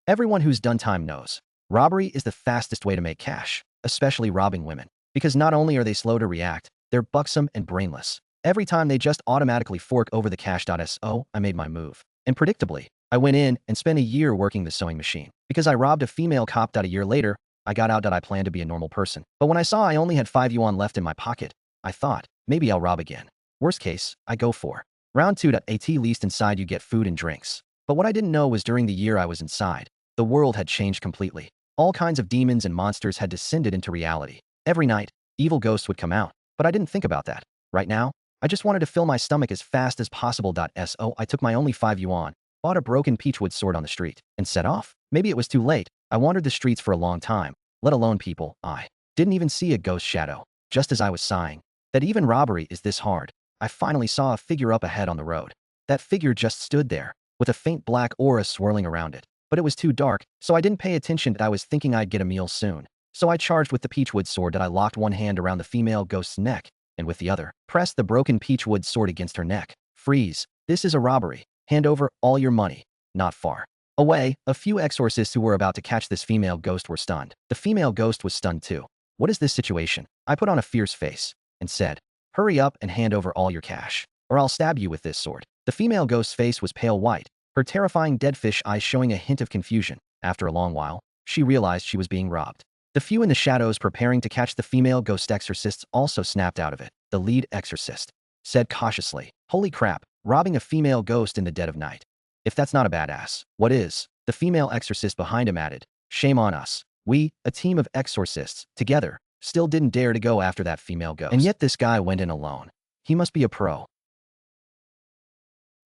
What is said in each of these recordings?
Everyone who's done time knows. Robbery is the fastest way to make cash, especially robbing women. Because not only are they slow to react, they're buxom and brainless. Every time they just automatically fork over the cash. So I made my move. And predictably, I went in and spent a year working the sewing machine. Because I robbed a female cop. A year later, I got out. I planned to be a normal person. But when I saw I only had 5 yuan left in my pocket, I thought, maybe I'll rob again. Worst case, I go for round 2. At least inside you get food and drinks. But what I didn't know was during the year I was inside, the world had changed completely. All kinds of demons and monsters had descended into reality. Every night, evil ghosts would come out. But I didn't think about that. Right now, I just wanted to fill my stomach as fast as possible. So I took my only 5 yuan, bought a broken peachwood sword on the street, and set off. Maybe it was too late. I wandered the streets for a long time, let alone people. I didn't even see a ghost shadow. Just as I was sighing that even robbery is this hard, I finally saw a figure up ahead on the road. That figure just stood there, with a faint black aura swirling around it. But it was too dark, so I didn't pay attention. I was thinking I'd get a meal soon. So I charged with the peachwood sword. I locked one hand around the female ghost's neck, and with the other, pressed the broken peachwood sword against her neck. Freeze. This is a robbery. Hand over all your money. Not far away, a few exorcists who were about to catch this female ghost were stunned. The female ghost was stunned too. What is this situation? I put on a fierce face and said, hurry up and hand over all your cash, or I'll stab you with this sword. The female ghost's face was pale white, her terrifying dead fish eyes showing a hint of confusion. After a long while, she realized she was being robbed. The few in the shadows preparing to catch the female ghost exorcists also snapped out of it. The lead exorcist said cautiously, holy crap, robbing a female ghost in the dead of night. If that's not a badass, what is? The female exorcist behind him added, shame on us. We, a team of exorcists, together, still didn't dare to go after that female ghost. And yet this guy went in alone. He must be a pro.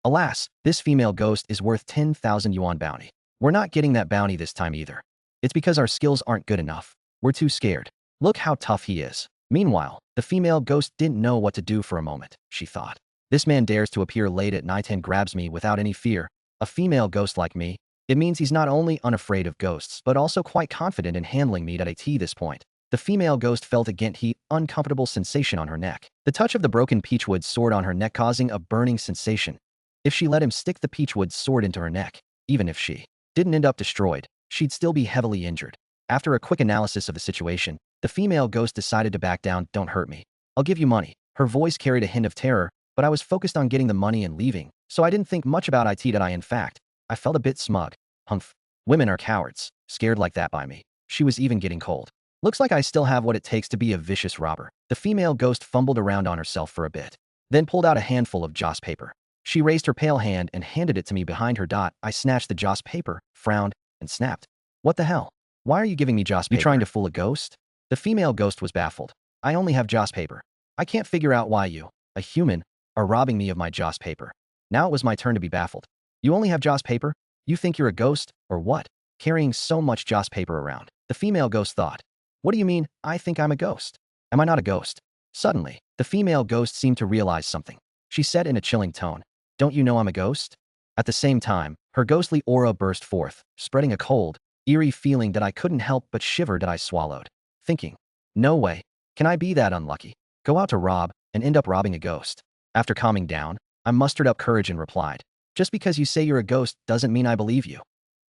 Alas, this female ghost is worth 10,000 yuan bounty. We're not getting that bounty this time either. It's because our skills aren't good enough. We're too scared. Look how tough he is. Meanwhile, the female ghost didn't know what to do for a moment. She thought, this man dares to appear late at night and grabs me without any fear. A female ghost like me. It means he's not only unafraid of ghosts, but also quite confident in handling me. At this point, the female ghost felt a uncomfortable sensation on her neck. The touch of the broken peachwood sword on her neck causing a burning sensation. If she let him stick the peachwood sword into her neck, even if she didn't end up destroyed, she'd still be heavily injured. After a quick analysis of the situation, the female ghost decided to back down. Don't hurt me. I'll give you money. Her voice carried a hint of terror, but I was focused on getting the money and leaving, so I didn't think much about it. In fact, I felt a bit smug. Humph. Women are cowards, scared like that by me. She was even getting cold. Looks like I still have what it takes to be a vicious robber. The female ghost fumbled around on herself for a bit, then pulled out a handful of joss paper. She raised her pale hand and handed it to me behind her. I snatched the joss paper, frowned, and snapped. What the hell? Why are you giving me joss paper? You trying to fool a ghost? The female ghost was baffled. I only have joss paper. I can't figure out why you, a human, are robbing me of my joss paper. Now it was my turn to be baffled. You only have joss paper? You think you're a ghost, or what? Carrying so much joss paper around. The female ghost thought. What do you mean, I think I'm a ghost? Am I not a ghost? Suddenly, the female ghost seemed to realize something. She said in a chilling tone, don't you know I'm a ghost? At the same time, her ghostly aura burst forth, spreading a cold, eerie feeling that I couldn't help but shiver. I swallowed, thinking, no way, can I be that unlucky? Go out to rob, and end up robbing a ghost. After calming down, I mustered up courage and replied, just because you say you're a ghost doesn't mean I believe you.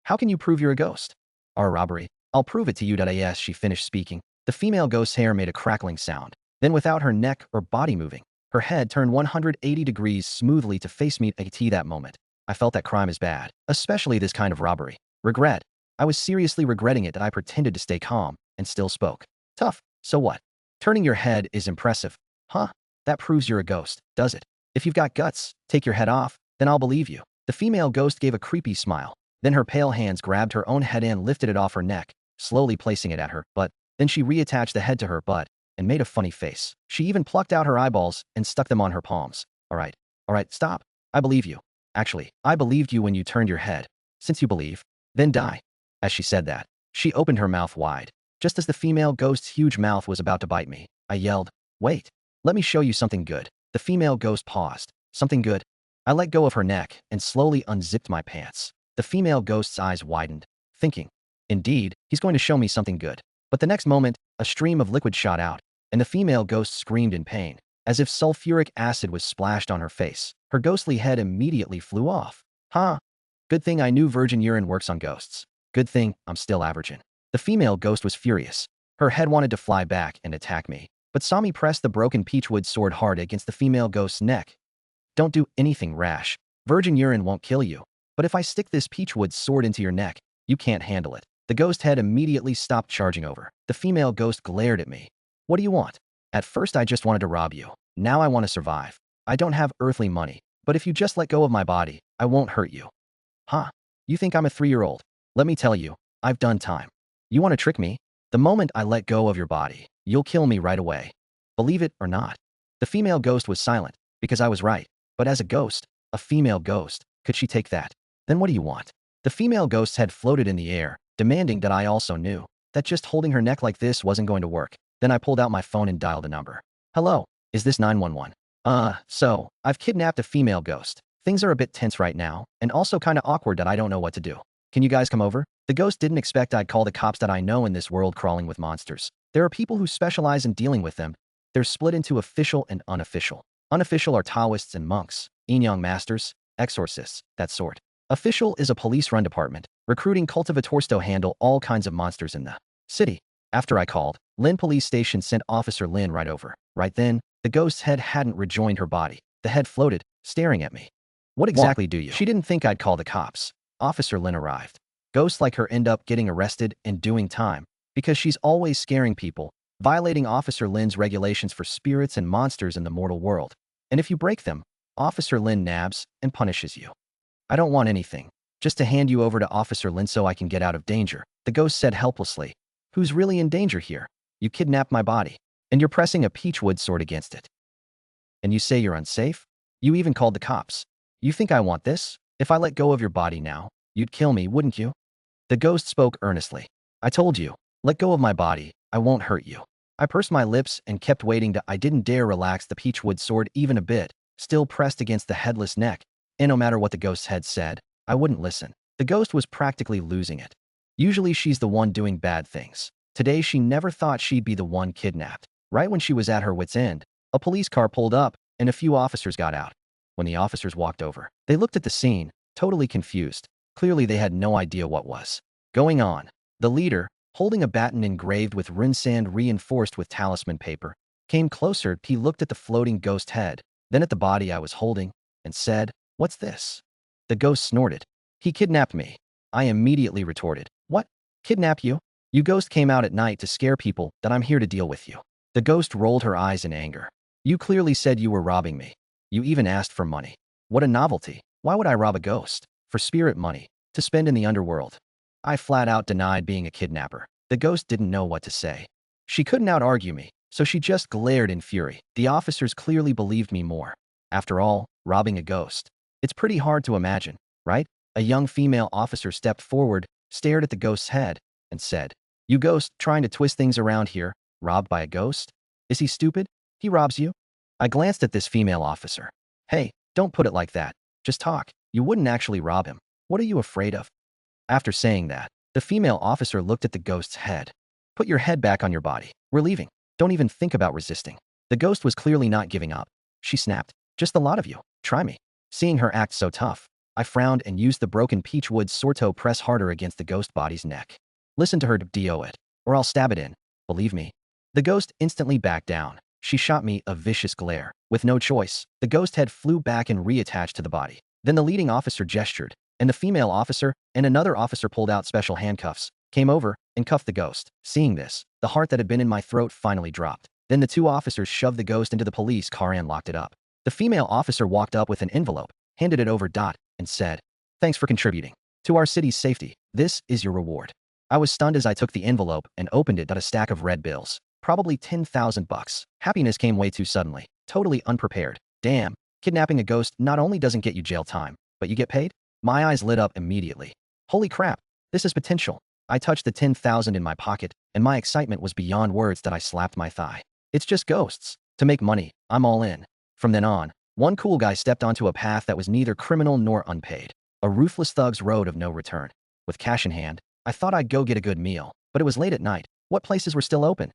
How can you prove you're a ghost? Our robbery. I'll prove it to you. As she finished speaking, the female ghost's hair made a crackling sound. Then without her neck or body moving, her head turned 180 degrees smoothly to face me. At that moment, I felt that crime is bad, especially this kind of robbery. Regret. I was seriously regretting it. I pretended to stay calm and still spoke. Tough. So what? Turning your head is impressive. Huh? That proves you're a ghost, does it? If you've got guts, take your head off, then I'll believe you. The female ghost gave a creepy smile. Then her pale hands grabbed her own head and lifted it off her neck, slowly placing it at her butt. Then she reattached the head to her butt and made a funny face. She even plucked out her eyeballs and stuck them on her palms. All right, stop. I believe you. Actually, I believed you when you turned your head. Since you believe, then die. As she said that, she opened her mouth wide. Just as the female ghost's huge mouth was about to bite me, I yelled, wait, let me show you something good. The female ghost paused. Something good? I let go of her neck and slowly unzipped my pants. The female ghost's eyes widened, thinking, indeed, he's going to show me something good. But the next moment, a stream of liquid shot out, and the female ghost screamed in pain, as if sulfuric acid was splashed on her face. Her ghostly head immediately flew off. Huh? Good thing I knew virgin urine works on ghosts. Good thing I'm still averaging. The female ghost was furious. Her head wanted to fly back and attack me, but saw me press the broken peachwood sword hard against the female ghost's neck. Don't do anything rash. Virgin urine won't kill you. But if I stick this peachwood sword into your neck, you can't handle it. The ghost head immediately stopped charging over. The female ghost glared at me. What do you want? At first I just wanted to rob you. Now I want to survive. I don't have earthly money, but if you just let go of my body, I won't hurt you. Huh? You think I'm a 3-year-old? Let me tell you, I've done time. You want to trick me? The moment I let go of your body, you'll kill me right away. Believe it or not. The female ghost was silent, because I was right. But as a ghost, a female ghost, could she take that? Then what do you want? The female ghost's head floated in the air, demanding that I also knew that just holding her neck like this wasn't going to work. Then I pulled out my phone and dialed a number. Hello, is this 911? So, I've kidnapped a female ghost. Things are a bit tense right now, and also kinda awkward that I don't know what to do. Can you guys come over? The ghost didn't expect I'd call the cops that I know in this world crawling with monsters. There are people who specialize in dealing with them. They're split into official and unofficial. Unofficial are Taoists and monks, yin-yang masters, exorcists, that sort. Official is a police-run department, recruiting cultivators to handle all kinds of monsters in the city. After I called, Lin Police Station sent Officer Lin right over. Right then, the ghost's head hadn't rejoined her body. The head floated, staring at me. What exactly do you? She didn't think I'd call the cops. Officer Lin arrived. Ghosts like her end up getting arrested and doing time, because she's always scaring people, violating Officer Lin's regulations for spirits and monsters in the mortal world. And if you break them, Officer Lin nabs and punishes you. I don't want anything, just to hand you over to Officer Lin so I can get out of danger, the ghost said helplessly. Who's really in danger here? You kidnapped my body, and you're pressing a peachwood sword against it. And you say you're unsafe? You even called the cops. You think I want this? If I let go of your body now, you'd kill me, wouldn't you? The ghost spoke earnestly. I told you, let go of my body, I won't hurt you. I pursed my lips and kept waiting I didn't dare relax the peachwood sword even a bit, still pressed against the headless neck, and no matter what the ghost's head said, I wouldn't listen. The ghost was practically losing it. Usually she's the one doing bad things. Today she never thought she'd be the one kidnapped. Right when she was at her wit's end, a police car pulled up and a few officers got out. When the officers walked over, they looked at the scene, totally confused. Clearly they had no idea what was going on. The leader, holding a baton engraved with rune sand reinforced with talisman paper, came closer. He looked at the floating ghost head, then at the body I was holding, and said, "What's this?" The ghost snorted. "He kidnapped me." I immediately retorted, "What? Kidnap you? You ghost came out at night to scare people that I'm here to deal with you." The ghost rolled her eyes in anger. "You clearly said you were robbing me. You even asked for money. What a novelty. Why would I rob a ghost? For spirit money, to spend in the underworld." I flat out denied being a kidnapper. The ghost didn't know what to say. She couldn't out-argue me, so she just glared in fury. The officers clearly believed me more. After all, robbing a ghost. It's pretty hard to imagine, right? A young female officer stepped forward, stared at the ghost's head, and said, "You ghost trying to twist things around here, robbed by a ghost? Is he stupid? He robs you?" I glanced at this female officer. "Hey, don't put it like that. Just talk. You wouldn't actually rob him. What are you afraid of?" After saying that, the female officer looked at the ghost's head. "Put your head back on your body. We're leaving. Don't even think about resisting." The ghost was clearly not giving up. She snapped, "Just the lot of you. Try me." Seeing her act so tough, I frowned and used the broken peachwood sword to press harder against the ghost body's neck. "Listen to her, do it, or I'll stab it in. Believe me." The ghost instantly backed down. She shot me a vicious glare. With no choice, the ghost head flew back and reattached to the body. Then the leading officer gestured, and the female officer and another officer pulled out special handcuffs, came over, and cuffed the ghost. Seeing this, the heart that had been in my throat finally dropped. Then the two officers shoved the ghost into the police car and locked it up. The female officer walked up with an envelope, handed it over, and said, "Thanks for contributing to our city's safety. This is your reward." I was stunned as I took the envelope and opened it. A stack of red bills. Probably $10,000. Happiness came way too suddenly. Totally unprepared. Damn, kidnapping a ghost not only doesn't get you jail time, but you get paid? My eyes lit up immediately. Holy crap, this is potential. I touched the 10,000 in my pocket, and my excitement was beyond words that I slapped my thigh. It's just ghosts. To make money, I'm all in. From then on, one cool guy stepped onto a path that was neither criminal nor unpaid. A ruthless thug's road of no return. With cash in hand, I thought I'd go get a good meal, but it was late at night. What places were still open?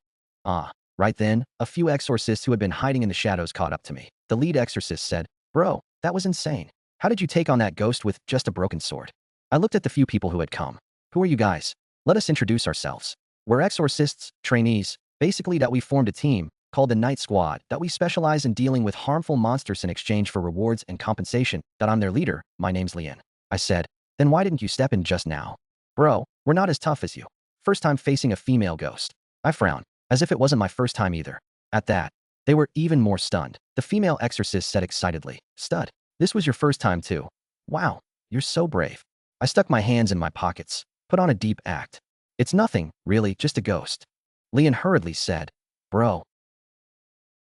Right then, a few exorcists who had been hiding in the shadows caught up to me. The lead exorcist said, "Bro, that was insane. How did you take on that ghost with just a broken sword?" I looked at the few people who had come. Who are you guys? Let us introduce ourselves. We're exorcists, trainees, basically that we formed a team called the Night Squad that we specialize in dealing with harmful monsters in exchange for rewards and compensation. That I'm their leader. My name's Lian. I said, then why didn't you step in just now? Bro, we're not as tough as you. First time facing a female ghost. I frowned, as if it wasn't my first time either. At that, they were even more stunned. The female exorcist said excitedly, Stud, this was your first time too. Wow, you're so brave. I stuck my hands in my pockets, put on a deep act. It's nothing, really, just a ghost. Lian hurriedly said, Bro,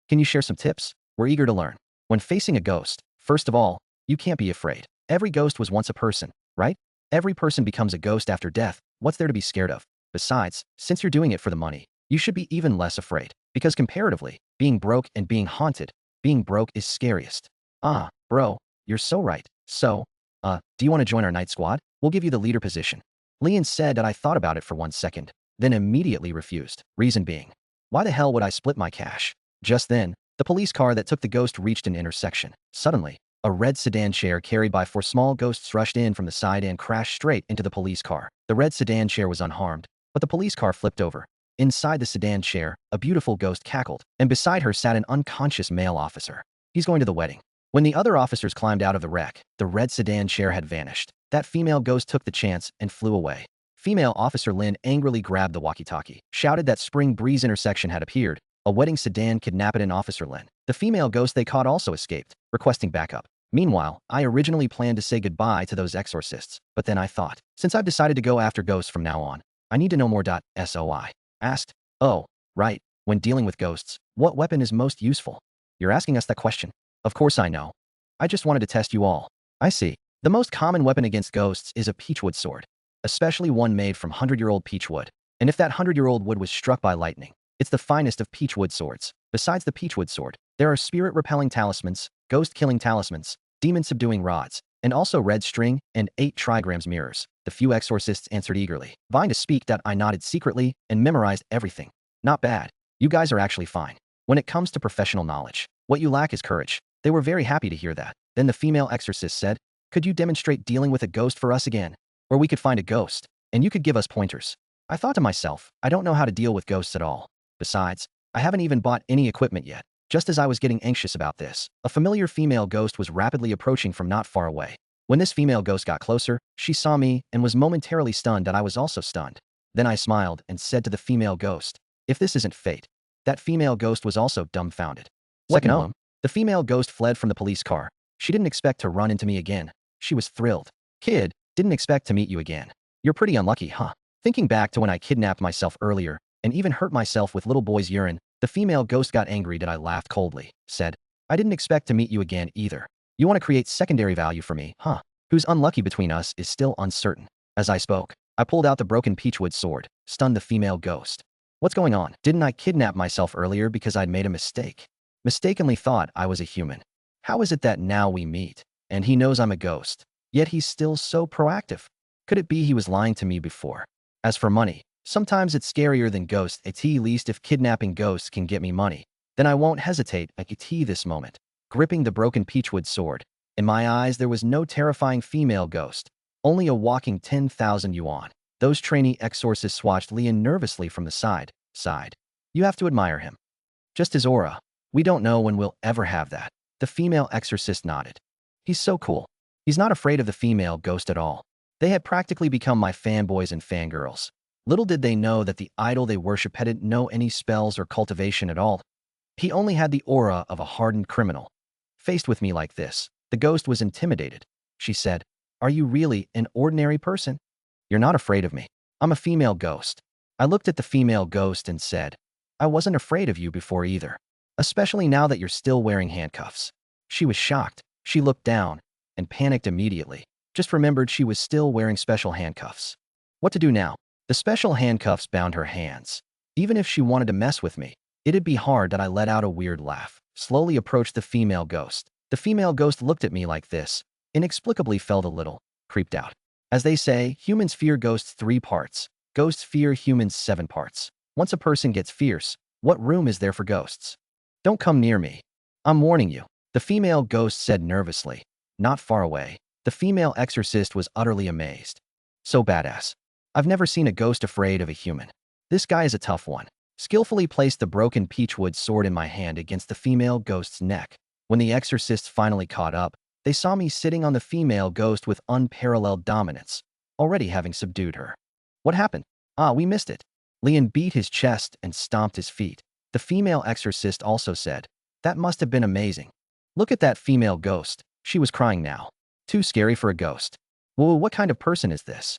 can you share some tips? We're eager to learn. When facing a ghost, first of all, you can't be afraid. Every ghost was once a person, right? Every person becomes a ghost after death. What's there to be scared of? Besides, since you're doing it for the money, you should be even less afraid. Because comparatively, being broke and being haunted, being broke is scariest. Ah, bro, you're so right. So, do you want to join our night squad? We'll give you the leader position. Lian said that. I thought about it for 1 second, then immediately refused. Reason being, why the hell would I split my cash? Just then, the police car that took the ghost reached an intersection. Suddenly, a red sedan chair carried by 4 small ghosts rushed in from the side and crashed straight into the police car. The red sedan chair was unharmed, but the police car flipped over. Inside the sedan chair, a beautiful ghost cackled, and beside her sat an unconscious male officer. He's going to the wedding. When the other officers climbed out of the wreck, the red sedan chair had vanished. That female ghost took the chance and flew away. Female Officer Lin angrily grabbed the walkie-talkie, shouted that Spring Breeze intersection had appeared. A wedding sedan kidnapped an Officer Lin. The female ghost they caught also escaped, requesting backup. Meanwhile, I originally planned to say goodbye to those exorcists, but then I thought, since I've decided to go after ghosts from now on, I need to know more. SOI asked, oh, right, when dealing with ghosts, what weapon is most useful? You're asking us that question? Of course I know. I just wanted to test you all. I see. The most common weapon against ghosts is a peachwood sword, especially one made from 100-year-old peachwood. And if that 100-year-old wood was struck by lightning, it's the finest of peachwood swords. Besides the peachwood sword, there are spirit-repelling talismans, ghost-killing talismans, demon-subduing rods, and also red string and 8 trigrams mirrors. The few exorcists answered eagerly. Vying to speak that I nodded secretly and memorized everything. Not bad. You guys are actually fine. When it comes to professional knowledge, what you lack is courage. They were very happy to hear that. Then the female exorcist said, could you demonstrate dealing with a ghost for us again? Or we could find a ghost, and you could give us pointers. I thought to myself, I don't know how to deal with ghosts at all. Besides, I haven't even bought any equipment yet. Just as I was getting anxious about this, a familiar female ghost was rapidly approaching from not far away. When this female ghost got closer, she saw me and was momentarily stunned that I was also stunned. Then I smiled and said to the female ghost, if this isn't fate. That female ghost was also dumbfounded. Second no. The female ghost fled from the police car. She didn't expect to run into me again. She was thrilled. Kid, didn't expect to meet you again. You're pretty unlucky, huh? Thinking back to when I kidnapped myself earlier and even hurt myself with little boy's urine, the female ghost got angry that I laughed coldly, said, I didn't expect to meet you again either. You want to create secondary value for me, huh? Who's unlucky between us is still uncertain. As I spoke, I pulled out the broken peachwood sword, stunned the female ghost. What's going on? Didn't I kidnap myself earlier because I'd made a mistake? Mistakenly thought I was a human. How is it that now we meet, and he knows I'm a ghost, yet he's still so proactive? Could it be he was lying to me before? As for money, sometimes it's scarier than ghosts. At least if kidnapping ghosts can get me money, then I won't hesitate. At this moment, gripping the broken peachwood sword, in my eyes there was no terrifying female ghost, only a walking 10,000 yuan. Those trainee exorcists watched Lian nervously from the side. You have to admire him. Just his aura. We don't know when we'll ever have that. The female exorcist nodded. He's so cool. He's not afraid of the female ghost at all. They had practically become my fanboys and fangirls. Little did they know that the idol they worship hadn't know any spells or cultivation at all. He only had the aura of a hardened criminal. Faced with me like this, the ghost was intimidated. She said, are you really an ordinary person? You're not afraid of me. I'm a female ghost. I looked at the female ghost and said, I wasn't afraid of you before either. Especially now that you're still wearing handcuffs. She was shocked. She looked down and panicked immediately. Just remembered she was still wearing special handcuffs. What to do now? The special handcuffs bound her hands. Even if she wanted to mess with me, it'd be hard. That I let out a weird laugh. Slowly approached the female ghost. The female ghost looked at me like this, inexplicably felt a little creeped out. As they say, humans fear ghosts 3 parts. Ghosts fear humans 7 parts. Once a person gets fierce, what room is there for ghosts? Don't come near me. I'm warning you. The female ghost said nervously. Not far away, the female exorcist was utterly amazed. So badass. I've never seen a ghost afraid of a human. This guy is a tough one. Skillfully placed the broken peachwood sword in my hand against the female ghost's neck. When the exorcists finally caught up, they saw me sitting on the female ghost with unparalleled dominance, already having subdued her. What happened? Ah, we missed it. Leon beat his chest and stomped his feet. The female exorcist also said, "That must have been amazing. Look at that female ghost." She was crying now. Too scary for a ghost. Whoa, what kind of person is this?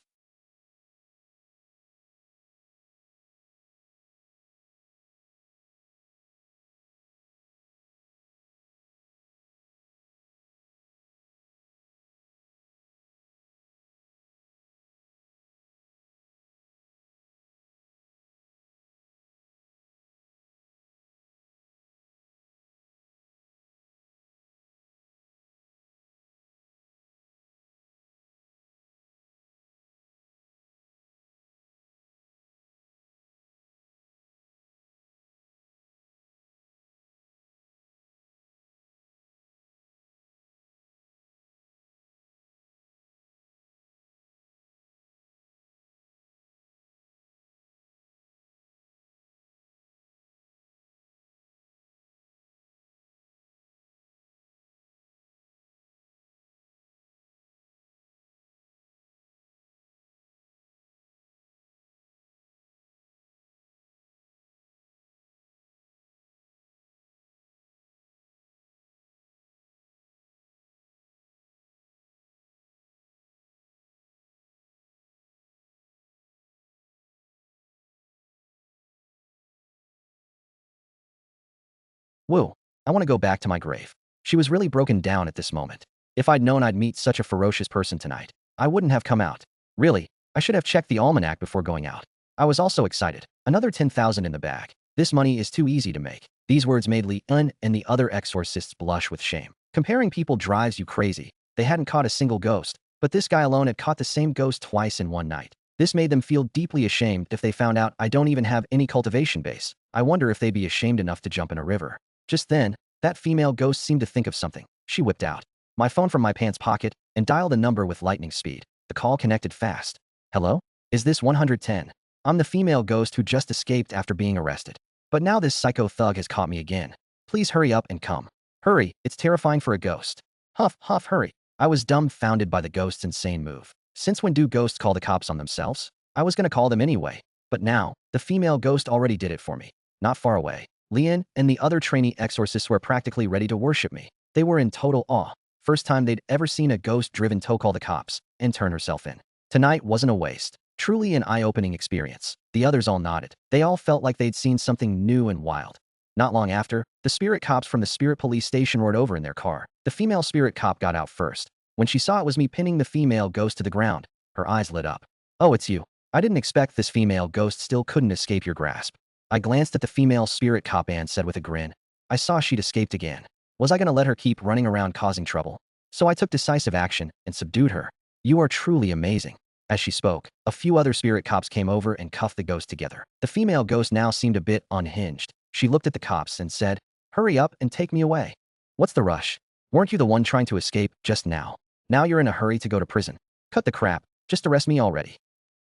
Whoa, I want to go back to my grave. She was really broken down at this moment. If I'd known I'd meet such a ferocious person tonight, I wouldn't have come out. Really, I should have checked the almanac before going out. I was also excited. Another 10,000 in the bag. This money is too easy to make. These words made Leon and the other exorcists blush with shame. Comparing people drives you crazy. They hadn't caught a single ghost, but this guy alone had caught the same ghost twice in one night. This made them feel deeply ashamed if they found out I don't even have any cultivation base. I wonder if they'd be ashamed enough to jump in a river. Just then, that female ghost seemed to think of something. She whipped out my phone from my pants pocket and dialed a number with lightning speed. The call connected fast. Hello? Is this 110? I'm the female ghost who just escaped after being arrested. But now this psycho thug has caught me again. Please hurry up and come. Hurry, it's terrifying for a ghost. Huff, huff, hurry. I was dumbfounded by the ghost's insane move. Since when do ghosts call the cops on themselves? I was gonna call them anyway. But now, the female ghost already did it for me. Not far away, Leon and the other trainee exorcists were practically ready to worship me. They were in total awe. First time they'd ever seen a ghost-driven toe call the cops and turn herself in. Tonight wasn't a waste. Truly an eye-opening experience. The others all nodded. They all felt like they'd seen something new and wild. Not long after, the spirit cops from the spirit police station roared over in their car. The female spirit cop got out first. When she saw it was me pinning the female ghost to the ground, her eyes lit up. "Oh, it's you. I didn't expect this female ghost still couldn't escape your grasp." I glanced at the female spirit cop and said with a grin, "I saw she'd escaped again. Was I gonna let her keep running around causing trouble? So I took decisive action and subdued her. You are truly amazing." As she spoke, a few other spirit cops came over and cuffed the ghost together. The female ghost now seemed a bit unhinged. She looked at the cops and said, "Hurry up and take me away. What's the rush? Weren't you the one trying to escape just now? Now you're in a hurry to go to prison. Cut the crap. Just arrest me already."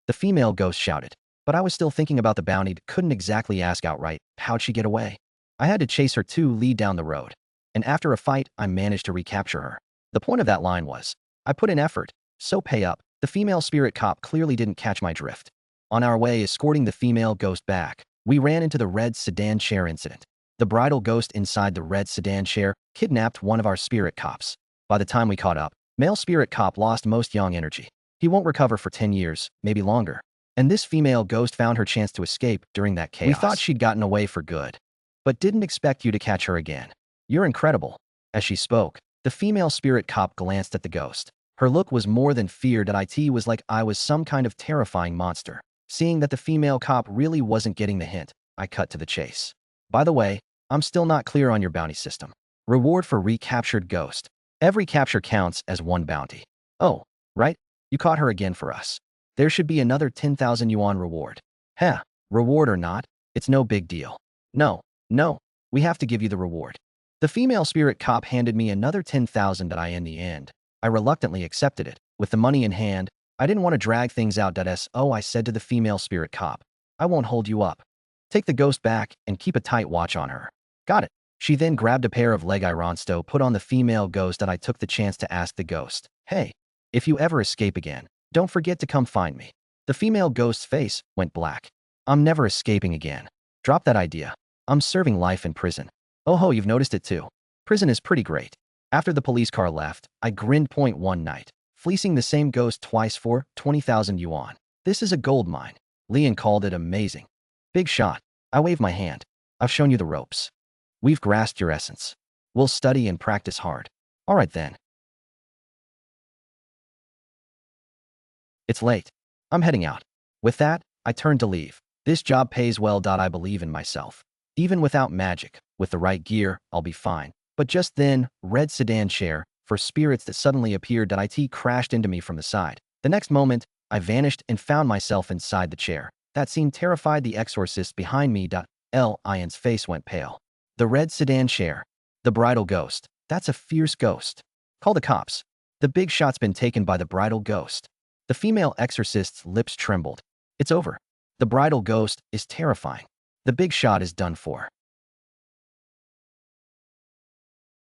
The female ghost shouted. But I was still thinking about the bounty, couldn't exactly ask outright, how'd she get away? I had to chase her to lead down the road. And after a fight, I managed to recapture her. The point of that line was, I put in effort, so pay up. The female spirit cop clearly didn't catch my drift. On our way escorting the female ghost back, we ran into the red sedan chair incident. The bridal ghost inside the red sedan chair kidnapped one of our spirit cops. By the time we caught up, male spirit cop lost most young energy. He won't recover for 10 years, maybe longer. And this female ghost found her chance to escape during that chaos. We thought she'd gotten away for good, but didn't expect you to catch her again. You're incredible. As she spoke, the female spirit cop glanced at the ghost. Her look was more than fear. It was like I was some kind of terrifying monster. Seeing that the female cop really wasn't getting the hint, I cut to the chase. By the way, I'm still not clear on your bounty system. Reward for recaptured ghost. Every capture counts as one bounty. Oh, right? You caught her again for us. There should be another 10,000 yuan reward. Heh, reward or not, it's no big deal. No, we have to give you the reward. The female spirit cop handed me another 10,000 that in the end, I reluctantly accepted it. With the money in hand, I didn't want to drag things out. So I said to the female spirit cop, I won't hold you up. Take the ghost back and keep a tight watch on her. Got it. She then grabbed a pair of leg ironsto put on the female ghost and I took the chance to ask the ghost, hey, if you ever escape again, don't forget to come find me. The female ghost's face went black. I'm never escaping again. Drop that idea. I'm serving life in prison. Oh ho, you've noticed it too. Prison is pretty great. After the police car left, I grinned. One night, fleecing the same ghost twice for 20,000 yuan. This is a gold mine. Lian called it amazing. Big shot. I waved my hand. I've shown you the ropes. We've grasped your essence. We'll study and practice hard. All right then. It's late. I'm heading out. With that, I turned to leave. This job pays well. I believe in myself. Even without magic, with the right gear, I'll be fine. But just then, red sedan chair, for spirits that suddenly appeared. It crashed into me from the side. The next moment, I vanished and found myself inside the chair. That scene terrified the exorcist behind me. Ian's face went pale. The red sedan chair. The bridal ghost. That's a fierce ghost. Call the cops. The big shot's been taken by the bridal ghost. The female exorcist's lips trembled. It's over. The bridal ghost is terrifying. The big shot is done for.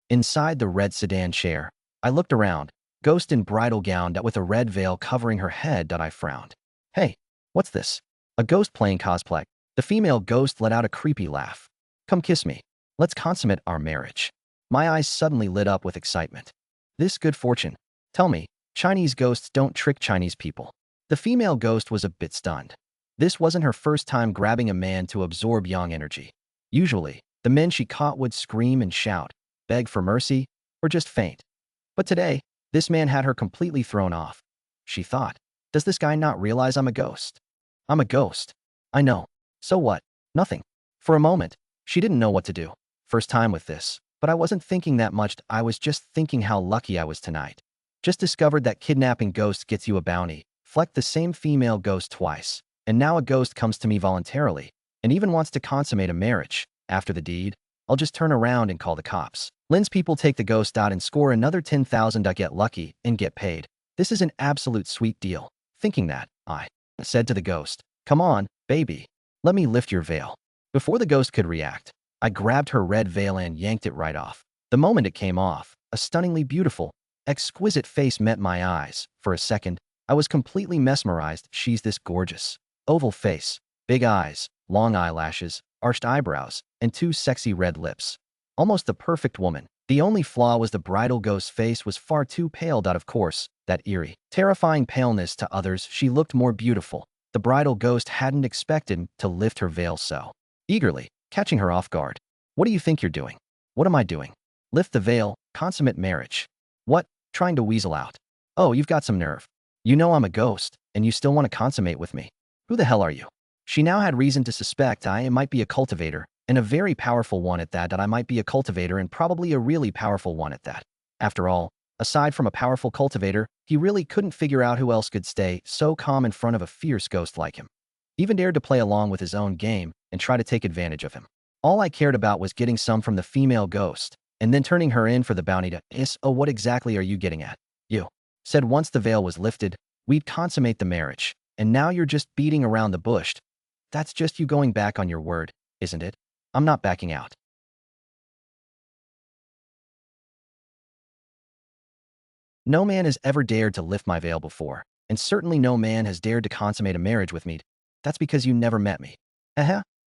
Inside the red sedan chair, I looked around. Ghost in bridal gown with a red veil covering her head. I frowned. Hey, what's this? A ghost playing cosplay. The female ghost let out a creepy laugh. Come kiss me. Let's consummate our marriage. My eyes suddenly lit up with excitement. This good fortune. Tell me, Chinese ghosts don't trick Chinese people. The female ghost was a bit stunned. This wasn't her first time grabbing a man to absorb yang energy. Usually, the men she caught would scream and shout, beg for mercy, or just faint. But today, this man had her completely thrown off. She thought, does this guy not realize I'm a ghost? I'm a ghost. I know. So what? Nothing. For a moment, she didn't know what to do. First time with this, but I wasn't thinking that much. I was just thinking how lucky I was tonight. Just discovered that kidnapping ghost gets you a bounty. Flecked the same female ghost twice. And now a ghost comes to me voluntarily and even wants to consummate a marriage. After the deed, I'll just turn around and call the cops. Lynn's people take the ghost out and score another 10,000. Get lucky and get paid. This is an absolute sweet deal. Thinking that, I said to the ghost, come on, baby. Let me lift your veil. Before the ghost could react, I grabbed her red veil and yanked it right off. The moment it came off, a stunningly beautiful, exquisite face met my eyes. For a second, I was completely mesmerized. She's this gorgeous. Oval face, big eyes, long eyelashes, arched eyebrows, and two sexy red lips. Almost the perfect woman. The only flaw was the bridal ghost's face was far too pale. Of course, that eerie, terrifying paleness to others, she looked more beautiful. The bridal ghost hadn't expected to lift her veil so eagerly, catching her off guard. What do you think you're doing? What am I doing? Lift the veil, consummate marriage. What? Trying to weasel out. Oh, you've got some nerve. You know I'm a ghost, and you still want to consummate with me. Who the hell are you? She now had reason to suspect I might be a cultivator, and a very powerful one at that. I might be a cultivator and probably a really powerful one at that. After all, aside from a powerful cultivator, he really couldn't figure out who else could stay so calm in front of a fierce ghost like him. Even dared to play along with his own game and try to take advantage of him. All I cared about was getting some from the female ghost, and then turning her in for the bounty to oh, what exactly are you getting at? You said once the veil was lifted, we'd consummate the marriage, and now you're just beating around the bush. That's just you going back on your word, isn't it? I'm not backing out. No man has ever dared to lift my veil before, and certainly no man has dared to consummate a marriage with me. That's because you never met me.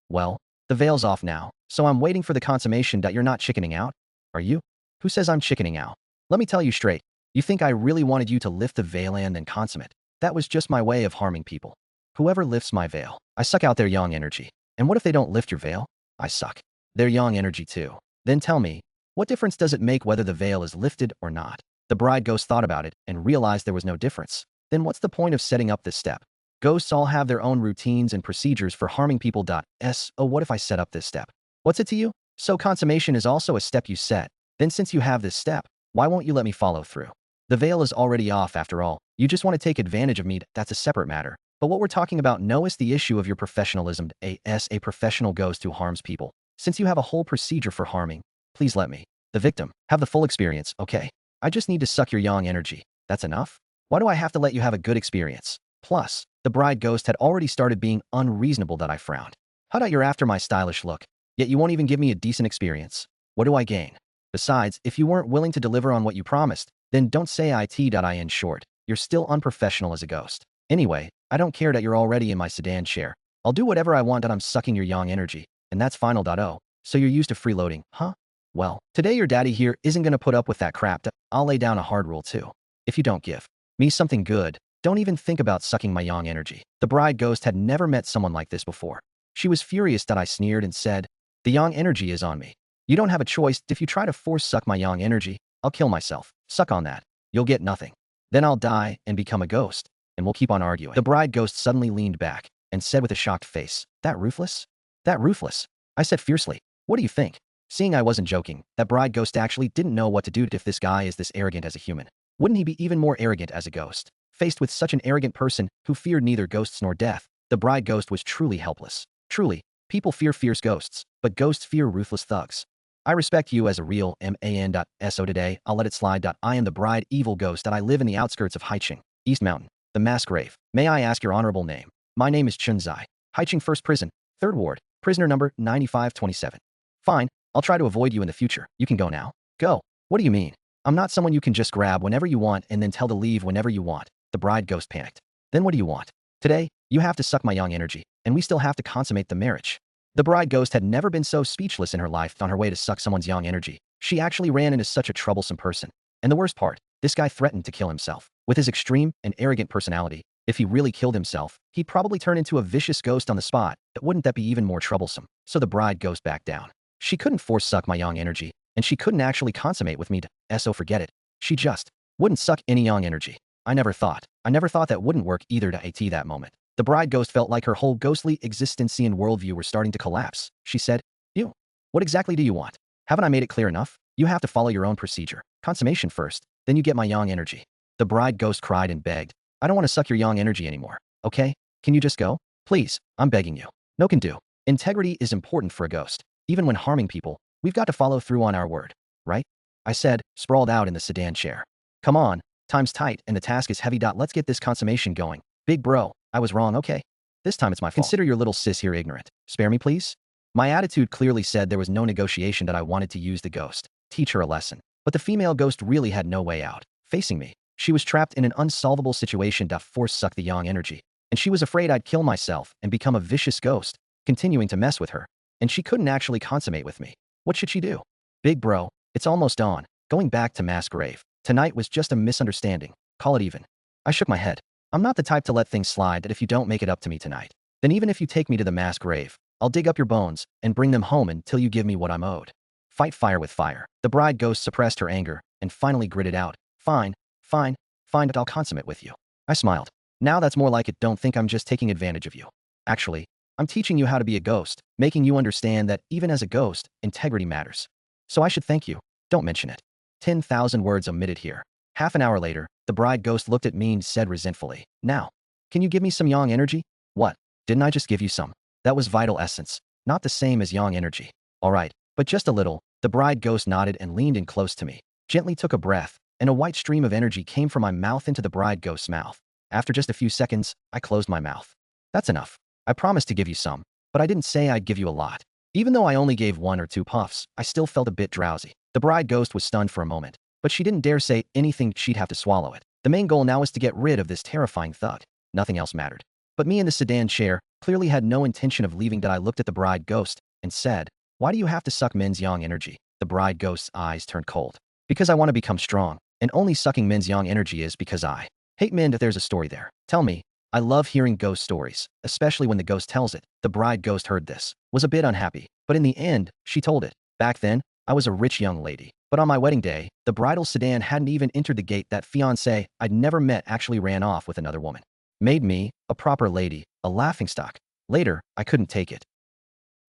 Well, the veil's off now, so I'm waiting for the consummation. You're not chickening out, are you? Who says I'm chickening out? Let me tell you straight. You think I really wanted you to lift the veil and then consummate? That was just my way of harming people. Whoever lifts my veil, I suck out their yang energy. And what if they don't lift your veil? I suck their yang energy too. Then tell me, what difference does it make whether the veil is lifted or not? The bride ghost thought about it and realized there was no difference. Then what's the point of setting up this step? Ghosts all have their own routines and procedures for harming people. Oh, what if I set up this step? What's it to you? So consummation is also a step you set. Then since you have this step, why won't you let me follow through? The veil is already off after all. You just want to take advantage of me. That's a separate matter. But what we're talking about now is the issue of your professionalism as a professional ghost who harms people. Since you have a whole procedure for harming, please let me, the victim, have the full experience, okay? I just need to suck your yang energy. That's enough? Why do I have to let you have a good experience? Plus, the bride ghost had already started being unreasonable that I frowned. How about you're after my stylish look, yet you won't even give me a decent experience? What do I gain? Besides, if you weren't willing to deliver on what you promised, then don't say in short. You're still unprofessional as a ghost. Anyway, I don't care that you're already in my sedan chair. I'll do whatever I want that I'm sucking your yang energy, and that's final.0. So you're used to freeloading, huh? Well, today your daddy here isn't gonna put up with that crap. I'll lay down a hard rule too. If you don't give me something good, don't even think about sucking my yang energy. The bride ghost had never met someone like this before. She was furious that I sneered and said, the yang energy is on me. You don't have a choice. If you try to force suck my yang energy, I'll kill myself. Suck on that. You'll get nothing. Then I'll die and become a ghost, and we'll keep on arguing. The bride ghost suddenly leaned back and said with a shocked face, that ruthless? That ruthless? I said fiercely, what do you think? Seeing I wasn't joking, that bride ghost actually didn't know what to do if this guy is this arrogant as a human. Wouldn't he be even more arrogant as a ghost? Faced with such an arrogant person who feared neither ghosts nor death, the bride ghost was truly helpless. Truly, people fear fierce ghosts, but ghosts fear ruthless thugs. I respect you as a real man.so today, I'll let it slide. I am the bride evil ghost that I live in the outskirts of Haicheng, East Mountain, the mass grave. May I ask your honorable name? My name is Chunzai. Haicheng First Prison, 3rd Ward, prisoner number 9527. Fine, I'll try to avoid you in the future. You can go now. Go. What do you mean? I'm not someone you can just grab whenever you want and then tell to leave whenever you want. The bride ghost panicked. Then what do you want? Today, you have to suck my yang energy, and we still have to consummate the marriage. The bride ghost had never been so speechless in her life. On her way to suck someone's yang energy, she actually ran into such a troublesome person. And the worst part, this guy threatened to kill himself. With his extreme and arrogant personality, if he really killed himself, he'd probably turn into a vicious ghost on the spot. But wouldn't that be even more troublesome? So the bride ghost backed down. She couldn't force suck my yang energy, and she couldn't actually consummate with me. So forget it. She just wouldn't suck any yang energy. I never thought that wouldn't work either. That moment, the bride ghost felt like her whole ghostly existence and worldview were starting to collapse. She said, you, what exactly do you want? Haven't I made it clear enough? You have to follow your own procedure. Consummation first, then you get my yang energy. The bride ghost cried and begged. I don't want to suck your yang energy anymore, okay? Can you just go? Please, I'm begging you. No can do. Integrity is important for a ghost. Even when harming people, we've got to follow through on our word, right? I said, sprawled out in the sedan chair. Come on, time's tight and the task is heavy. Let's get this consummation going. Big bro, I was wrong, okay? This time it's my fault. Consider your little sis here ignorant. Spare me, please? My attitude clearly said there was no negotiation that I wanted to use the ghost. Teach her a lesson. But the female ghost really had no way out. Facing me, she was trapped in an unsolvable situation to force suck the yang energy. And she was afraid I'd kill myself and become a vicious ghost, continuing to mess with her. And she couldn't actually consummate with me. What should she do? Big bro, it's almost dawn. Going back to mass grave. Tonight was just a misunderstanding. Call it even. I shook my head. I'm not the type to let things slide that if you don't make it up to me tonight, then even if you take me to the mass grave, I'll dig up your bones and bring them home until you give me what I'm owed. Fight fire with fire. The bride ghost suppressed her anger and finally gritted out, fine, but I'll consummate with you. I smiled. Now that's more like it. Don't think I'm just taking advantage of you. Actually, I'm teaching you how to be a ghost, making you understand that even as a ghost, integrity matters. So I should thank you. Don't mention it. 10,000 words omitted here. Half an hour later, the bride ghost looked at me and said resentfully, now, can you give me some yang energy? What? Didn't I just give you some? That was vital essence, not the same as yang energy. All right, but just a little. The bride ghost nodded and leaned in close to me, gently took a breath, and a white stream of energy came from my mouth into the bride ghost's mouth. After just a few seconds, I closed my mouth. That's enough. I promised to give you some, but I didn't say I'd give you a lot. Even though I only gave 1 or 2 puffs, I still felt a bit drowsy. The bride ghost was stunned for a moment, but she didn't dare say anything. She'd have to swallow it. The main goal now was to get rid of this terrifying thug. Nothing else mattered. But me in the sedan chair clearly had no intention of leaving. I looked at the bride ghost and said, why do you have to suck men's yang energy? The bride ghost's eyes turned cold. Because I want to become strong, and only sucking men's yang energy is because I hate men. If there's a story there, tell me. I love hearing ghost stories, especially when the ghost tells it. The bride ghost heard this, was a bit unhappy, but in the end, she told it. Back then, I was a rich young lady, but on my wedding day, the bridal sedan hadn't even entered the gate. That fiancé I'd never met actually ran off with another woman. Made me a proper lady, a laughingstock. Later, I couldn't take it.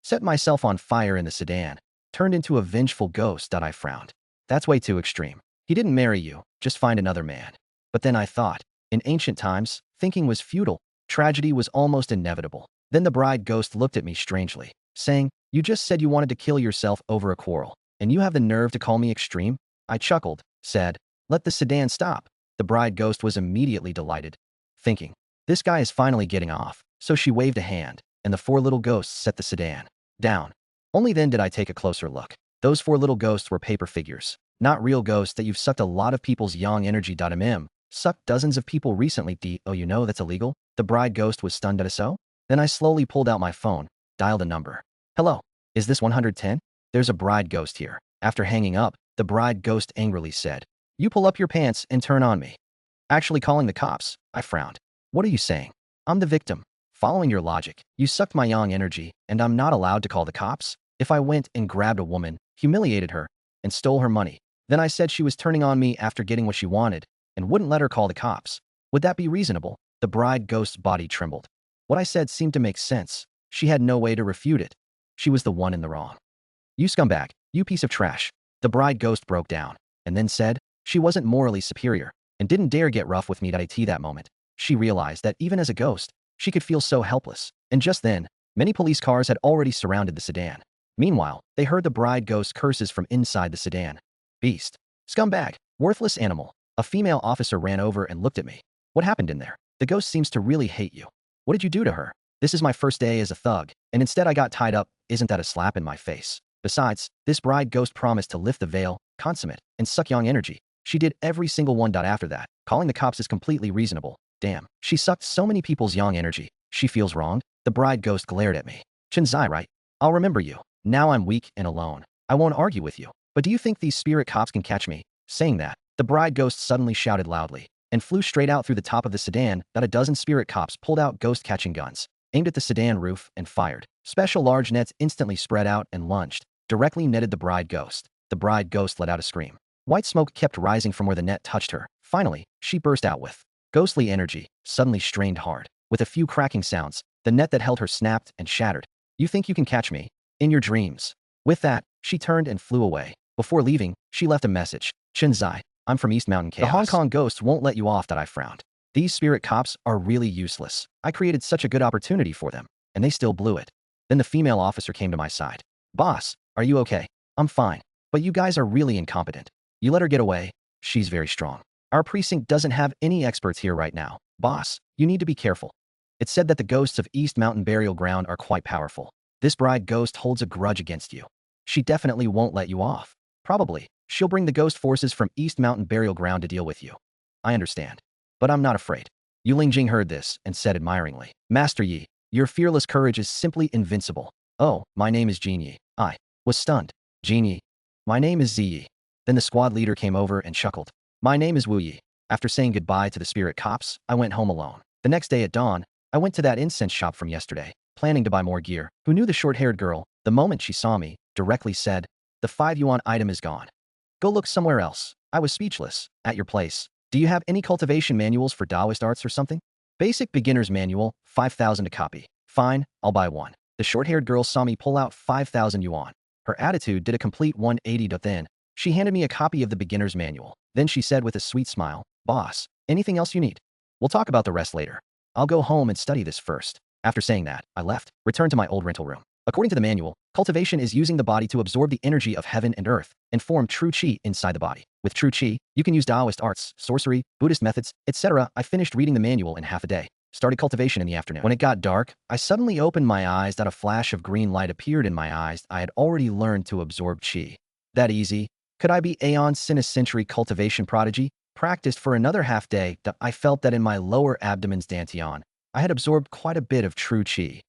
Set myself on fire in the sedan, turned into a vengeful ghost. I frowned. That's way too extreme. He didn't marry you, just find another man. But then I thought, in ancient times, thinking was futile. Tragedy was almost inevitable. Then the bride ghost looked at me strangely, saying, you just said you wanted to kill yourself over a quarrel, and you have the nerve to call me extreme? I chuckled, said, let the sedan stop. The The bride ghost was immediately delighted, thinking, this guy is finally getting off. So she waved a hand, and the four little ghosts set the sedan down. Only then did I take a closer look. Those four little ghosts were paper figures, not real ghosts that you've sucked a lot of people's yang energy. Sucked dozens of people recently. Oh, you know that's illegal? The bride ghost was stunned at us. So? Then I slowly pulled out my phone, dialed a number. Hello, is this 110? There's a bride ghost here. After hanging up, the bride ghost angrily said, you pull up your pants and turn on me. Actually calling the cops. I frowned. What are you saying? I'm the victim. Following your logic, you sucked my yang energy, and I'm not allowed to call the cops? If I went and grabbed a woman, humiliated her, and stole her money, then I said she was turning on me after getting what she wanted, and wouldn't let her call the cops, would that be reasonable? The bride ghost's body trembled. What I said seemed to make sense. She had no way to refute it. She was the one in the wrong. You scumbag, you piece of trash. The bride ghost broke down, and then said, she wasn't morally superior, and didn't dare get rough with me. That moment, she realized that even as a ghost, she could feel so helpless, and just then, many police cars had already surrounded the sedan. Meanwhile, they heard the bride ghost's curses from inside the sedan. Beast. Scumbag. Worthless animal. A female officer ran over and looked at me. What happened in there? The ghost seems to really hate you. What did you do to her? This is my first day as a thug, and instead I got tied up. Isn't that a slap in my face? Besides, this bride ghost promised to lift the veil, consummate, and suck yang energy. She did every single one. After that, calling the cops is completely reasonable. Damn, she sucked so many people's yang energy. She feels wronged. The bride ghost glared at me. Chinzai, right? I'll remember you. Now I'm weak and alone. I won't argue with you. But do you think these spirit cops can catch me? Saying that, the bride ghost suddenly shouted loudly and flew straight out through the top of the sedan. A dozen spirit cops pulled out ghost-catching guns, aimed at the sedan roof, and fired. Special large nets instantly spread out and lunged, directly netted the bride ghost. The bride ghost let out a scream. White smoke kept rising from where the net touched her. Finally, she burst out with ghostly energy, suddenly strained hard. With a few cracking sounds, the net that held her snapped and shattered. You think you can catch me? In your dreams. With that, she turned and flew away. Before leaving, she left a message. Chinzai, I'm from East Mountain Chaos. The Hong Kong ghosts won't let you off. I frowned. These spirit cops are really useless. I created such a good opportunity for them, and they still blew it. Then the female officer came to my side. Boss, are you okay? I'm fine. But you guys are really incompetent. You let her get away. She's very strong. Our precinct doesn't have any experts here right now. Boss, you need to be careful. It's said that the ghosts of East Mountain Burial Ground are quite powerful. This bride ghost holds a grudge against you. She definitely won't let you off. Probably, she'll bring the ghost forces from East Mountain Burial Ground to deal with you. I understand. But I'm not afraid. Yu Lingjing heard this and said admiringly, Master Yi, your fearless courage is simply invincible. Oh, my name is Jin Yi. I was stunned. Jin Yi. My name is Zi Yi. Then the squad leader came over and chuckled. My name is Wu Yi. After saying goodbye to the spirit cops, I went home alone. The next day at dawn, I went to that incense shop from yesterday, planning to buy more gear. Who knew the short-haired girl, the moment she saw me, directly said, the 5 yuan item is gone. Go look somewhere else. I was speechless. At your place. Do you have any cultivation manuals for Taoist arts or something? Basic beginner's manual, 5,000 a copy. Fine, I'll buy one. The short-haired girl saw me pull out 5,000 yuan. Her attitude did a complete 180. Then, she handed me a copy of the beginner's manual. Then she said with a sweet smile, Boss, anything else you need? We'll talk about the rest later. I'll go home and study this first. After saying that, I left, returned to my old rental room. According to the manual, cultivation is using the body to absorb the energy of heaven and earth and form true qi inside the body. With true qi, you can use Taoist arts, sorcery, Buddhist methods, etc. I finished reading the manual in half a day. Started cultivation in the afternoon. When it got dark, I suddenly opened my eyes. A flash of green light appeared in my eyes. I had already learned to absorb qi. That easy? Could I be Aeon Century cultivation prodigy? Practiced for another half day. I felt that in my lower abdomen's dantian, I had absorbed quite a bit of true qi.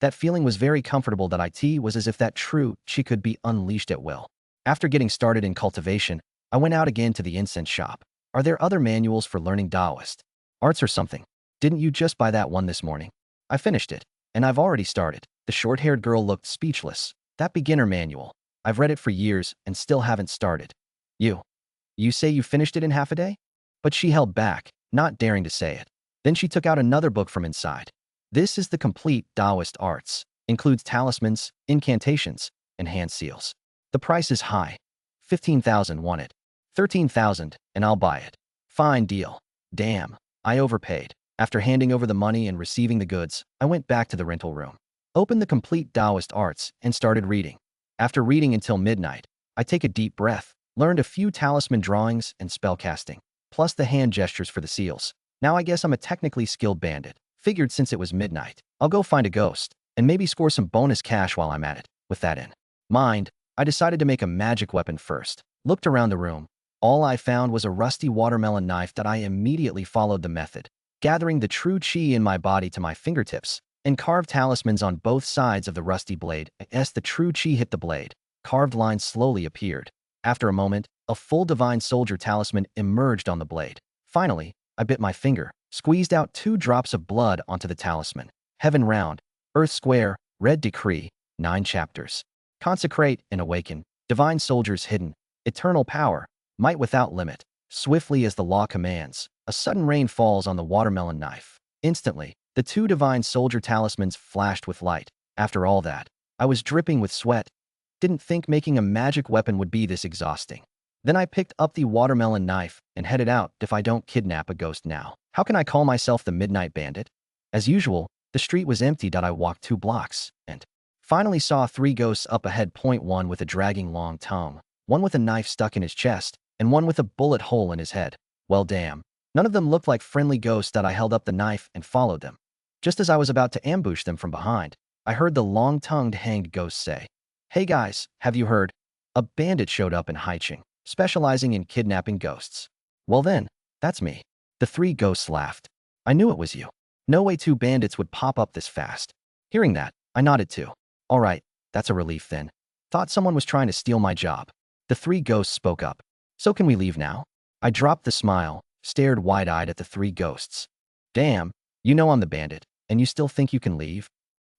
That feeling was very comfortable. It was as if that true qi could be unleashed at will. After getting started in cultivation, I went out again to the incense shop. Are there other manuals for learning Taoist arts or something? Didn't you just buy that one this morning? I finished it, and I've already started. The short-haired girl looked speechless. That beginner manual. I've read it for years and still haven't started. You say you finished it in half a day? But she held back, not daring to say it. Then she took out another book from inside. This is the complete Taoist arts. Includes talismans, incantations, and hand seals. The price is high. 15,000 want it. 13,000, and I'll buy it. Fine deal. Damn, I overpaid. After handing over the money and receiving the goods, I went back to the rental room, opened the complete Taoist arts, and started reading. After reading until midnight, I take a deep breath, learned a few talisman drawings and spell casting. plus the hand gestures for the seals. Now I guess I'm a technically skilled bandit. Figured since it was midnight, I'll go find a ghost, and maybe score some bonus cash while I'm at it. With that in mind, I decided to make a magic weapon first. Looked around the room. All I found was a rusty watermelon knife that I immediately followed the method, gathering the true chi in my body to my fingertips, and carved talismans on both sides of the rusty blade. As the true chi hit the blade, carved lines slowly appeared. After a moment, a full divine soldier talisman emerged on the blade. Finally, I bit my finger, squeezed out 2 drops of blood onto the talisman. Heaven round, earth square, red decree, 9 chapters. Consecrate and awaken, divine soldiers hidden, eternal power, might without limit. Swiftly as the law commands, a sudden rain falls on the watermelon knife. Instantly, the 2 divine soldier talismans flashed with light. After all that, I was dripping with sweat. Didn't think making a magic weapon would be this exhausting. Then I picked up the watermelon knife and headed out. If I don't kidnap a ghost now, how can I call myself the Midnight Bandit? As usual, the street was empty. I walked 2 blocks and finally saw 3 ghosts up ahead. One with a dragging long tongue, one with a knife stuck in his chest, and one with a bullet hole in his head. Well, damn. None of them looked like friendly ghosts. I held up the knife and followed them. Just as I was about to ambush them from behind, I heard the long-tongued hanged ghost say, "Hey guys, have you heard? A bandit showed up in Haicheng, specializing in kidnapping ghosts." Well then, that's me. The 3 ghosts laughed. I knew it was you. No way 2 bandits would pop up this fast. Hearing that, I nodded too. All right, that's a relief then. Thought someone was trying to steal my job. The 3 ghosts spoke up. So can we leave now? I dropped the smile, stared wide-eyed at the 3 ghosts. Damn, you know I'm the bandit, and you still think you can leave?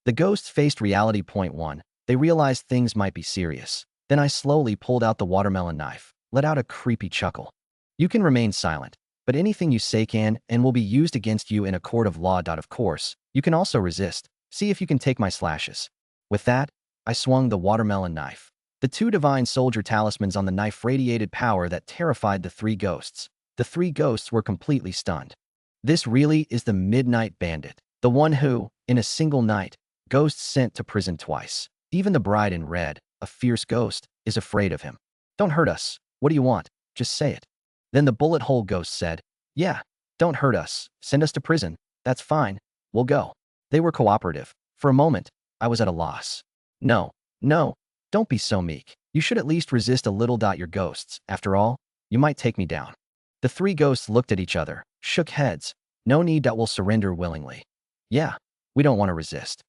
The ghosts faced reality. 1. They realized things might be serious. Then I slowly pulled out the watermelon knife, let out a creepy chuckle. You can remain silent, but anything you say can and will be used against you in a court of law. Of course, you can also resist. See if you can take my slashes. With that, I swung the watermelon knife. The 2 divine soldier talismans on the knife radiated power that terrified the 3 ghosts. The 3 ghosts were completely stunned. This really is the Midnight Bandit, the one who, in a single night, ghosts sent to prison twice. Even the bride in red, a fierce ghost, is afraid of him. Don't hurt us. What do you want? Just say it. Then the bullet hole ghost said, "Yeah, don't hurt us. Send us to prison. That's fine. We'll go." They were cooperative. For a moment, I was at a loss. No, don't be so meek. You should at least resist a little. You're ghosts. After all, you might take me down. The 3 ghosts looked at each other, shook heads. No need. We'll surrender willingly. Yeah, we don't want to resist.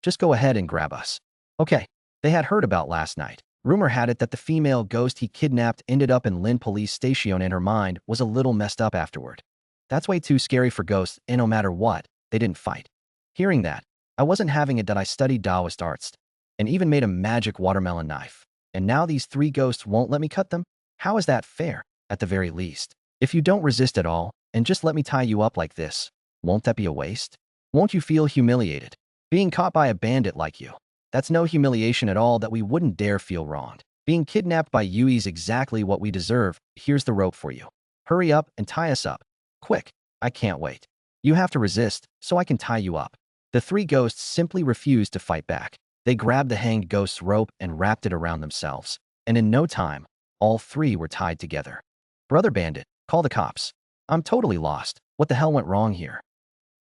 Just go ahead and grab us. Okay, they had heard about last night. Rumor had it that the female ghost he kidnapped ended up in Lin police station and her mind was a little messed up afterward. That's way too scary for ghosts, and no matter what, they didn't fight. Hearing that, I wasn't having it. I studied Taoist arts and even made a magic watermelon knife. And now these 3 ghosts won't let me cut them? How is that fair? At the very least, if you don't resist at all and just let me tie you up like this, won't that be a waste? Won't you feel humiliated? Being caught by a bandit like you. That's no humiliation at all. That we wouldn't dare feel wronged. Being kidnapped by you is exactly what we deserve. Here's the rope for you. Hurry up and tie us up. Quick, I can't wait. You have to resist, so I can tie you up. The 3 ghosts simply refused to fight back. They grabbed the hanged ghost's rope and wrapped it around themselves. And in no time, all 3 were tied together. Brother Bandit, call the cops. I'm totally lost. What the hell went wrong here?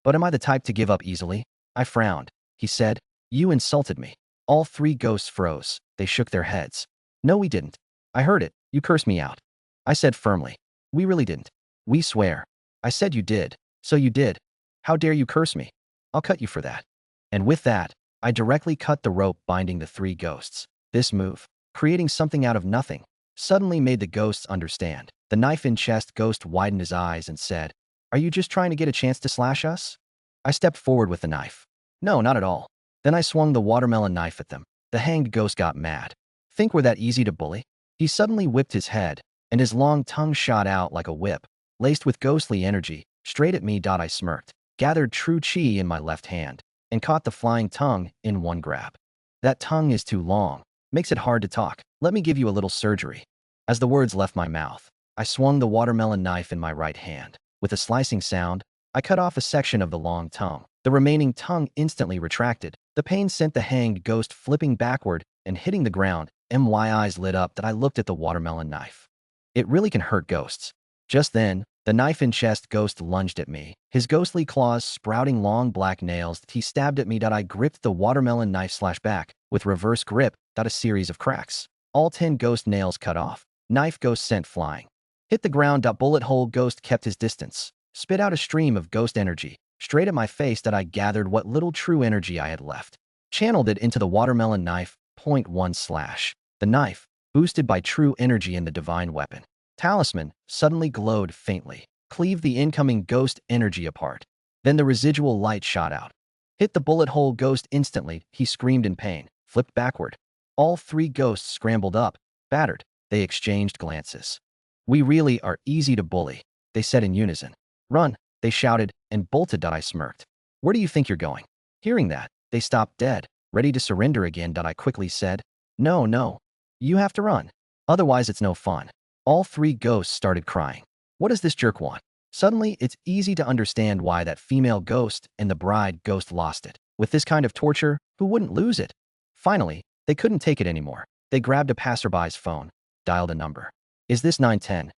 But am I the type to give up easily? I frowned. He said, "You insulted me." All 3 ghosts froze. They shook their heads. "No, we didn't. I heard it. You cursed me out." I said firmly, "We really didn't. We swear." I said, "You did. So you did. How dare you curse me? I'll cut you for that." And with that, I directly cut the rope binding the 3 ghosts. This move creating something out of nothing, suddenly made the ghosts understand. The knife in chest ghost widened his eyes and said, "Are you just trying to get a chance to slash us?" I stepped forward with the knife. "No, not at all." Then I swung the watermelon knife at them. The hanged ghost got mad. "Think we're that easy to bully?" He suddenly whipped his head, and his long tongue shot out like a whip, laced with ghostly energy, straight at me. I smirked, gathered true chi in my left hand, and caught the flying tongue in one grab. "That tongue is too long. Makes it hard to talk. Let me give you a little surgery." As the words left my mouth, I swung the watermelon knife in my right hand. With a slicing sound, I cut off a section of the long tongue. The remaining tongue instantly retracted. The pain sent the hanged ghost flipping backward and hitting the ground. My eyes lit up that I looked at the watermelon knife. It really can hurt ghosts. Just then, the knife in chest ghost lunged at me, his ghostly claws sprouting long black nails. He stabbed at me. I gripped the watermelon knife slash back. With reverse grip, a series of cracks. All 10 ghost nails cut off. Knife ghost sent flying. Hit the ground. Bullet hole ghost kept his distance. Spit out a stream of ghost energy. Straight at my face. I gathered what little true energy I had left. Channeled it into the watermelon knife. Point 1 slash. The knife, boosted by true energy in the divine weapon talisman, suddenly glowed faintly, cleaved the incoming ghost energy apart. Then the residual light shot out. Hit the bullet hole ghost instantly. He screamed in pain, flipped backward. All 3 ghosts scrambled up, battered. They exchanged glances. "We really are easy to bully," they said in unison. "Run," they shouted, and bolted. I smirked. "Where do you think you're going?" Hearing that, they stopped dead, ready to surrender again. I quickly said, "No, no. You have to run. Otherwise it's no fun." All 3 ghosts started crying. "What does this jerk want?" Suddenly, it's easy to understand why that female ghost and the bride ghost lost it. With this kind of torture, who wouldn't lose it? Finally, they couldn't take it anymore. They grabbed a passerby's phone, dialed a number. "Is this 910?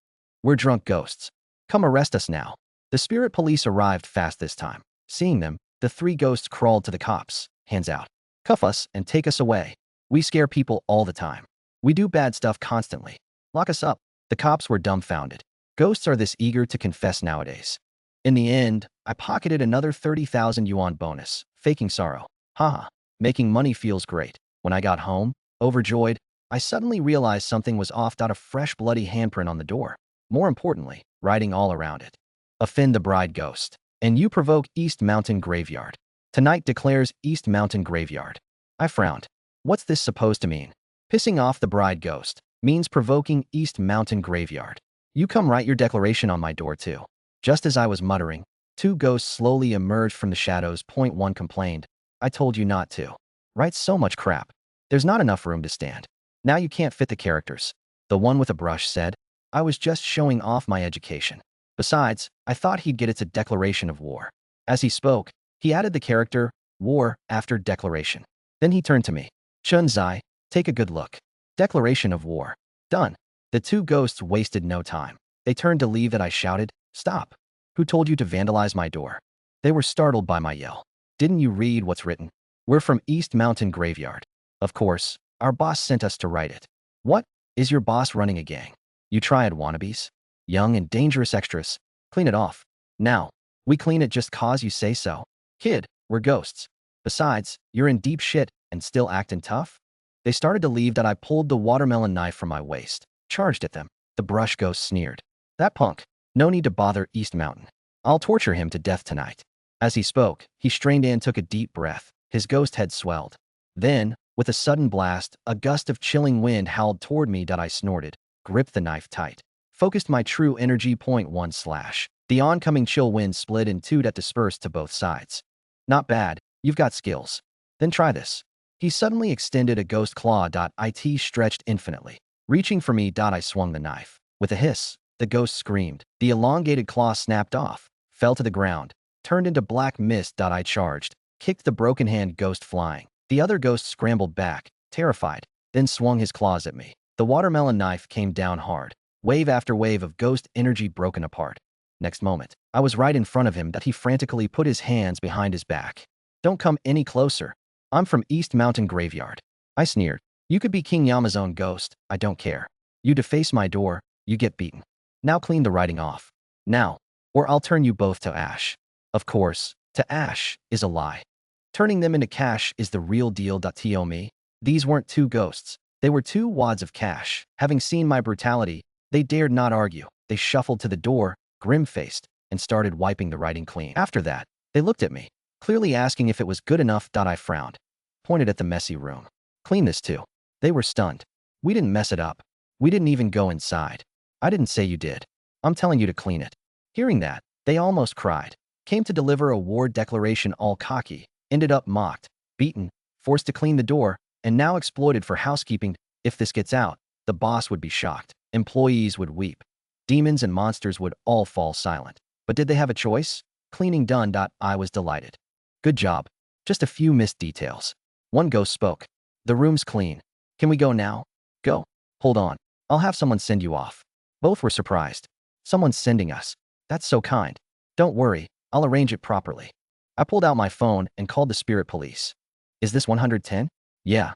We're drunk ghosts. Come arrest us now." The spirit police arrived fast this time. Seeing them, the 3 ghosts crawled to the cops, hands out. "Cuff us and take us away. We scare people all the time. We do bad stuff constantly. Lock us up." The cops were dumbfounded. Ghosts are this eager to confess nowadays. In the end, I pocketed another 30,000 yuan bonus, faking sorrow. Haha, making money feels great. When I got home, overjoyed, I suddenly realized something was off. A fresh bloody handprint on the door. More importantly, writing all around it. "Offend the bride ghost, and you provoke East Mountain Graveyard. Tonight declares East Mountain Graveyard." I frowned. What's this supposed to mean? Pissing off the bride ghost means provoking East Mountain Graveyard. "You come write your declaration on my door too." Just as I was muttering, 2 ghosts slowly emerged from the shadows. Point 1 complained, "I told you not to. Write so much crap. There's not enough room to stand. Now you can't fit the characters." The one with a brush said, "I was just showing off my education. Besides, I thought he'd get it's a declaration of war." As he spoke, he added the character, war, after declaration. Then he turned to me. "Chun Zai, take a good look. Declaration of war. Done." The 2 ghosts wasted no time. They turned to leave. I shouted, "Stop. Who told you to vandalize my door?" They were startled by my yell. "Didn't you read what's written? We're from East Mountain Graveyard. Of course, our boss sent us to write it." "What? Is your boss running a gang? You try it, wannabes. Young and dangerous extras. Clean it off. Now, we clean it just cause you say so. Kid, we're ghosts. Besides, you're in deep shit and still acting tough." They started to leave. I pulled the watermelon knife from my waist, charged at them. The brush ghost sneered. "That punk. No need to bother East Mountain. I'll torture him to death tonight." As he spoke, he strained in, took a deep breath. His ghost head swelled. Then, with a sudden blast, a gust of chilling wind howled toward me. I snorted, gripped the knife tight, focused my true energy. Point 1 slash. The oncoming chill wind split in 2 that dispersed to both sides. "Not bad. You've got skills. Then try this." He suddenly extended a ghost claw. It stretched infinitely. Reaching for me. I swung the knife. With a hiss, the ghost screamed. The elongated claw snapped off, fell to the ground, turned into black mist. I charged, kicked the broken hand ghost flying. The other ghost scrambled back, terrified, then swung his claws at me. The watermelon knife came down hard. Wave after wave of ghost energy broken apart. Next moment, I was right in front of him. He frantically put his hands behind his back. "Don't come any closer. I'm from East Mountain Graveyard." I sneered. "You could be King Yama's own ghost. I don't care. You deface my door, you get beaten. Now clean the writing off. Now, or I'll turn you both to ash." Of course, to ash is a lie. Turning them into cash is the real deal. To me, these weren't 2 ghosts. They were 2 wads of cash. Having seen my brutality, they dared not argue. They shuffled to the door, grim-faced, and started wiping the writing clean. After that, they looked at me, clearly asking if it was good enough. I frowned, pointed at the messy room. Clean this too. They were stunned. We didn't mess it up. We didn't even go inside. I didn't say you did. I'm telling you to clean it. Hearing that, they almost cried. Came to deliver a war declaration all cocky, ended up mocked, beaten, forced to clean the door, and now exploited for housekeeping. If this gets out, the boss would be shocked. Employees would weep. Demons and monsters would all fall silent. But did they have a choice? Cleaning done. I was delighted. Good job. Just a few missed details. One ghost spoke. The room's clean. Can we go now? Go. Hold on. I'll have someone send you off. Both were surprised. Someone's sending us. That's so kind. Don't worry. I'll arrange it properly. I pulled out my phone and called the spirit police. Is this 110? Yeah.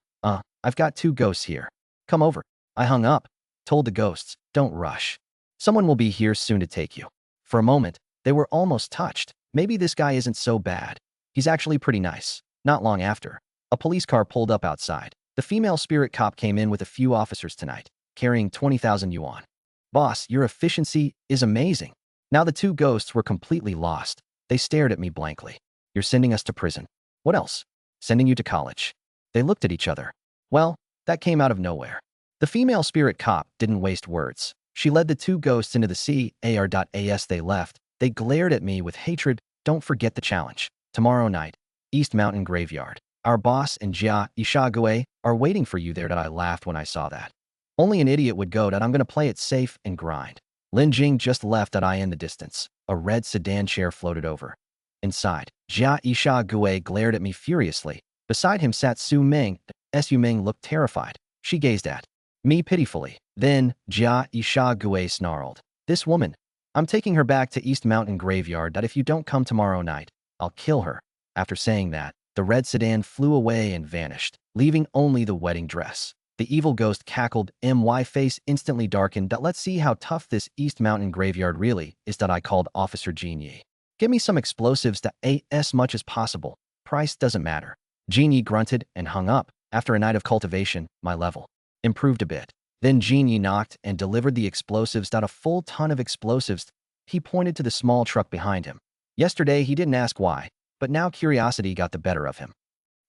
I've got 2 ghosts here. Come over. I hung up. Told the ghosts, don't rush. Someone will be here soon to take you. For a moment, they were almost touched. Maybe this guy isn't so bad. He's actually pretty nice. Not long after, a police car pulled up outside. The female spirit cop came in with a few officers tonight, carrying 20,000 yuan. Boss, your efficiency is amazing. Now the 2 ghosts were completely lost. They stared at me blankly. You're sending us to prison. What else? Sending you to college. They looked at each other. Well, that came out of nowhere. The female spirit cop didn't waste words. She led the 2 ghosts into the CAR.as. They left. They glared at me with hatred. Don't forget the challenge. Tomorrow night, East Mountain Graveyard. Our boss and Jia Ishague are waiting for you there. I laughed when I saw that. Only an idiot would go. I'm gonna play it safe and grind. Lin Jing just left. I in the distance. A red sedan chair floated over. Inside, Jia Ishague glared at me furiously. Beside him sat Su Ming. Su Ming looked terrified. She gazed at me pitifully. Then, Jia Ishague snarled. This woman. I'm taking her back to East Mountain Graveyard. If you don't come tomorrow night, I'll kill her. After saying that, the red sedan flew away and vanished, leaving only the wedding dress. The evil ghost cackled. My face instantly darkened. Let's see how tough this East Mountain Graveyard really is. I called Officer Jin Yi. Give me some explosives as much as possible. Price doesn't matter. Jin Yi grunted and hung up. After a night of cultivation, my level improved a bit. Then Jin Yi knocked and delivered the explosives. A full ton of explosives. He pointed to the small truck behind him. Yesterday, he didn't ask why, but now curiosity got the better of him.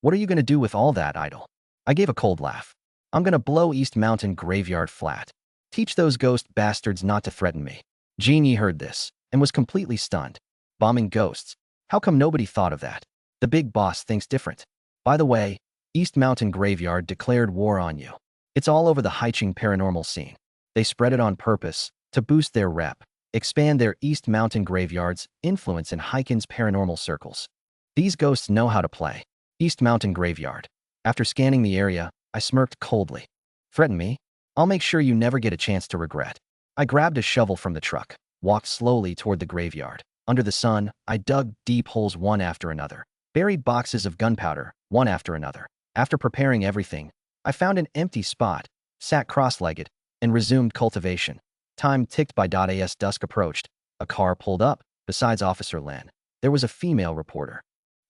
What are you going to do with all that, idol? I gave a cold laugh. I'm going to blow East Mountain Graveyard flat. Teach those ghost bastards not to threaten me. Jin Yi heard this and was completely stunned. Bombing ghosts? How come nobody thought of that? The big boss thinks different. By the way, East Mountain Graveyard declared war on you. It's all over the Haiching paranormal scene. They spread it on purpose to boost their rep, expand their East Mountain Graveyard's influence in Haikin's paranormal circles. These ghosts know how to play. East Mountain Graveyard. After scanning the area, I smirked coldly. Threaten me? I'll make sure you never get a chance to regret. I grabbed a shovel from the truck, walked slowly toward the graveyard. Under the sun, I dug deep holes one after another, buried boxes of gunpowder, one after another. After preparing everything, I found an empty spot, sat cross-legged, and resumed cultivation. Time ticked by. As dusk approached, a car pulled up. Besides Officer Lin, there was a female reporter.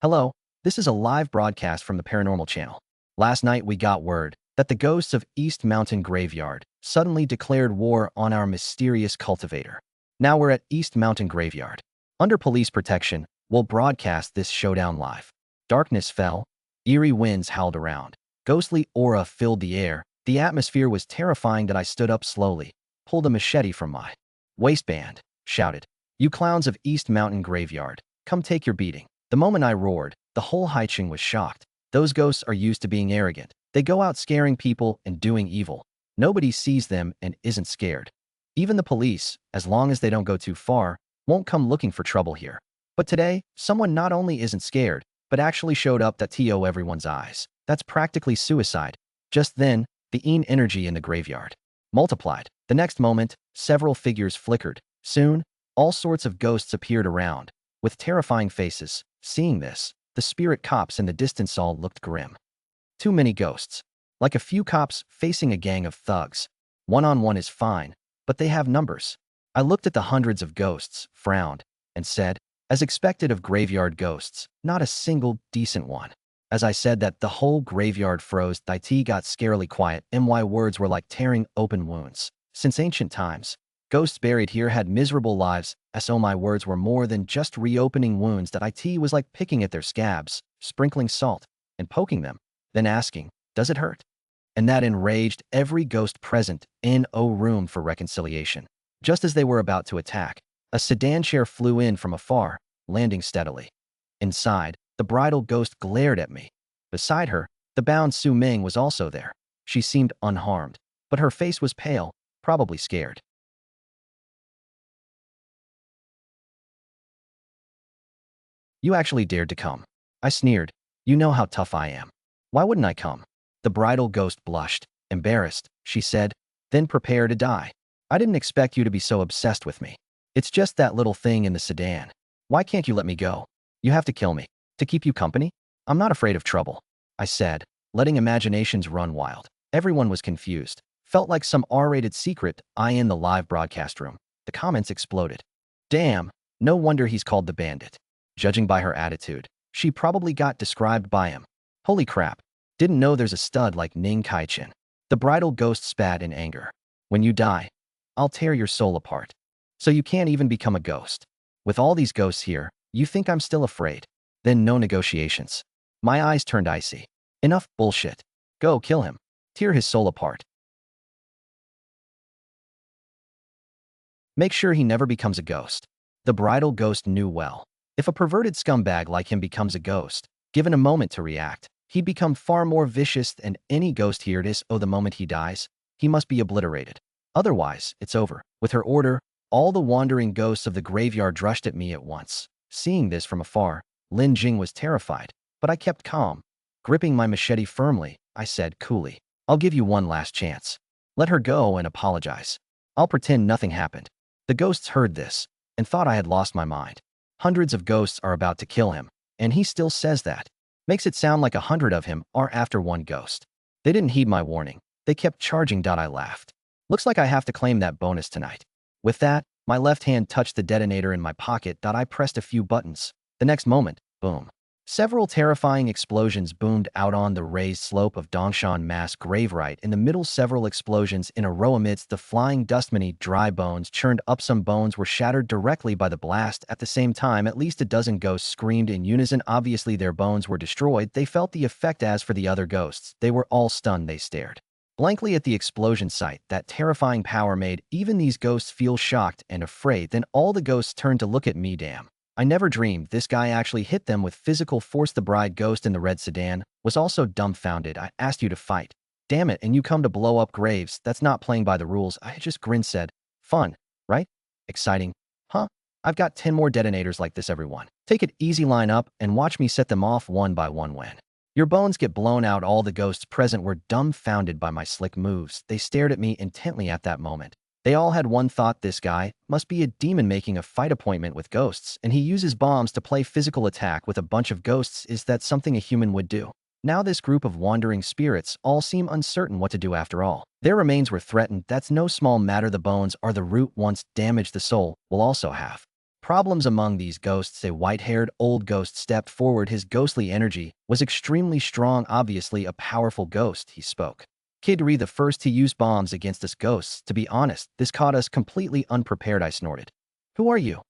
Hello, this is a live broadcast from the Paranormal Channel. Last night we got word that the ghosts of East Mountain Graveyard suddenly declared war on our mysterious cultivator. Now we're at East Mountain Graveyard. Under police protection, we'll broadcast this showdown live. Darkness fell. Eerie winds howled around. Ghostly aura filled the air. The atmosphere was terrifying. I stood up slowly, pulled a machete from my waistband, shouted, "You clowns of East Mountain Graveyard, come take your beating." The moment I roared, the whole Haiching was shocked. Those ghosts are used to being arrogant. They go out scaring people and doing evil. Nobody sees them and isn't scared. Even the police, as long as they don't go too far, won't come looking for trouble here. But today, someone not only isn't scared, but actually showed up to everyone's eyes. That's practically suicide. Just then, the energy in the graveyard multiplied. The next moment, several figures flickered. Soon, all sorts of ghosts appeared around, with terrifying faces. Seeing this, the spirit cops in the distance all looked grim. Too many ghosts. Like a few cops facing a gang of thugs. One-on-one is fine, but they have numbers. I looked at the hundreds of ghosts, frowned, and said, as expected of graveyard ghosts, not a single decent one. As I said that, the whole graveyard froze. It got scarily quiet. My words were like tearing open wounds. Since ancient times, ghosts buried here had miserable lives. So my words were more than just reopening wounds. That it was like picking at their scabs, sprinkling salt, and poking them, then asking, does it hurt? And that enraged every ghost present in a room for reconciliation. Just as they were about to attack, a sedan chair flew in from afar, landing steadily. Inside, the bridal ghost glared at me. Beside her, the bound Su Ming was also there. She seemed unharmed, but her face was pale, probably scared. You actually dared to come. I sneered. You know how tough I am. Why wouldn't I come? The bridal ghost blushed. Embarrassed, she said, then prepare to die. I didn't expect you to be so obsessed with me. It's just that little thing in the sedan. Why can't you let me go? You have to kill me. To keep you company? I'm not afraid of trouble, I said, letting imaginations run wild. Everyone was confused. Felt like some R-rated secret in the live broadcast room. The comments exploded. Damn, no wonder he's called the bandit. Judging by her attitude, she probably got described by him. Holy crap. Didn't know there's a stud like Ning Kai-chin. The bridal ghost spat in anger. When you die, I'll tear your soul apart. So you can't even become a ghost. With all these ghosts here, you think I'm still afraid? Then no negotiations. My eyes turned icy. Enough bullshit. Go kill him. Tear his soul apart. Make sure he never becomes a ghost. The bridal ghost knew well. If a perverted scumbag like him becomes a ghost, given a moment to react, he'd become far more vicious than any ghost here. The moment he dies, he must be obliterated. Otherwise, it's over. With her order, all the wandering ghosts of the graveyard rushed at me at once. Seeing this from afar, Lin Jing was terrified, but I kept calm. Gripping my machete firmly, I said coolly, I'll give you one last chance. Let her go and apologize. I'll pretend nothing happened. The ghosts heard this and thought I had lost my mind. Hundreds of ghosts are about to kill him, and he still says that. Makes it sound like 100 of him are after one ghost. They didn't heed my warning. They kept charging. I laughed. Looks like I have to claim that bonus tonight. With that, my left hand touched the detonator in my pocket. I pressed a few buttons. The next moment, boom. Several terrifying explosions boomed out on the raised slope of Dongshan Mass Grave. Right in the middle, several explosions in a row amidst the flying dust. Many dry bones churned up. Some bones were shattered directly by the blast. At the same time, at least a dozen ghosts screamed in unison. Obviously, their bones were destroyed. They felt the effect. As for the other ghosts, they were all stunned. They stared blankly at the explosion site. That terrifying power made even these ghosts feel shocked and afraid. Then all the ghosts turned to look at me. Damn. I never dreamed this guy actually hit them with physical force. The bride ghost in the red sedan was also dumbfounded. I asked you to fight. Damn it, and you come to blow up graves. That's not playing by the rules. I just grinned, said, fun, right? Exciting. Huh? I've got 10 more detonators like this, everyone. Take it easy, line up, and watch me set them off one by one. When your bones get blown out, all the ghosts present were dumbfounded by my slick moves. They stared at me intently at that moment. They all had one thought: this guy must be a demon making a fight appointment with ghosts, and he uses bombs to play physical attack with a bunch of ghosts. Is that something a human would do? Now this group of wandering spirits all seem uncertain what to do after all. Their remains were threatened. That's no small matter. The bones are the root. Once damaged, the soul will also have problems. Among these ghosts, a white-haired old ghost stepped forward. His ghostly energy was extremely strong, obviously a powerful ghost. He spoke. Kid Ree, the first to use bombs against us ghosts. To be honest, this caught us completely unprepared. I snorted. Who are you?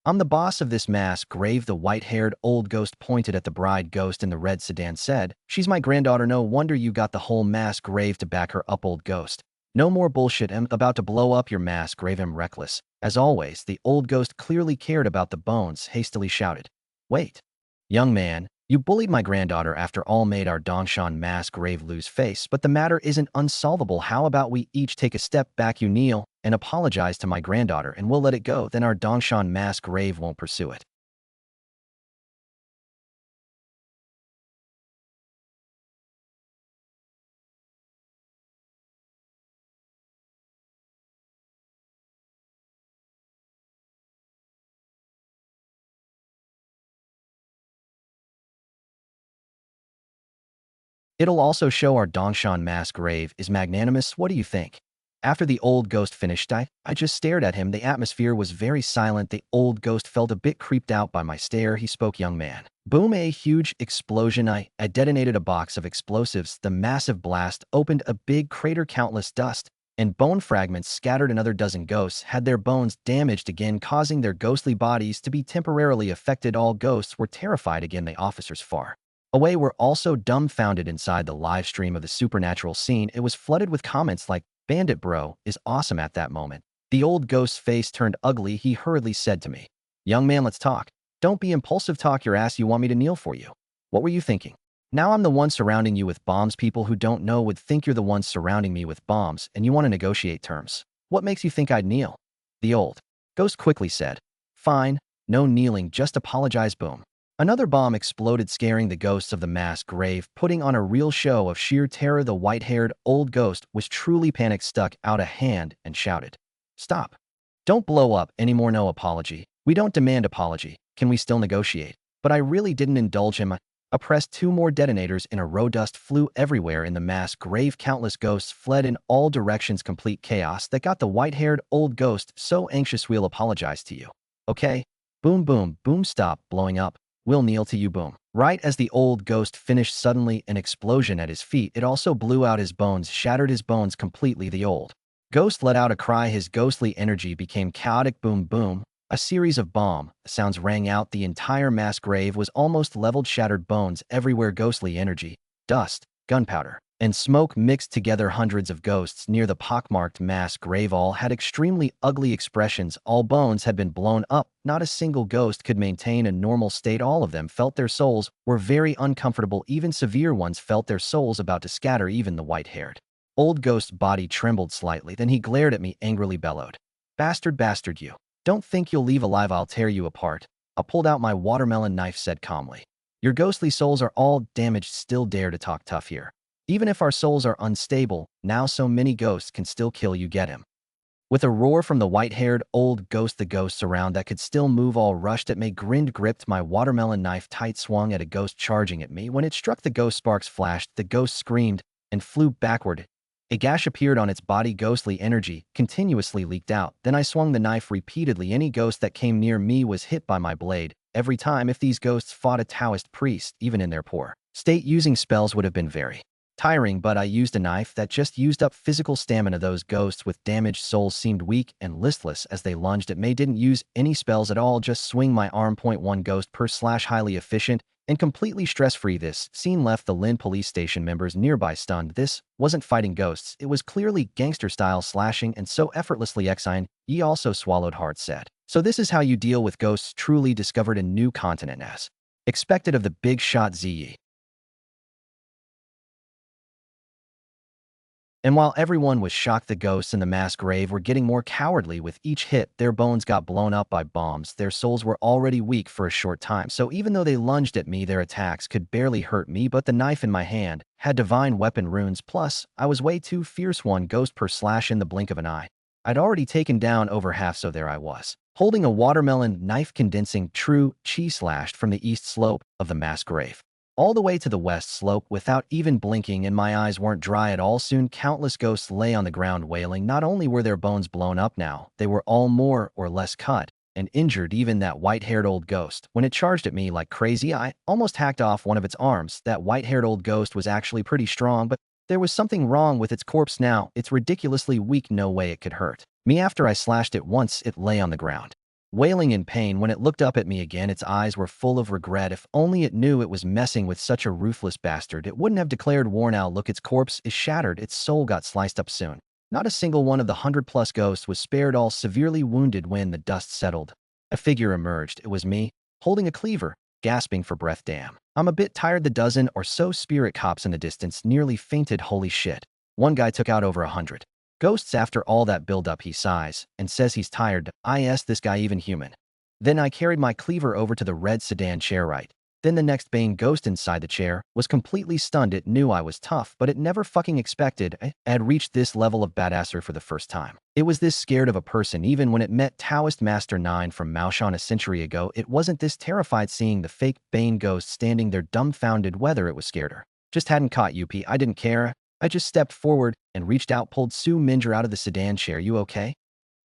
I'm the boss of this mass grave. The white-haired old ghost pointed at the bride ghost in the red sedan, said, she's my granddaughter. No wonder you got the whole mass grave to back her up, old ghost. No more bullshit. I'm about to blow up your mass grave. I'm reckless. As always, the old ghost clearly cared about the bones, hastily shouted. Wait. Young man, you bullied my granddaughter after all, made our Dongshan mass grave lose face, but the matter isn't unsolvable. How about we each take a step back? You kneel and apologize to my granddaughter and we'll let it go. Then our Dongshan mass grave won't pursue it. It'll also show our Dongshan mass grave is magnanimous. What do you think? After the old ghost finished, I just stared at him. The atmosphere was very silent. The old ghost felt a bit creeped out by my stare. He spoke, "Young man." Boom, a huge explosion. I detonated a box of explosives. The massive blast opened a big crater. Countless dust and bone fragments scattered. Another dozen ghosts had their bones damaged again, causing their ghostly bodies to be temporarily affected. All ghosts were terrified again. The officers far away were also dumbfounded. Inside the live stream of the supernatural scene, it was flooded with comments like, "Bandit bro is awesome." At that moment, the old ghost's face turned ugly. He hurriedly said to me, "Young man, let's talk. Don't be impulsive. Talk your ass. You want me to kneel for you? What were you thinking? Now I'm the one surrounding you with bombs. People who don't know would think you're the one surrounding me with bombs, and you want to negotiate terms. What makes you think I'd kneel?" The old ghost quickly said, "Fine, no kneeling, just apologize." Boom. Another bomb exploded, scaring the ghosts of the mass grave, putting on a real show of sheer terror. The white-haired old ghost was truly panicked, stuck out a hand, and shouted, "Stop. Don't blow up anymore. No apology. We don't demand apology. Can we still negotiate?" But I really didn't indulge him. I pressed two more detonators in a row. Dust flew everywhere in the mass grave. Countless ghosts fled in all directions. Complete chaos that got the white-haired old ghost so anxious. "We'll apologize to you. Okay?" Boom, boom, boom. "Stop blowing up. We'll kneel to you." Boom. Right as the old ghost finished, suddenly an explosion at his feet. It also blew out his bones, shattered his bones completely. The old ghost let out a cry. His ghostly energy became chaotic. Boom, boom. A series of bomb sounds rang out. The entire mass grave was almost leveled. Shattered bones everywhere. Ghostly energy, dust, gunpowder, and smoke mixed together. Hundreds of ghosts near the pockmarked mass grave all had extremely ugly expressions. All bones had been blown up. Not a single ghost could maintain a normal state. All of them felt their souls were very uncomfortable. Even severe ones felt their souls about to scatter. Even the white-haired old ghost's body trembled slightly. Then he glared at me, angrily bellowed, "Bastard, bastard, you don't think you'll leave alive? I'll tear you apart." I pulled out my watermelon knife, said calmly, "Your ghostly souls are all damaged. Still dare to talk tough here? Even if our souls are unstable, now so many ghosts can still kill you. Get him." With a roar from the white-haired old ghost, the ghosts around that could still move all rushed at me. Grinned, gripped my watermelon knife tight, swung at a ghost charging at me. When it struck the ghost, sparks flashed. The ghost screamed and flew backward. A gash appeared on its body. Ghostly energy continuously leaked out. Then I swung the knife repeatedly. Any ghost that came near me was hit by my blade. Every time. If these ghosts fought a Taoist priest, even in their poor state, using spells would have been very tiring, but I used a knife that just used up physical stamina. Those ghosts with damaged souls seemed weak and listless as they lunged at me. Didn't use any spells at all, just swing my arm. Point one ghost per slash. Highly efficient and completely stress-free. This scene left the Lin police station members nearby stunned. This wasn't fighting ghosts. It was clearly gangster-style slashing, and so effortlessly exciting. Ye also swallowed hard, said, "So this is how you deal with ghosts truly discovered a new continent as expected of the big shot Ziyi." And while everyone was shocked, the ghosts in the mass grave were getting more cowardly with each hit. Their bones got blown up by bombs. Their souls were already weak for a short time, so even though they lunged at me, their attacks could barely hurt me. But the knife in my hand had divine weapon runes, plus I was way too fierce. One ghost per slash. In the blink of an eye, I'd already taken down over half, so there I was, holding a watermelon knife, condensing true chi slashed from the east slope of the mass grave all the way to the west slope without even blinking, and my eyes weren't dry at all. Soon countless ghosts lay on the ground wailing. Not only were their bones blown up now, they were all more or less cut and injured. Even that white-haired old ghost, when it charged at me like crazy, I almost hacked off one of its arms. That white-haired old ghost was actually pretty strong, but there was something wrong with its corpse now. It's ridiculously weak. No way it could hurt me. After I slashed it once, it lay on the ground, wailing in pain. When it looked up at me again, its eyes were full of regret. If only it knew it was messing with such a ruthless bastard, it wouldn't have declared war. Now look, its corpse is shattered. Its soul got sliced up soon. Not a single one of the 100+ ghosts was spared, all severely wounded. When the dust settled, a figure emerged. It was me, holding a cleaver, gasping for breath. "Damn, I'm a bit tired." The dozen or so spirit cops in the distance nearly fainted. "Holy shit. One guy took out over 100 ghosts after all that build-up." He sighs and says he's tired. I asked, "This guy even human?" Then I carried my cleaver over to the red sedan chair right. Then the next baying ghost inside the chair was completely stunned. It knew I was tough, but it never fucking expected I had reached this level of badasser for the first time. It was this scared of a person. Even when it met Taoist Master 9 from Maoshan a century ago, it wasn't this terrified. Seeing the fake Bane ghost standing there dumbfounded, whether it was scared or just hadn't caught UP, I didn't care. I just stepped forward and reached out, pulled Su Minger out of the sedan chair. You okay?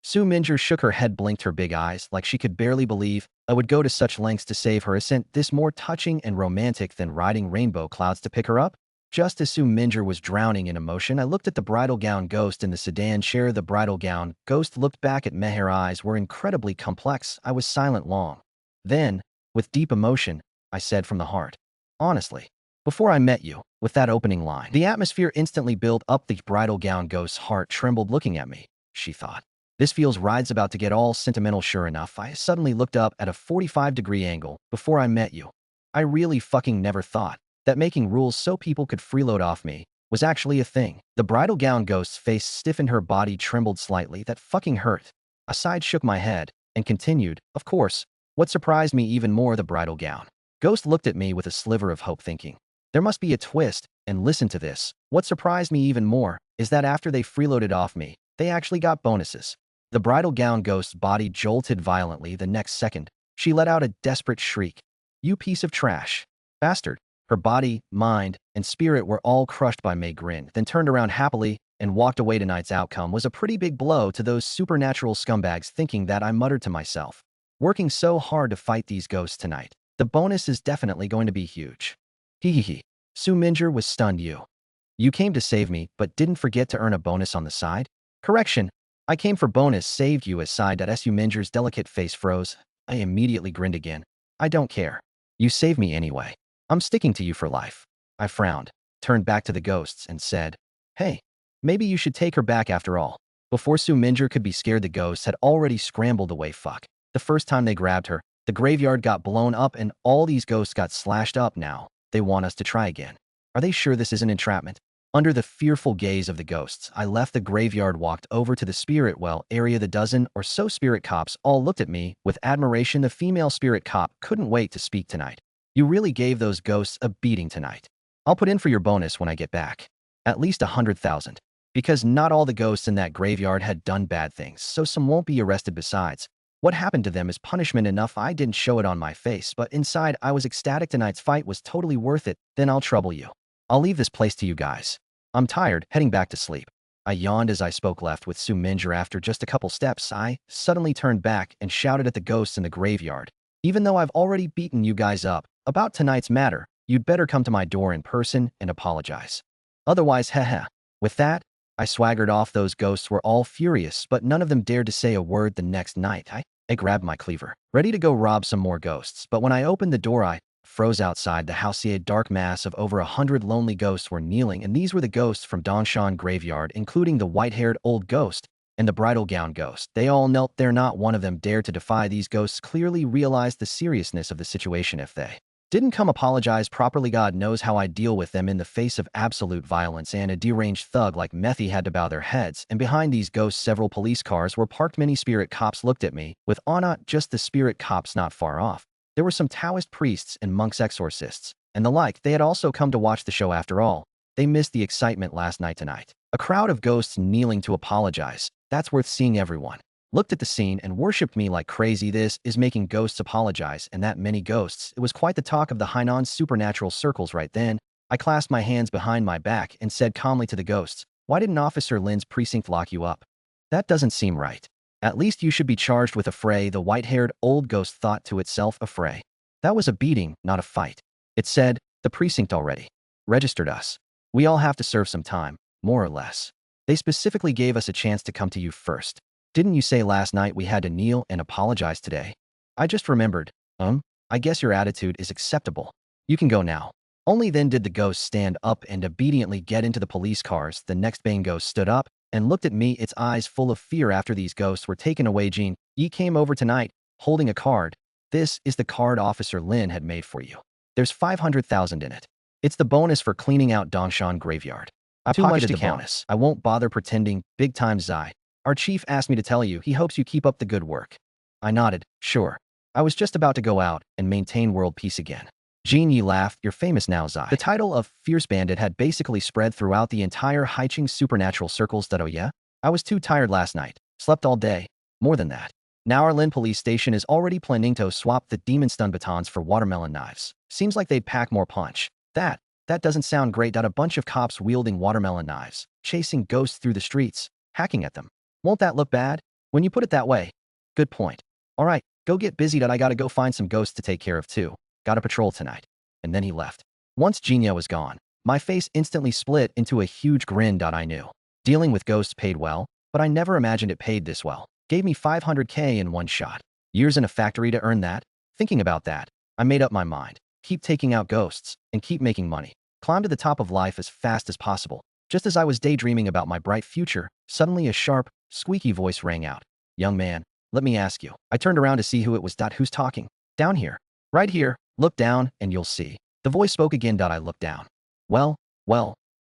Su Minger shook her head, blinked her big eyes like she could barely believe I would go to such lengths to save her. Isn't this more touching and romantic than riding rainbow clouds to pick her up? Just as Su Minger was drowning in emotion, I looked at the bridal gown ghost in the sedan chair. The bridal gown ghost looked back at me. Her eyes were incredibly complex. I was silent long. Then, with deep emotion, I said from the heart, honestly, before I met you, with that opening line, the atmosphere instantly built up. The bridal gown ghost's heart trembled looking at me, she thought. This feels ride's about to get all sentimental. Sure enough, I suddenly looked up at a 45-degree angle. Before I met you, I really fucking never thought that making rules so people could freeload off me was actually a thing. The bridal gown ghost's face stiffened, her body trembled slightly. That fucking hurt. A side shook my head and continued, of course. What surprised me even more, the bridal gown ghost looked at me with a sliver of hope, thinking, there must be a twist, and listen to this. What surprised me even more is that after they freeloaded off me, they actually got bonuses. The bridal gown ghost's body jolted violently. The next second, she let out a desperate shriek. You piece of trash. Bastard. Her body, mind, and spirit were all crushed by May grin, then turned around happily and walked away. Tonight's outcome was a pretty big blow to those supernatural scumbags. Thinking that, I muttered to myself, working so hard to fight these ghosts tonight. The bonus is definitely going to be huge. Hehehe. Su Minger was stunned. You came to save me, but didn't forget to earn a bonus on the side? Correction. I came for bonus, saved you. Aside that, Su Minger's delicate face froze. I immediately grinned again. I don't care. You saved me anyway. I'm sticking to you for life. I frowned, turned back to the ghosts, and said, hey, maybe you should take her back after all. Before Su Minger could be scared, the ghosts had already scrambled away. Fuck. The first time they grabbed her, the graveyard got blown up and all these ghosts got slashed up. Now they want us to try again. Are they sure this isn't entrapment? Under the fearful gaze of the ghosts, I left the graveyard, walked over to the spirit well area. The dozen or so spirit cops all looked at me with admiration. The female spirit cop couldn't wait to speak tonight. You really gave those ghosts a beating tonight. I'll put in for your bonus when I get back. At least 100,000. Because not all the ghosts in that graveyard had done bad things, so some won't be arrested. Besides, what happened to them is punishment enough. I didn't show it on my face, but inside I was ecstatic. Tonight's fight was totally worth it. Then I'll trouble you. I'll leave this place to you guys. I'm tired, heading back to sleep. I yawned as I spoke. Left with Su Minger after just a couple steps, I suddenly turned back and shouted at the ghosts in the graveyard. Even though I've already beaten you guys up about tonight's matter, you'd better come to my door in person and apologize. Otherwise, heh. With that, I swaggered off. Those ghosts were all furious, but none of them dared to say a word. The next night, I grabbed my cleaver, ready to go rob some more ghosts, but when I opened the door, I froze. Outside the house, a dark mass of over 100 lonely ghosts were kneeling, and these were the ghosts from Dongshan graveyard, including the white-haired old ghost and the bridal gown ghost. They all knelt there. Not one of them dared to defy. These ghosts clearly realized the seriousness of the situation. If they didn't come apologize properly, God knows how I'd deal with them. In the face of absolute violence and a deranged thug like Methy had to bow their heads, and behind these ghosts several police cars were parked. Many spirit cops looked at me with awe. Not just the spirit cops. Not far off, there were some Taoist priests and monks, exorcists, and the like. They had also come to watch the show. After all, they missed the excitement last night. Tonight, a crowd of ghosts kneeling to apologize. That's worth seeing. Everyone looked at the scene and worshipped me like crazy. This is making ghosts apologize, and that many ghosts. It was quite the talk of the Hainan supernatural circles. Right then, I clasped my hands behind my back and said calmly to the ghosts, why didn't Officer Lin's precinct lock you up? That doesn't seem right. At least you should be charged with a fray. The white-haired old ghost thought to itself, a fray. That was a beating, not a fight. It said, the precinct already registered us. We all have to serve some time, more or less. They specifically gave us a chance to come to you first. Didn't you say last night we had to kneel and apologize today? I just remembered. I guess your attitude is acceptable. You can go now. Only then did the ghost stand up and obediently get into the police cars. The next bane ghost stood up and looked at me, its eyes full of fear. After these ghosts were taken away, Jean, ye came over tonight, holding a card. This is the card Officer Lin had made for you. There's 500,000 in it. It's the bonus for cleaning out Dongshan graveyard. I pocketed the bonus. I won't bother pretending. Big time, Zai. Our chief asked me to tell you he hopes you keep up the good work. I nodded, sure. I was just about to go out and maintain world peace again. Jean Yi laughed, you're famous now, Zai. The title of Fierce Bandit had basically spread throughout the entire Haiching supernatural circles. That, oh yeah? I was too tired last night. Slept all day. More than that. Now our Lin police station is already planning to swap the demon stun batons for watermelon knives. Seems like they'd pack more punch. That That doesn't sound great. A bunch of cops wielding watermelon knives, chasing ghosts through the streets, hacking at them. Won't that look bad? When you put it that way. Good point. All right, go get busy. I gotta go find some ghosts to take care of too. Gotta patrol tonight. And then he left. Once Genia was gone, my face instantly split into a huge grin. I knew. Dealing with ghosts paid well, but I never imagined it paid this well. Gave me 500K in one shot. Years in a factory to earn that? Thinking about that, I made up my mind. Keep taking out ghosts, and keep making money. Climb to the top of life as fast as possible. Just as I was daydreaming about my bright future, suddenly a sharp, squeaky voice rang out. Young man, let me ask you. I turned around to see who it was. Who's talking? Down here. Right here. Look down, and you'll see. The voice spoke again. I looked down. Well,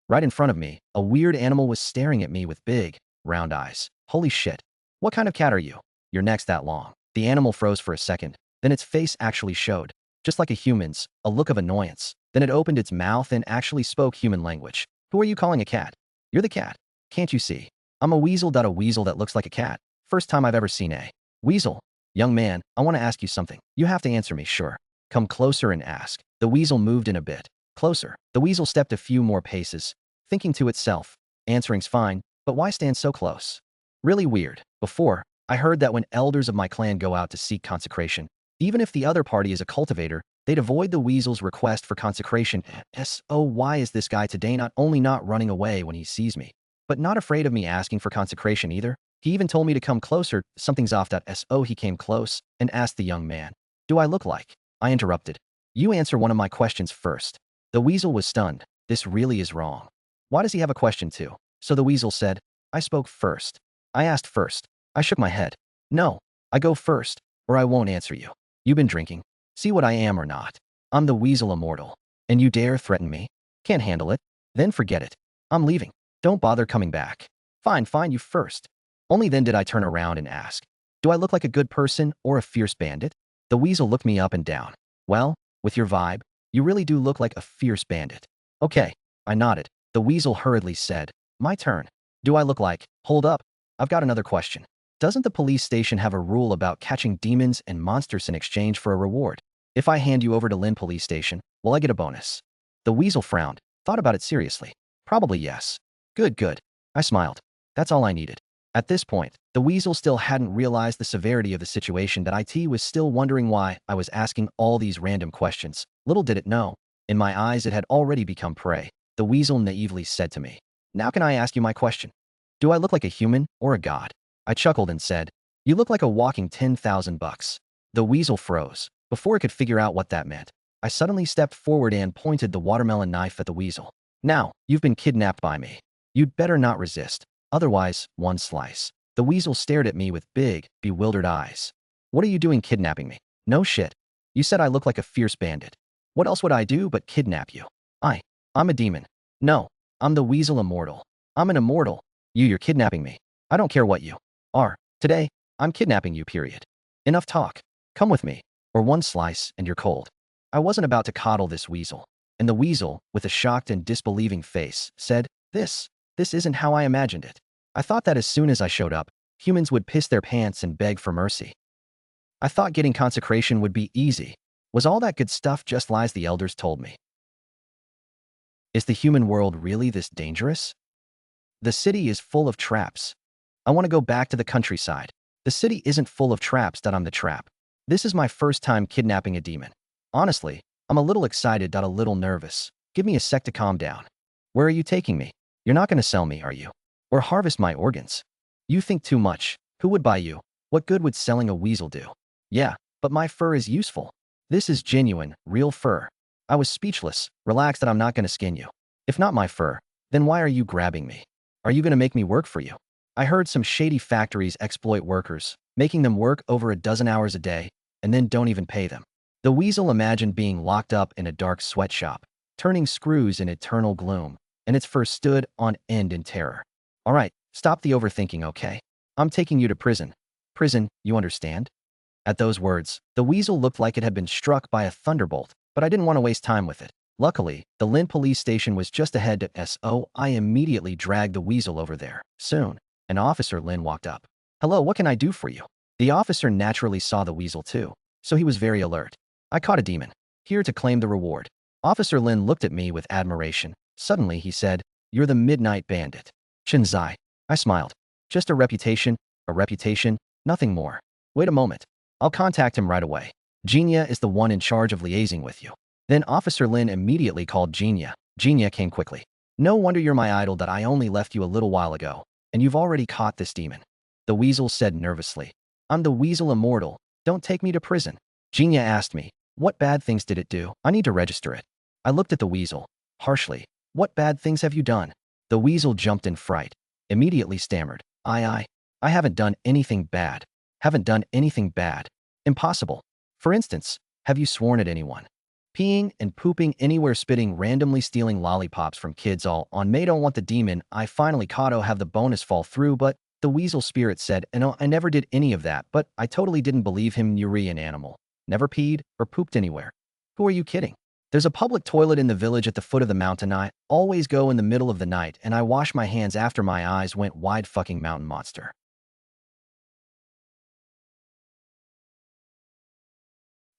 right in front of me, a weird animal was staring at me with big, round eyes. Holy shit. What kind of cat are you? Your neck's that long. The animal froze for a second. Then its face actually showed, just like a human's, a look of annoyance. Then it opened its mouth and actually spoke human language. Who are you calling a cat? You're the cat. Can't you see? I'm a weasel. A weasel that looks like a cat. First time I've ever seen a weasel. Young man, I want to ask you something. You have to answer me, sure. Come closer and ask. The weasel moved in a bit. Closer. The weasel stepped a few more paces, thinking to itself, answering's fine, but why stand so close? Really weird. Before, I heard that when elders of my clan go out to seek consecration, even if the other party is a cultivator, they'd avoid the weasel's request for consecration. So why is this guy today not only not running away when he sees me, but not afraid of me asking for consecration either? He even told me to come closer. Something's off. So he came close and asked the young man, do I look like? I interrupted. You answer one of my questions first. The weasel was stunned. This really is wrong. Why does he have a question too? So the weasel said, I spoke first. I asked first. I shook my head. No, I go first, or I won't answer you. You've been drinking. See what I am or not. I'm the weasel immortal. And you dare threaten me? Can't handle it? Then forget it. I'm leaving. Don't bother coming back. Fine, you first. Only then did I turn around and ask, do I look like a good person or a fierce bandit? The weasel looked me up and down. Well, with your vibe, you really do look like a fierce bandit. Okay, I nodded. The weasel hurriedly said, my turn. Do I look like? Hold up. I've got another question. Doesn't the police station have a rule about catching demons and monsters in exchange for a reward? If I hand you over to Lynn Police Station, will I get a bonus? The weasel frowned, thought about it seriously. Probably yes. Good. I smiled. That's all I needed. At this point, the weasel still hadn't realized the severity of the situation. That it was still wondering why I was asking all these random questions. Little did it know, in my eyes it had already become prey. The weasel naively said to me, now can I ask you my question? Do I look like a human or a god? I chuckled and said, you look like a walking $10,000. The weasel froze. Before it could figure out what that meant, I suddenly stepped forward and pointed the watermelon knife at the weasel. Now, you've been kidnapped by me. You'd better not resist. Otherwise, one slice. The weasel stared at me with big, bewildered eyes. What are you doing kidnapping me? No shit. You said I look like a fierce bandit. What else would I do but kidnap you? I'm a demon. No, I'm the weasel immortal. I'm an immortal. You're kidnapping me. I don't care what you are. Today, I'm kidnapping you, period. Enough talk. Come with me, or one slice and you're cold. I wasn't about to coddle this weasel. And the weasel, with a shocked and disbelieving face, said, This isn't how I imagined it. I thought that as soon as I showed up, humans would piss their pants and beg for mercy. I thought getting consecration would be easy. Was all that good stuff just lies the elders told me? Is the human world really this dangerous? The city is full of traps. I want to go back to the countryside. The city isn't full of traps. I'm the trap. This is my first time kidnapping a demon. Honestly, I'm a little excited. A little nervous. Give me a sec to calm down. Where are you taking me? You're not going to sell me, are you? Or harvest my organs? You think too much. Who would buy you? What good would selling a weasel do? Yeah, but my fur is useful. This is genuine, real fur. I was speechless, relaxed that I'm not going to skin you. If not my fur, then why are you grabbing me? Are you going to make me work for you? I heard some shady factories exploit workers, making them work over a dozen hours a day, and then don't even pay them. The weasel imagined being locked up in a dark sweatshop, turning screws in eternal gloom, and its fur stood on end in terror. All right, stop the overthinking, okay? I'm taking you to prison. Prison, you understand? At those words, the weasel looked like it had been struck by a thunderbolt, but I didn't want to waste time with it. Luckily, the Lynn police station was just ahead. So I immediately dragged the weasel over there. Soon, an officer Lynn walked up. Hello, what can I do for you? The officer naturally saw the weasel too, so he was very alert. I caught a demon. Here to claim the reward. Officer Lin looked at me with admiration. Suddenly, he said, "You're the Midnight Bandit." Shinzai. I smiled. Just a reputation, nothing more. Wait a moment. I'll contact him right away. Jinya is the one in charge of liaising with you. Then Officer Lin immediately called Jinya. Jinya came quickly. No wonder you're my idol that I only left you a little while ago, and you've already caught this demon. The weasel said nervously. I'm the weasel immortal. Don't take me to prison. Jinya asked me, what bad things did it do? I need to register it. I looked at the weasel, harshly. What bad things have you done? The weasel jumped in fright, immediately stammered. I haven't done anything bad. Haven't done anything bad. Impossible. For instance, have you sworn at anyone? Peeing and pooping anywhere, spitting, randomly stealing lollipops from kids, all on May. Don't want the demon. I finally caught have the bonus fall through, but the weasel spirit said, no, I never did any of that, but I totally didn't believe him. Yuri, an animal. Never peed or pooped anywhere. Who are you kidding? There's a public toilet in the village at the foot of the mountain. I always go in the middle of the night, and I wash my hands after my eyes went wide. Fucking mountain monster.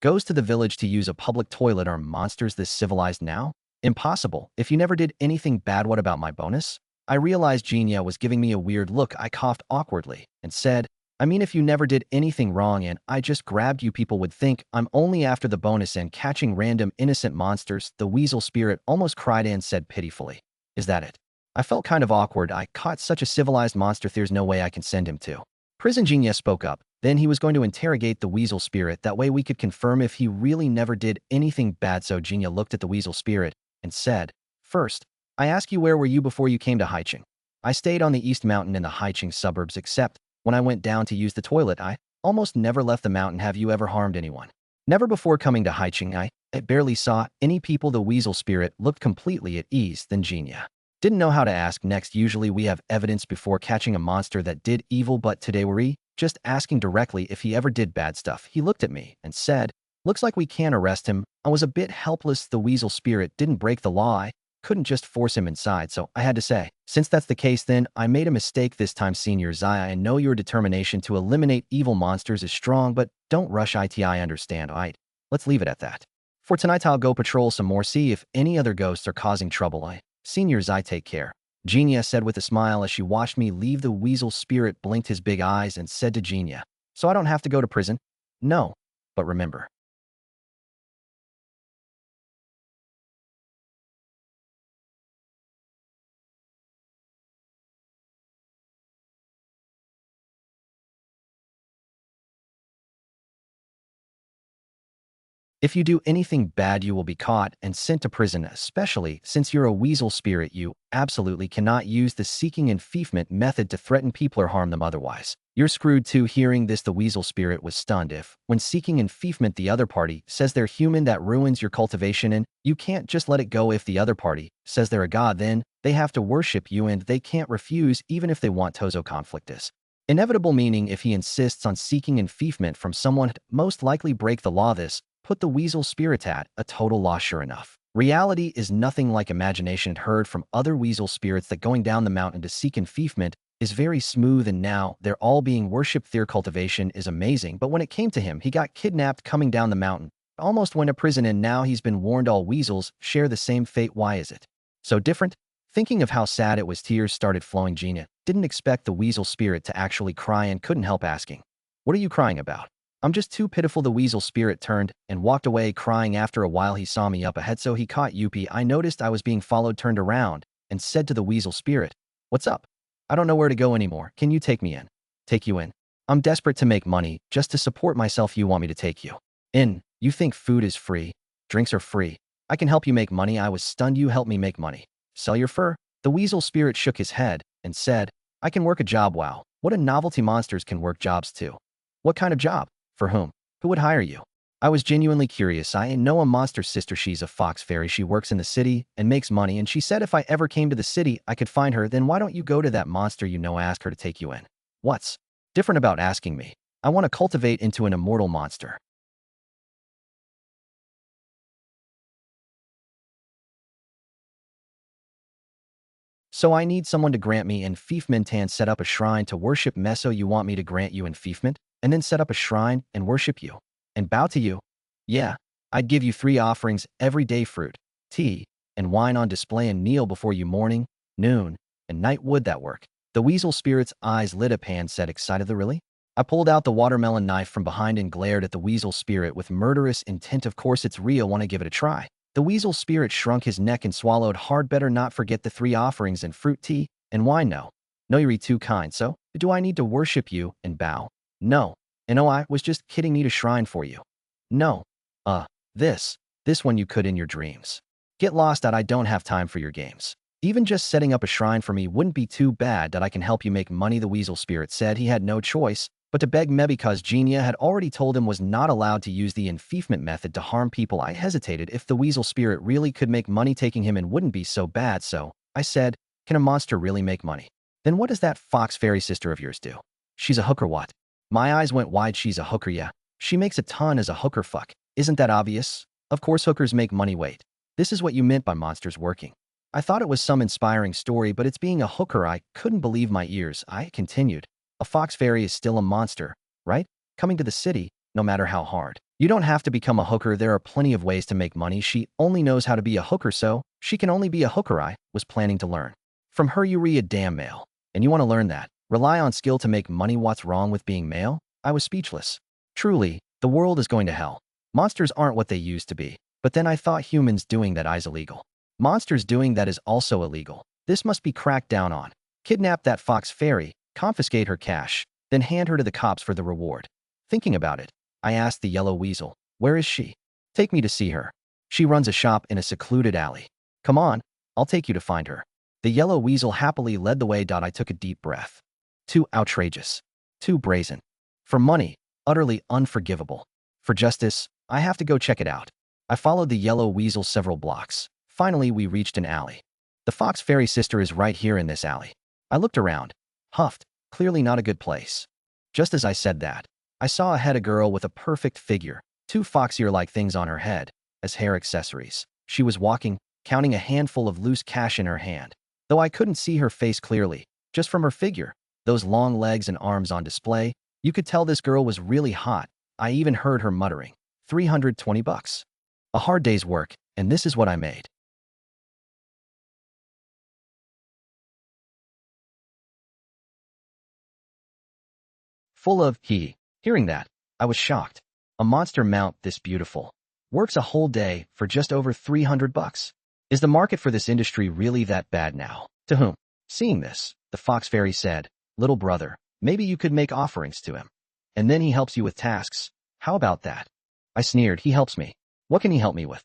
Goes to the village to use a public toilet. Are monsters this civilized now? Impossible. If you never did anything bad, what about my bonus? I realized Jinya was giving me a weird look. I coughed awkwardly and said, I mean, if you never did anything wrong and I just grabbed you, people would think I'm only after the bonus and catching random innocent monsters. The weasel spirit almost cried and said pitifully, is that it? I felt kind of awkward. I caught such a civilized monster. There's no way I can send him to prison. Jinya spoke up. Then he was going to interrogate the weasel spirit. That way we could confirm if he really never did anything bad. So Jinya looked at the weasel spirit and said, first, I ask you, where were you before you came to Haicheng? I stayed on the East Mountain in the Haicheng suburbs, except when I went down to use the toilet. I almost never left the mountain. Have you ever harmed anyone? Never. Before coming to Haicheng, I barely saw any people. The weasel spirit looked completely at ease. Then Jinya didn't know how to ask next. Usually we have evidence before catching a monster that did evil, but today we're just asking directly if he ever did bad stuff. He looked at me and said, looks like we can't arrest him. I was a bit helpless. The weasel spirit didn't break the law. I couldn't just force him inside, so I had to say, since that's the case, then I made a mistake this time. Senior Zaya, I know your determination to eliminate evil monsters is strong, but don't rush it. I understand. Alright, let's leave it at that. For tonight I'll go patrol some more, see if any other ghosts are causing trouble. Senior Zai, take care. Jinya said with a smile as she watched me leave. The weasel spirit blinked his big eyes and said to Jinya, so I don't have to go to prison? No, but remember, if you do anything bad, you will be caught and sent to prison, especially since you're a weasel spirit. You absolutely cannot use the seeking enfeefment method to threaten people or harm them, otherwise you're screwed too. Hearing this, the weasel spirit was stunned. If, when seeking enfeefment, the other party says they're human, that ruins your cultivation, and you can't just let it go. If the other party says they're a god, then they have to worship you, and they can't refuse even if they want. Tozo conflict is inevitable, meaning if he insists on seeking enfeefment from someone, most likely break the law. This put the weasel spirit at a total loss. Sure enough, reality is nothing like imagination. Heard from other weasel spirits that going down the mountain to seek enfeefment is very smooth, and now they're all being worshipped. Their cultivation is amazing, but when it came to him, he got kidnapped coming down the mountain, almost went to prison, and now he's been warned all weasels share the same fate. Why is it so different? Thinking of how sad it was, tears started flowing. Gina didn't expect the weasel spirit to actually cry and couldn't help asking, what are you crying about? I'm just too pitiful. The weasel spirit turned and walked away crying. After a while, he saw me up ahead, so he caught Yuppie. I noticed I was being followed, turned around, and said to the weasel spirit, what's up? I don't know where to go anymore. Can you take me in? Take you in? I'm desperate to make money, just to support myself. You want me to take you in? You think food is free? Drinks are free? I can help you make money. I was stunned. You help me make money? Sell your fur? The weasel spirit shook his head and said, I can work a job. Wow, what a novelty. Monsters can work jobs too. What kind of job? For whom? Who would hire you? I was genuinely curious. I know a monster's sister. She's a fox fairy. She works in the city and makes money, and she said if I ever came to the city, I could find her. Then why don't you go to that monster you know, ask her to take you in? What's different about asking me? I want to cultivate into an immortal monster. So I need someone to grant me enfeefment and set up a shrine to worship. Meso, you want me to grant you enfeefment and then set up a shrine and worship you and bow to you? Yeah, I'd give you 3 offerings every day: fruit, tea, and wine on display and kneel before you morning, noon, and night. Would that work? The weasel spirit's eyes lit up and said excitedly, really? I pulled out the watermelon knife from behind and glared at the weasel spirit with murderous intent. Of course it's real, want to give it a try. The weasel spirit shrunk his neck and swallowed hard. Better not forget the 3 offerings and fruit tea and wine. No. No, you're too kind, so do I need to worship you and bow? No. And oh, I was just kidding, need a shrine for you. No. This. This one you could in your dreams. Get lost out, I don't have time for your games. Even just setting up a shrine for me wouldn't be too bad. That I can help you make money. The weasel spirit said he had no choice but to beg me because Genia had already told him was not allowed to use the enfeefment method to harm people. I hesitated. If the weasel spirit really could make money, taking him in wouldn't be so bad, so I said, can a monster really make money? Then what does that fox fairy sister of yours do? She's a hooker. What? My eyes went wide. She's a hooker, yeah. She makes a ton as a hooker. Fuck. Isn't that obvious? Of course hookers make money. Wait. This is what you meant by monsters working. I thought it was some inspiring story, but it's being a hooker. I couldn't believe my ears. I continued. A fox fairy is still a monster, right? Coming to the city, no matter how hard. You don't have to become a hooker. There are plenty of ways to make money. She only knows how to be a hooker, so she can only be a hooker. I was planning to learn from her. You read a damn male, and you want to learn that. Rely on skill to make money. What's wrong with being male? I was speechless. Truly, the world is going to hell. Monsters aren't what they used to be. But then I thought humans doing that is illegal. Monsters doing that is also illegal. This must be cracked down on. Kidnap that fox fairy, confiscate her cash, then hand her to the cops for the reward. Thinking about it, I asked the yellow weasel, where is she? Take me to see her. She runs a shop in a secluded alley. Come on, I'll take you to find her. The yellow weasel happily led the way. I took a deep breath. Too outrageous. Too brazen. For money, utterly unforgivable. For justice, I have to go check it out. I followed the yellow weasel several blocks. Finally, we reached an alley. The fox fairy sister is right here in this alley. I looked around, huffed, clearly not a good place. Just as I said that, I saw ahead a girl with a perfect figure, 2 fox ear-like things on her head, as hair accessories. She was walking, counting a handful of loose cash in her hand. Though I couldn't see her face clearly, just from her figure, those long legs and arms on display, you could tell this girl was really hot. I even heard her muttering, 320 bucks. A hard day's work, and this is what I made. Full of he. Hearing that, I was shocked. A monster mount this beautiful works a whole day for just over 300 bucks. Is the market for this industry really that bad now? To whom? Seeing this, the fox fairy said, little brother, maybe you could make offerings to him. And then he helps you with tasks. How about that? I sneered. He helps me. What can he help me with?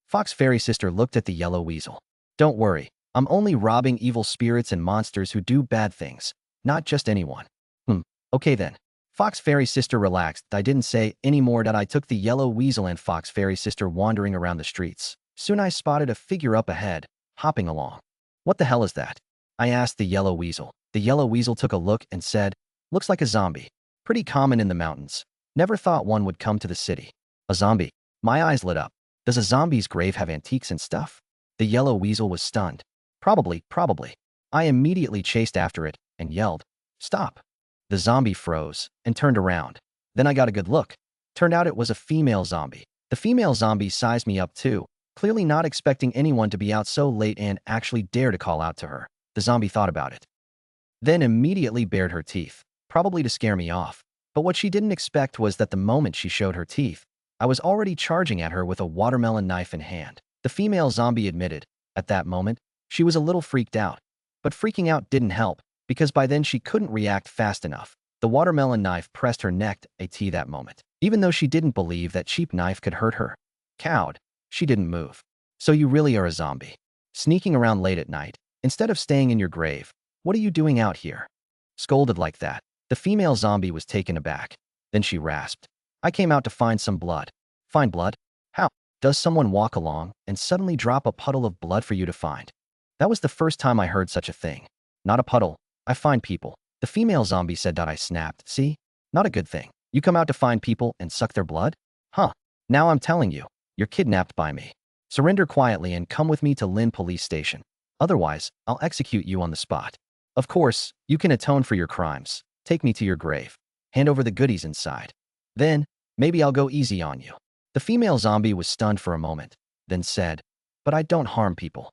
Fox Fairy Sister looked at the yellow weasel. Don't worry, I'm only robbing evil spirits and monsters who do bad things, not just anyone. Okay then. Fox Fairy Sister relaxed. I didn't say any more that I took the yellow weasel and Fox Fairy Sister wandering around the streets. Soon I spotted a figure up ahead, hopping along. What the hell is that? I asked the yellow weasel. The yellow weasel took a look and said, looks like a zombie. Pretty common in the mountains. Never thought one would come to the city. A zombie. My eyes lit up. Does a zombie's grave have antiques and stuff? The yellow weasel was stunned. Probably. I immediately chased after it and yelled, stop. The zombie froze and turned around. Then I got a good look. Turned out it was a female zombie. The female zombie sized me up too, clearly not expecting anyone to be out so late and actually dare to call out to her. The zombie thought about it. Then immediately bared her teeth, probably to scare me off. But what she didn't expect was that the moment she showed her teeth, I was already charging at her with a watermelon knife in hand. The female zombie admitted, at that moment, she was a little freaked out. But freaking out didn't help, because by then she couldn't react fast enough. The watermelon knife pressed her neck at that moment. Even though she didn't believe that cheap knife could hurt her. Cowed, she didn't move. So you really are a zombie. Sneaking around late at night, instead of staying in your grave. What are you doing out here? Scolded like that. The female zombie was taken aback. Then she rasped. I came out to find some blood. Find blood? How? Does someone walk along and suddenly drop a puddle of blood for you to find? That was the first time I heard such a thing. Not a puddle. I find people. The female zombie said. I snapped. See? Not a good thing. You come out to find people and suck their blood? Huh. Now I'm telling you, you're kidnapped by me. Surrender quietly and come with me to Lin police station. Otherwise, I'll execute you on the spot. Of course, you can atone for your crimes. Take me to your grave. Hand over the goodies inside. Then, maybe I'll go easy on you. The female zombie was stunned for a moment, then said, but I don't harm people.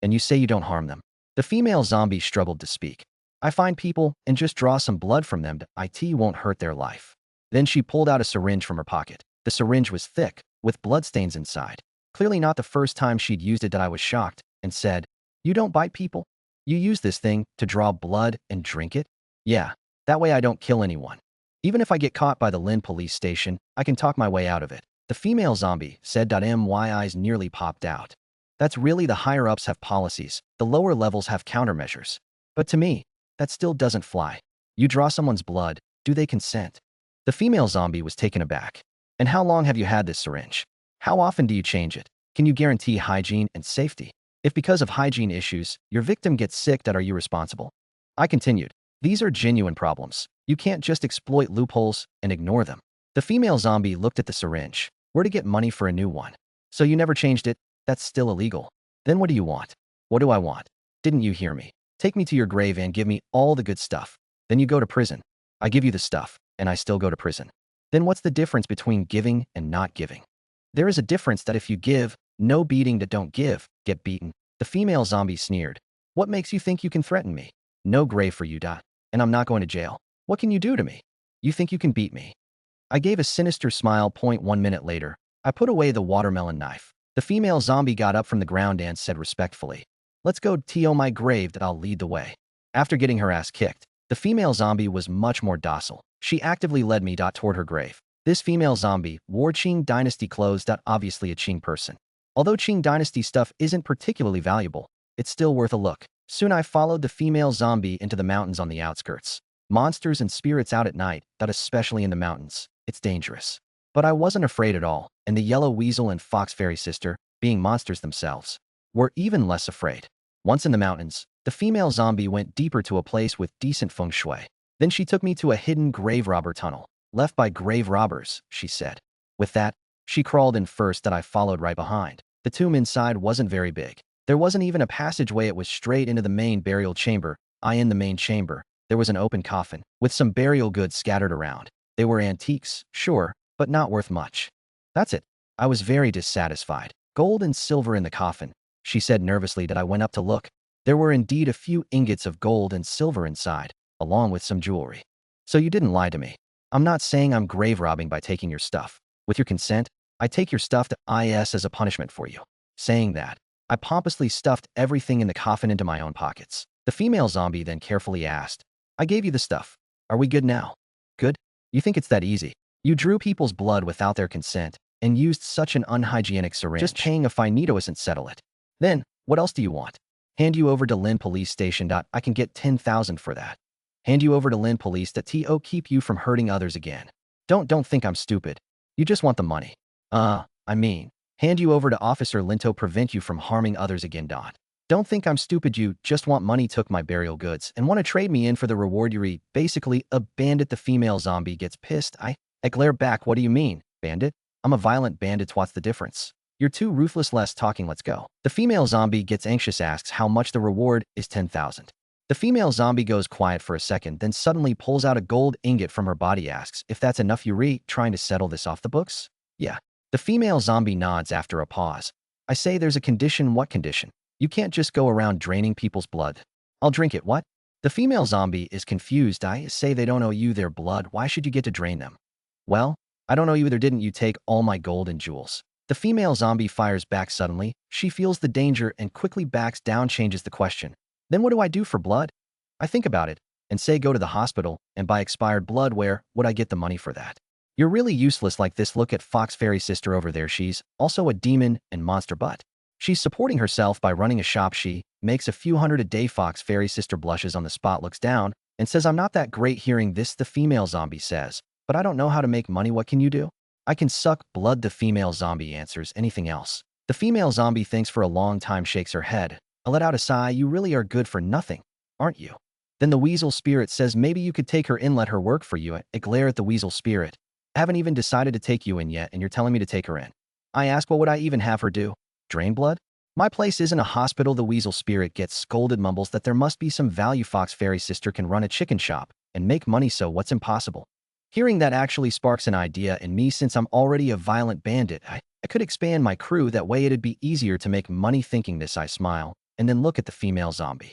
And you say you don't harm them. The female zombie struggled to speak. I find people and just draw some blood from them. It won't hurt their life. Then she pulled out a syringe from her pocket. The syringe was thick, with bloodstains inside. Clearly not the first time she'd used it. I was shocked and said, you don't bite people? You use this thing to draw blood and drink it? Yeah, that way I don't kill anyone. Even if I get caught by the Lin police station, I can talk my way out of it. The female zombie said. My eyes nearly popped out. That's really the higher-ups have policies, the lower levels have countermeasures. But to me, that still doesn't fly. You draw someone's blood, do they consent? The female zombie was taken aback. And how long have you had this syringe? How often do you change it? Can you guarantee hygiene and safety? If because of hygiene issues, your victim gets sick, are you responsible? I continued. These are genuine problems. You can't just exploit loopholes and ignore them. The female zombie looked at the syringe. Where to get money for a new one? So you never changed it? That's still illegal. Then what do you want? What do I want? Didn't you hear me? Take me to your grave and give me all the good stuff. Then you go to prison. I give you the stuff, and I still go to prison. Then what's the difference between giving and not giving? There is a difference that if you give, no beating. That don't give, get beaten. The female zombie sneered. What makes you think you can threaten me? No grave for you. And I'm not going to jail. What can you do to me? You think you can beat me? I gave a sinister smile. 1 minute later, I put away the watermelon knife. The female zombie got up from the ground and said respectfully, let's go to my grave. That I'll lead the way. After getting her ass kicked, the female zombie was much more docile. She actively led me toward her grave. This female zombie wore Qing Dynasty clothes. Obviously a Qing person. Although Qing Dynasty stuff isn't particularly valuable, it's still worth a look. Soon I followed the female zombie into the mountains on the outskirts. Monsters and spirits out at night, especially in the mountains. It's dangerous. But I wasn't afraid at all, and the yellow weasel and fox fairy sister, being monsters themselves, were even less afraid. Once in the mountains, the female zombie went deeper to a place with decent feng shui. Then she took me to a hidden grave robber tunnel, left by grave robbers, she said. With that, she crawled in first. I followed right behind. The tomb inside wasn't very big. There wasn't even a passageway. It was straight into the main burial chamber. In the main chamber, there was an open coffin, with some burial goods scattered around. They were antiques, sure, but not worth much. That's it. I was very dissatisfied. Gold and silver in the coffin, she said nervously. I went up to look. There were indeed a few ingots of gold and silver inside, along with some jewelry. So you didn't lie to me. I'm not saying I'm grave robbing by taking your stuff. With your consent, I take your stuff to IS as a punishment for you. Saying that, I pompously stuffed everything in the coffin into my own pockets. The female zombie then carefully asked, I gave you the stuff. Are we good now? Good? You think it's that easy? You drew people's blood without their consent and used such an unhygienic syringe. Just paying a finito isn't settle it. Then, what else do you want? Hand you over to Lin Police Station. I can get 10,000 for that. Hand you over to Lin Police to keep you from hurting others again. Don't think I'm stupid. You just want the money. I mean, hand you over to Officer Linto prevent you from harming others again. Don't think I'm stupid. You just want money. Took my burial goods and want to trade me in for the reward you read. Basically, a bandit. The female zombie gets pissed. I glare back. What do you mean, bandit? I'm a violent bandit. What's the difference? You're too ruthless. Less talking. Let's go. The female zombie gets anxious, asks how much. The reward is 10,000. The female zombie goes quiet for a second, then suddenly pulls out a gold ingot from her body, asks if that's enough. You trying to settle this off the books? Yeah. The female zombie nods after a pause. I say there's a condition. What condition? You can't just go around draining people's blood. I'll drink it. What? The female zombie is confused. I say they don't owe you their blood. Why should you get to drain them? Well, I don't know you either. Didn't you take all my gold and jewels? The female zombie fires back suddenly. She feels the danger and quickly backs down, changes the question. Then what do I do for blood? I think about it and say go to the hospital and buy expired blood. Where would I get the money for that? You're really useless like this. Look at Fox Fairy Sister over there. She's also a demon and monster, but she's supporting herself by running a shop. She makes a few hundred a day. Fox Fairy Sister blushes on the spot, looks down, and says, I'm not that great. Hearing this, the female zombie says, but I don't know how to make money. What can you do? I can suck blood. The female zombie answers. Anything else? The female zombie thinks for a long time, shakes her head. I let out a sigh. You really are good for nothing, aren't you? Then the weasel spirit says, maybe you could take her in, let her work for you. I glare at the weasel spirit. I haven't even decided to take you in yet, and you're telling me to take her in. I ask, what would I even have her do? Drain blood? My place isn't a hospital. The weasel spirit gets scolded, mumbles that there must be some value. Fox Fairy Sister can run a chicken shop and make money, so what's impossible? Hearing that actually sparks an idea in me. Since I'm already a violent bandit, I could expand my crew. That way it'd be easier to make money. Thinking this, I smile and then look at the female zombie.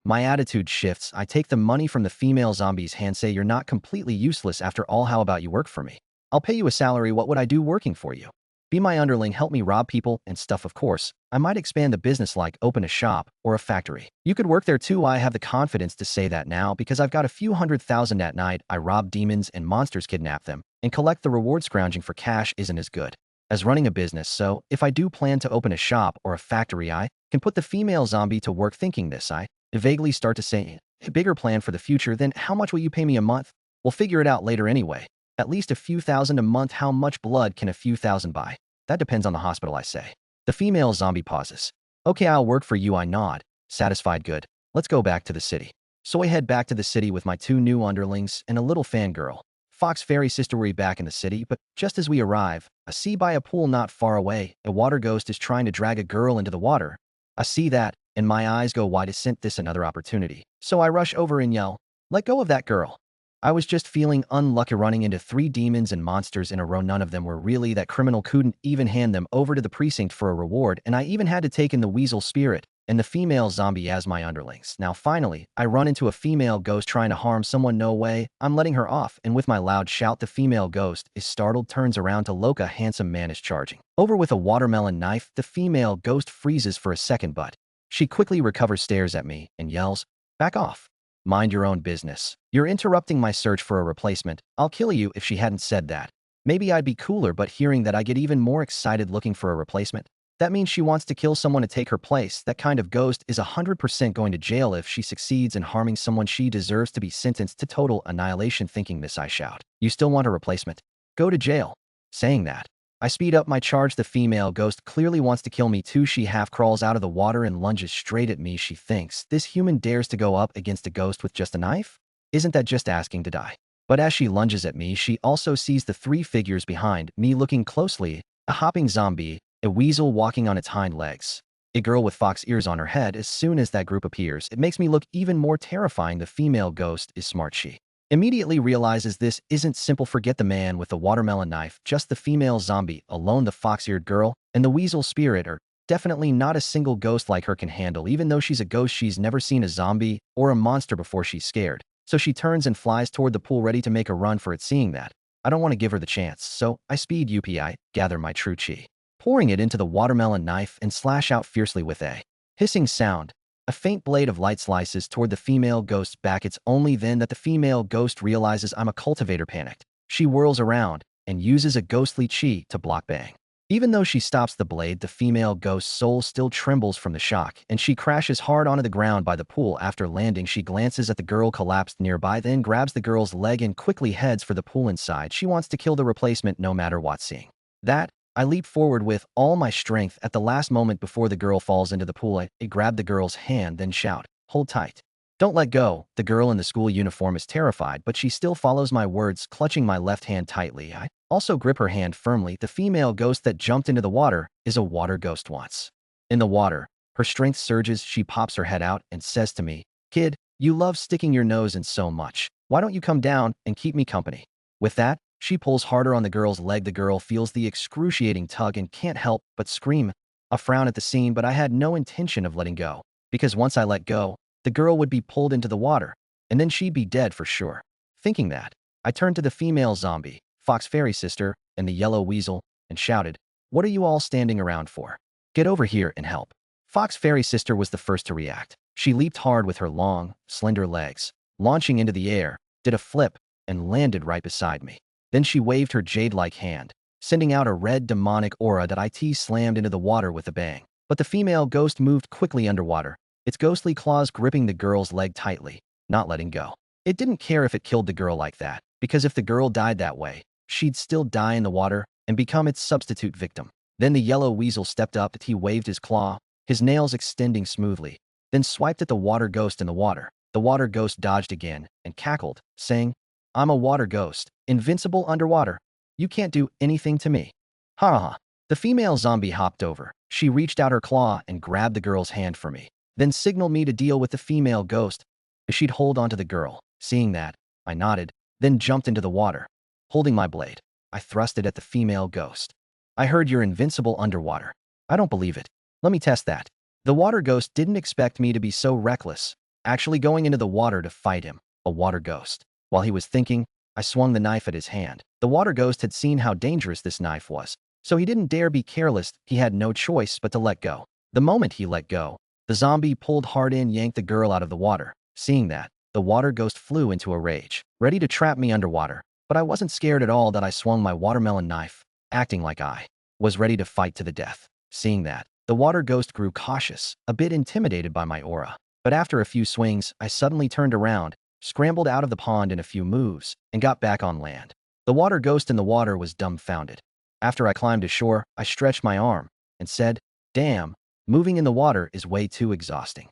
My attitude shifts. I take the money from the female zombie's hand, say, you're not completely useless after all. How about you work for me? I'll pay you a salary. What would I do working for you? Be my underling, help me rob people and stuff. Of course, I might expand the business, like open a shop or a factory. You could work there too. I have the confidence to say that now because I've got a few 100,000 at night. I rob demons and monsters, kidnap them, and collect the reward. Scrounging for cash isn't as good as running a business, so if I do plan to open a shop or a factory, I can put the female zombie to work. Thinking this, I vaguely start to say, a bigger plan for the future. Then how much will you pay me a month? We'll figure it out later anyway. At least a few thousand a month. How much blood can a few thousand buy? That depends on the hospital, I say. The female zombie pauses. Okay, I'll work for you. I nod, satisfied. Good. Let's go back to the city. So I head back to the city with my two new underlings and a little fangirl. Fox Fairy Sister. We're back in the city, but just as we arrive, I see by a pool not far away, a water ghost is trying to drag a girl into the water. I see that, and my eyes go wide. Isn't this another opportunity? So I rush over and yell, let go of that girl. I was just feeling unlucky running into 3 demons and monsters in a row. None of them were really that criminal. Couldn't even hand them over to the precinct for a reward, and I even had to take in the weasel spirit and the female zombie as my underlings. Now finally, I run into a female ghost trying to harm someone. No way, I'm letting her off, and with my loud shout, the female ghost is startled, turns around to look. A handsome man is charging over with a watermelon knife. The female ghost freezes for a second, but she quickly recovers, stares at me, and yells, back off. Mind your own business. You're interrupting my search for a replacement. I'll kill you. If she hadn't said that, maybe I'd be cooler, but hearing that, I get even more excited. Looking for a replacement? That means she wants to kill someone to take her place. That kind of ghost is 100% going to jail. If she succeeds in harming someone, she deserves to be sentenced to total annihilation. Thinking this, I shout, you still want a replacement? Go to jail. Saying that, I speed up my charge. The female ghost clearly wants to kill me too. She half crawls out of the water and lunges straight at me. She thinks this human dares to go up against a ghost with just a knife? Isn't that just asking to die? But as she lunges at me, she also sees the 3 figures behind me. Looking closely, a hopping zombie, a weasel walking on its hind legs, a girl with fox ears on her head. As soon as that group appears, it makes me look even more terrifying. The female ghost is smart. She immediately realizes this isn't simple. Forget the man with the watermelon knife, just the female zombie alone. The fox-eared girl and the weasel spirit are definitely not a single ghost like her can handle. Even though she's a ghost, she's never seen a zombie or a monster before. She's scared, so she turns and flies toward the pool, ready to make a run for it. Seeing that, I don't want to give her the chance, so I speed up. I gather my true chi, pouring it into the watermelon knife and slash out fiercely with a Hissing sound. A faint blade of light slices toward the female ghost's back. It's only then that the female ghost realizes I'm a cultivator. Panicked, she whirls around and uses a ghostly chi to block bang. Even though she stops the blade, the female ghost's soul still trembles from the shock, and she crashes hard onto the ground by the pool. After landing, she glances at the girl collapsed nearby, then grabs the girl's leg and quickly heads for the pool inside. She wants to kill the replacement no matter what. Seeing that, I leap forward with all my strength. At the last moment before the girl falls into the pool, I grab the girl's hand, then shout, "Hold tight. Don't let go." The girl in the school uniform is terrified, but she still follows my words, clutching my left hand tightly. I also grip her hand firmly. The female ghost that jumped into the water is a water ghost. Once in the water, her strength surges. She pops her head out and says to me, "Kid, you love sticking your nose in so much. Why don't you come down and keep me company?" With that, she pulls harder on the girl's leg. The girl feels the excruciating tug and can't help but scream. I frown at the scene, but I had no intention of letting go, because once I let go, the girl would be pulled into the water, and then she'd be dead for sure. Thinking that, I turned to the female zombie, Fox Fairy Sister, and the yellow weasel, and shouted, "What are you all standing around for? Get over here and help." Fox Fairy Sister was the first to react. She leaped hard with her long, slender legs, launching into the air, did a flip, and landed right beside me. Then she waved her jade-like hand, sending out a red demonic aura that it slammed into the water with a bang. But the female ghost moved quickly underwater, its ghostly claws gripping the girl's leg tightly, not letting go. It didn't care if it killed the girl like that, because if the girl died that way, she'd still die in the water and become its substitute victim. Then the yellow weasel stepped up. He waved his claw, his nails extending smoothly, then swiped at the water ghost in the water. The water ghost dodged again and cackled, saying, "I'm a water ghost, invincible underwater. You can't do anything to me." Ha ha ha. The female zombie hopped over. She reached out her claw and grabbed the girl's hand for me, then signaled me to deal with the female ghost. She'd hold onto the girl. Seeing that, I nodded, then jumped into the water. Holding my blade, I thrust it at the female ghost. "I heard you're invincible underwater. I don't believe it. Let me test that." The water ghost didn't expect me to be so reckless, actually going into the water to fight him, a water ghost. While he was thinking, I swung the knife at his hand. The water ghost had seen how dangerous this knife was, so he didn't dare be careless. He had no choice but to let go. The moment he let go, the zombie pulled hard in, yanked the girl out of the water. Seeing that, the water ghost flew into a rage, ready to trap me underwater. But I wasn't scared at all. That I swung my watermelon knife, acting like I was ready to fight to the death. Seeing that, the water ghost grew cautious, a bit intimidated by my aura. But after a few swings, I suddenly turned around, scrambled out of the pond in a few moves, and got back on land. The water ghost in the water was dumbfounded. After I climbed ashore, I stretched my arm and said, "Damn, moving in the water is way too exhausting."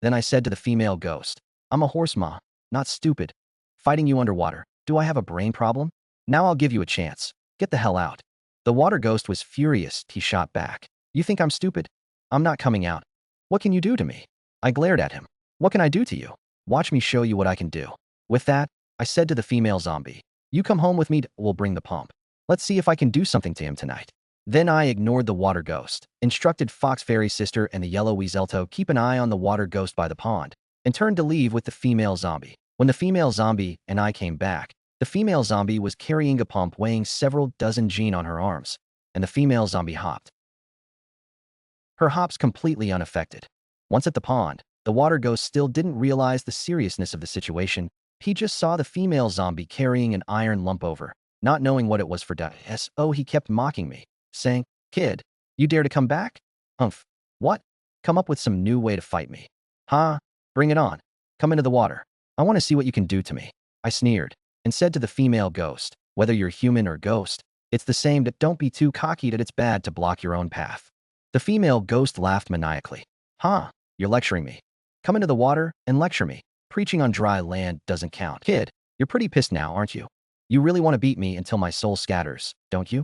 Then I said to the female ghost, "I'm a horse ma, not stupid. Fighting you underwater, do I have a brain problem? Now I'll give you a chance. Get the hell out." The water ghost was furious. He shot back, "You think I'm stupid? I'm not coming out. What can you do to me?" I glared at him. "What can I do to you? Watch me show you what I can do." With that, I said to the female zombie, "You come home with me, we'll bring the pump. Let's see if I can do something to him tonight." Then I ignored the water ghost, instructed Fox Fairy Sister and the yellow weasel to keep an eye on the water ghost by the pond, and turned to leave with the female zombie. When the female zombie and I came back, the female zombie was carrying a pump weighing several dozen gene on her arms, and the female zombie hopped. Her hops completely unaffected. Once at the pond, the water ghost still didn't realize the seriousness of the situation. He just saw the female zombie carrying an iron lump over, not knowing what it was for. So he kept mocking me, saying, "Kid, you dare to come back? Humph. What? Come up with some new way to fight me. Huh? Bring it on. Come into the water. I want to see what you can do to me." I sneered and said to the female ghost, "Whether you're human or ghost, it's the same. That don't be too cocky that it's bad to block your own path." The female ghost laughed maniacally. "Huh? You're lecturing me. Come into the water and lecture me. Preaching on dry land doesn't count." "Kid, you're pretty pissed now, aren't you? You really want to beat me until my soul scatters, don't you?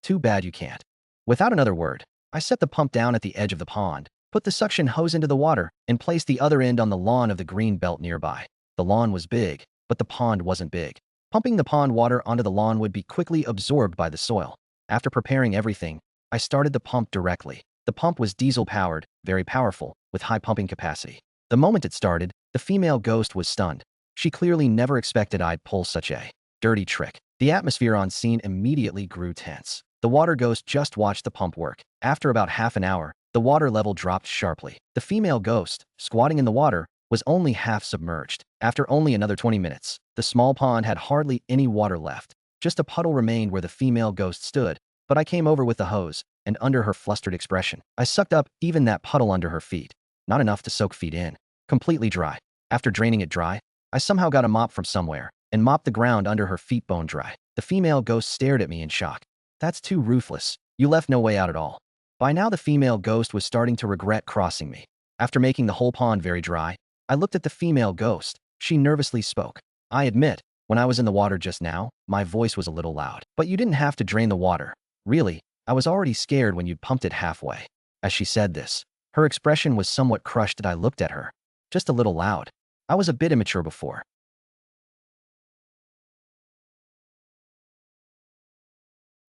Too bad you can't." Without another word, I set the pump down at the edge of the pond, put the suction hose into the water, and placed the other end on the lawn of the green belt nearby. The lawn was big, but the pond wasn't big. Pumping the pond water onto the lawn would be quickly absorbed by the soil. After preparing everything, I started the pump directly. The pump was diesel-powered, very powerful, with high pumping capacity. The moment it started, the female ghost was stunned. She clearly never expected I'd pull such a dirty trick. The atmosphere on scene immediately grew tense. The water ghost just watched the pump work. After about half an hour, The water level dropped sharply. The female ghost, squatting in the water, was only half submerged. After only another 20 minutes, the small pond had hardly any water left. Just a puddle remained where the female ghost stood, but I came over with the hose, and under her flustered expression, I sucked up even that puddle under her feet. Not enough to soak feet in. Completely dry. After draining it dry, I somehow got a mop from somewhere, and mopped the ground under her feet bone dry. The female ghost stared at me in shock. That's too ruthless. You left no way out at all. By now the female ghost was starting to regret crossing me. After making the whole pond very dry, I looked at the female ghost. She nervously spoke. I admit, when I was in the water just now, my voice was a little loud. But you didn't have to drain the water. Really, I was already scared when you'd pumped it halfway. As she said this, her expression was somewhat crushed and I looked at her. Just a little loud. I was a bit immature before.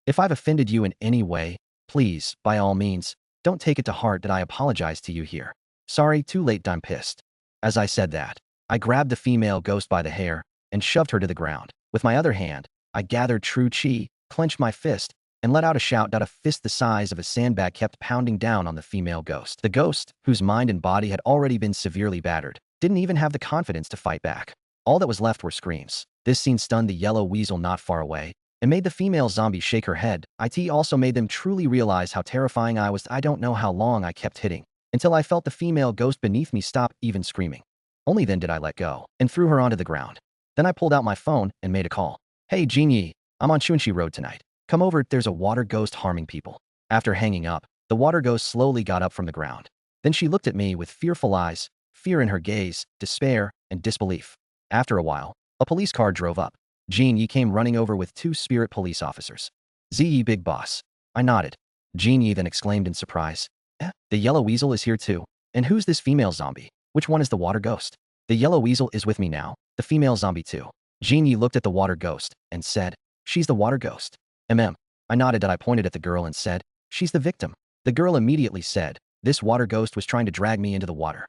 If I've offended you in any way, please, by all means, don't take it to heart that I apologize to you here. Sorry, too late, I'm pissed. As I said that, I grabbed the female ghost by the hair and shoved her to the ground. With my other hand, I gathered true chi, clenched my fist, and let out a shout that a fist the size of a sandbag kept pounding down on the female ghost. The ghost, whose mind and body had already been severely battered, didn't even have the confidence to fight back. All that was left were screams. This scene stunned the yellow weasel not far away, and made the female zombie shake her head. It also made them truly realize how terrifying I was. I don't know how long I kept hitting, until I felt the female ghost beneath me stop even screaming. Only then did I let go, and threw her onto the ground. Then I pulled out my phone and made a call. Hey Genie, I'm on Chunchi Road tonight. Come over, there's a water ghost harming people. After hanging up, the water ghost slowly got up from the ground. Then she looked at me with fearful eyes, fear in her gaze, despair, and disbelief. After a while, a police car drove up. Gene Yi came running over with 2 spirit police officers. Zi big boss. I nodded. Gene Yi then exclaimed in surprise. The yellow weasel is here too. And who's this female zombie? Which one is the water ghost? The yellow weasel is with me now. The female zombie too. Gene Yi looked at the water ghost and said, she's the water ghost. I nodded and I pointed at the girl and said, she's the victim. The girl immediately said, this water ghost was trying to drag me into the water.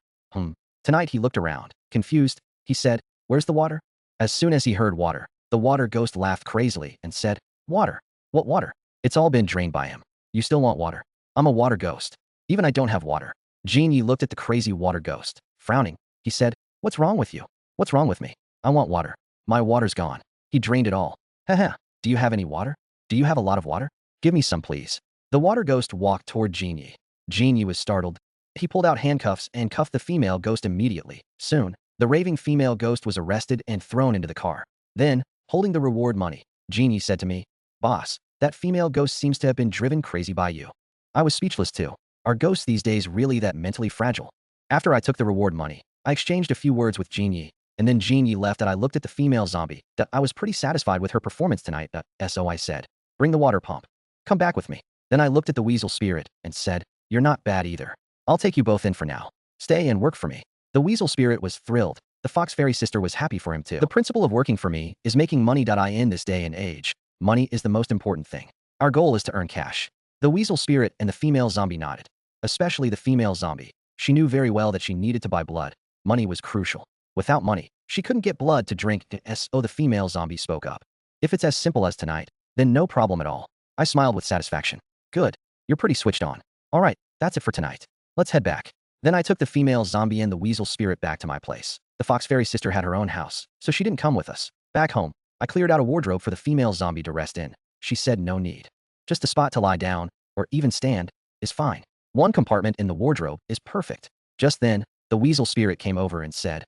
Tonight he looked around. Confused, he said, where's the water? As soon as he heard water, the water ghost laughed crazily and said, water? What water? It's all been drained by him. You still want water? I'm a water ghost. Even I don't have water. Genie looked at the crazy water ghost. Frowning, he said, what's wrong with you? What's wrong with me? I want water. My water's gone. He drained it all. Haha, do you have any water? Do you have a lot of water? Give me some please. The water ghost walked toward Genie. Genie was startled. He pulled out handcuffs and cuffed the female ghost immediately. Soon, the raving female ghost was arrested and thrown into the car. Then, holding the reward money, Genie said to me, boss, that female ghost seems to have been driven crazy by you. I was speechless too. Are ghosts these days really that mentally fragile? After I took the reward money, I exchanged a few words with Genie, and then Genie left and I looked at the female zombie. I was pretty satisfied with her performance tonight. So I said, bring the water pump. Come back with me. Then I looked at the weasel spirit and said, you're not bad either. I'll take you both in for now. Stay and work for me. The weasel spirit was thrilled. The fox fairy sister was happy for him too. The principle of working for me is making money. In this day and age, money is the most important thing. Our goal is to earn cash. The weasel spirit and the female zombie nodded. Especially the female zombie. She knew very well that she needed to buy blood. Money was crucial. Without money, she couldn't get blood to drink. So the female zombie spoke up. If it's as simple as tonight, then no problem at all. I smiled with satisfaction. Good. You're pretty switched on. All right, that's it for tonight. Let's head back. Then I took the female zombie and the weasel spirit back to my place. The fox fairy sister had her own house, so she didn't come with us. Back home, I cleared out a wardrobe for the female zombie to rest in. She said no need. Just a spot to lie down, or even stand, is fine. One compartment in the wardrobe is perfect. Just then, the weasel spirit came over and said,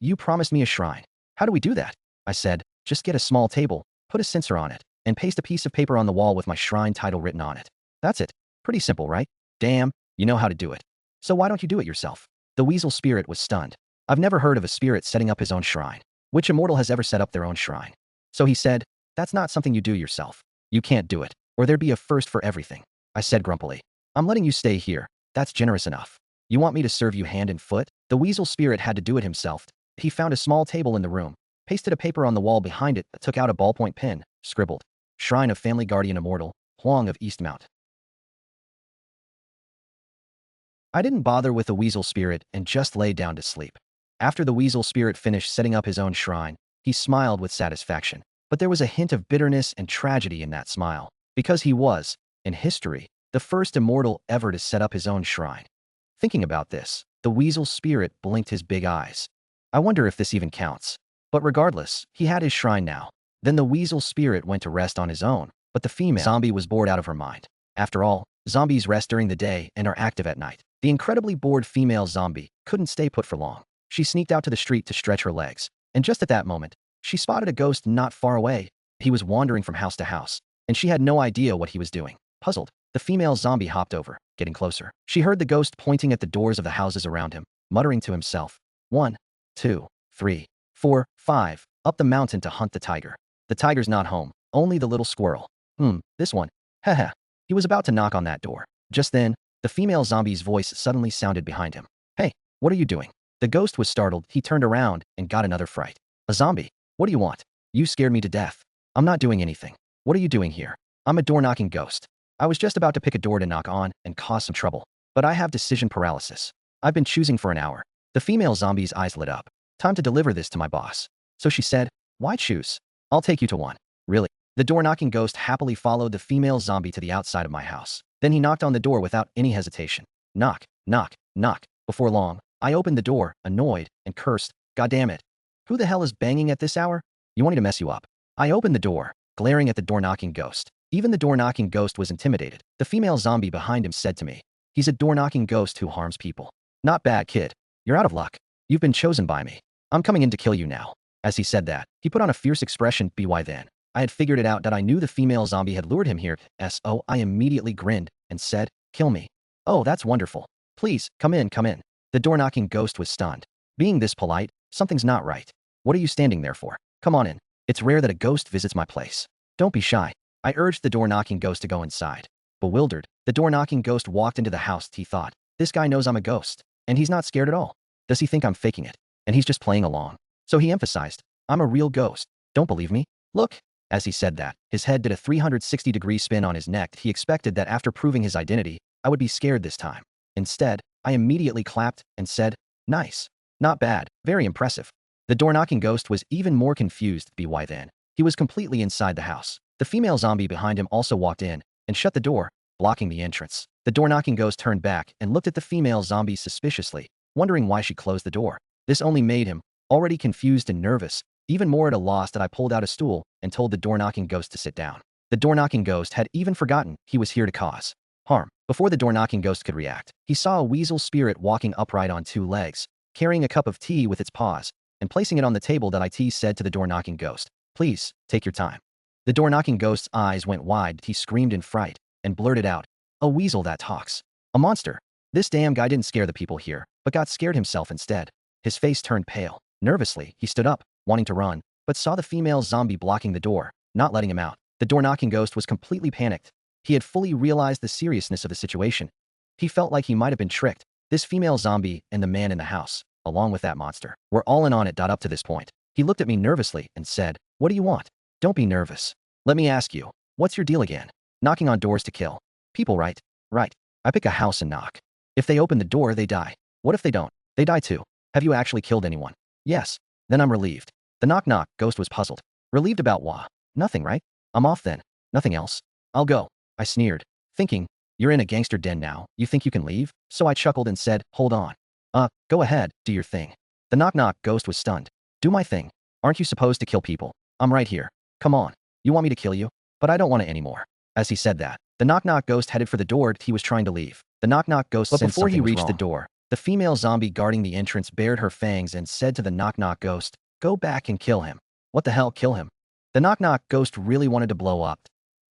you promised me a shrine. How do we do that? I said, just get a small table, put a censer on it, and paste a piece of paper on the wall with my shrine title written on it. That's it. Pretty simple, right? Damn, you know how to do it. So why don't you do it yourself? The weasel spirit was stunned. I've never heard of a spirit setting up his own shrine. Which immortal has ever set up their own shrine? So he said, that's not something you do yourself. You can't do it, or there'd be a first for everything. I said grumpily, I'm letting you stay here. That's generous enough. You want me to serve you hand and foot? The weasel spirit had to do it himself. He found a small table in the room, pasted a paper on the wall behind it, took out a ballpoint pen, scribbled, Shrine of Family Guardian Immortal, Huang of Eastmount. I didn't bother with the weasel spirit and just lay down to sleep. After the weasel spirit finished setting up his own shrine, he smiled with satisfaction. But there was a hint of bitterness and tragedy in that smile, because he was, in history, the first immortal ever to set up his own shrine. Thinking about this, the weasel spirit blinked his big eyes. I wonder if this even counts. But regardless, he had his shrine now. Then the weasel spirit went to rest on his own, but the female zombie was bored out of her mind. After all, zombies rest during the day and are active at night. The incredibly bored female zombie couldn't stay put for long. She sneaked out to the street to stretch her legs, and just at that moment, she spotted a ghost not far away. He was wandering from house to house, and she had no idea what he was doing. Puzzled, the female zombie hopped over, getting closer. She heard the ghost pointing at the doors of the houses around him, muttering to himself, 1, 2, 3, 4, 5, up the mountain to hunt the tiger. The tiger's not home, only the little squirrel. This one. Haha. He was about to knock on that door. Just then, the female zombie's voice suddenly sounded behind him. Hey, what are you doing? The ghost was startled. He turned around and got another fright. A zombie? What do you want? You scared me to death. I'm not doing anything. What are you doing here? I'm a door-knocking ghost. I was just about to pick a door to knock on and cause some trouble. But I have decision paralysis. I've been choosing for an hour. The female zombie's eyes lit up. Time to deliver this to my boss. So she said, why choose? I'll take you to one. Really? The door-knocking ghost happily followed the female zombie to the outside of my house. Then he knocked on the door without any hesitation. Knock, knock, knock. Before long, I opened the door, annoyed, and cursed, God damn it. Who the hell is banging at this hour? You want me to mess you up? I opened the door, glaring at the door-knocking ghost. Even the door-knocking ghost was intimidated. The female zombie behind him said to me, he's a door-knocking ghost who harms people. Not bad, kid. You're out of luck. You've been chosen by me. I'm coming in to kill you now. As he said that, he put on a fierce expression. By then, I had figured it out that I knew the female zombie had lured him here. So I immediately grinned and said, kill me. Oh, that's wonderful. Please, come in, come in. The door-knocking ghost was stunned. Being this polite, something's not right. What are you standing there for? Come on in. It's rare that a ghost visits my place. Don't be shy. I urged the door-knocking ghost to go inside. Bewildered, the door-knocking ghost walked into the house. He thought, this guy knows I'm a ghost, and he's not scared at all. Does he think I'm faking it? And he's just playing along. So he emphasized, I'm a real ghost. Don't believe me? Look. As he said that, his head did a 360-degree spin on his neck. He expected that after proving his identity, I would be scared this time. Instead, I immediately clapped and said, nice. Not bad. Very impressive. The door-knocking ghost was even more confused. By then, he was completely inside the house. The female zombie behind him also walked in and shut the door, blocking the entrance. The door-knocking ghost turned back and looked at the female zombie suspiciously, wondering why she closed the door. This only made him, already confused and nervous, even more at a loss. That I pulled out a stool and told the door-knocking ghost to sit down. The door-knocking ghost had even forgotten he was here to cause harm. Before the door-knocking ghost could react, he saw a weasel spirit walking upright on 2 legs, carrying a cup of tea with its paws, and placing it on the table. That it said to the door-knocking ghost, please, take your time. The door-knocking ghost's eyes went wide. He screamed in fright and blurted out, a weasel that talks. A monster. This damn guy didn't scare the people here, but got scared himself instead. His face turned pale. Nervously, he stood up, wanting to run, but saw the female zombie blocking the door, not letting him out. The door-knocking ghost was completely panicked. He had fully realized the seriousness of the situation. He felt like he might have been tricked. This female zombie and the man in the house, along with that monster, were all in on it. Up to this point, he looked at me nervously and said, what do you want? Don't be nervous. Let me ask you, what's your deal again? Knocking on doors to kill people, right? Right. I pick a house and knock. If they open the door, they die. What if they don't? They die too. Have you actually killed anyone? Yes. Then I'm relieved. The knock-knock ghost was puzzled. Relieved about what? Nothing, right? I'm off then. Nothing else. I'll go. I sneered, thinking, you're in a gangster den now. You think you can leave? So I chuckled and said, hold on. Go ahead. Do your thing. The knock-knock ghost was stunned. Do my thing. Aren't you supposed to kill people? I'm right here. Come on. You want me to kill you? But I don't want it anymore. As he said that, the knock-knock ghost headed for the door. He was trying to leave. The knock-knock ghost sensed before he reached the door, the female zombie guarding the entrance bared her fangs and said to the knock-knock ghost, go back and kill him. What the hell, kill him? The knock-knock ghost really wanted to blow up.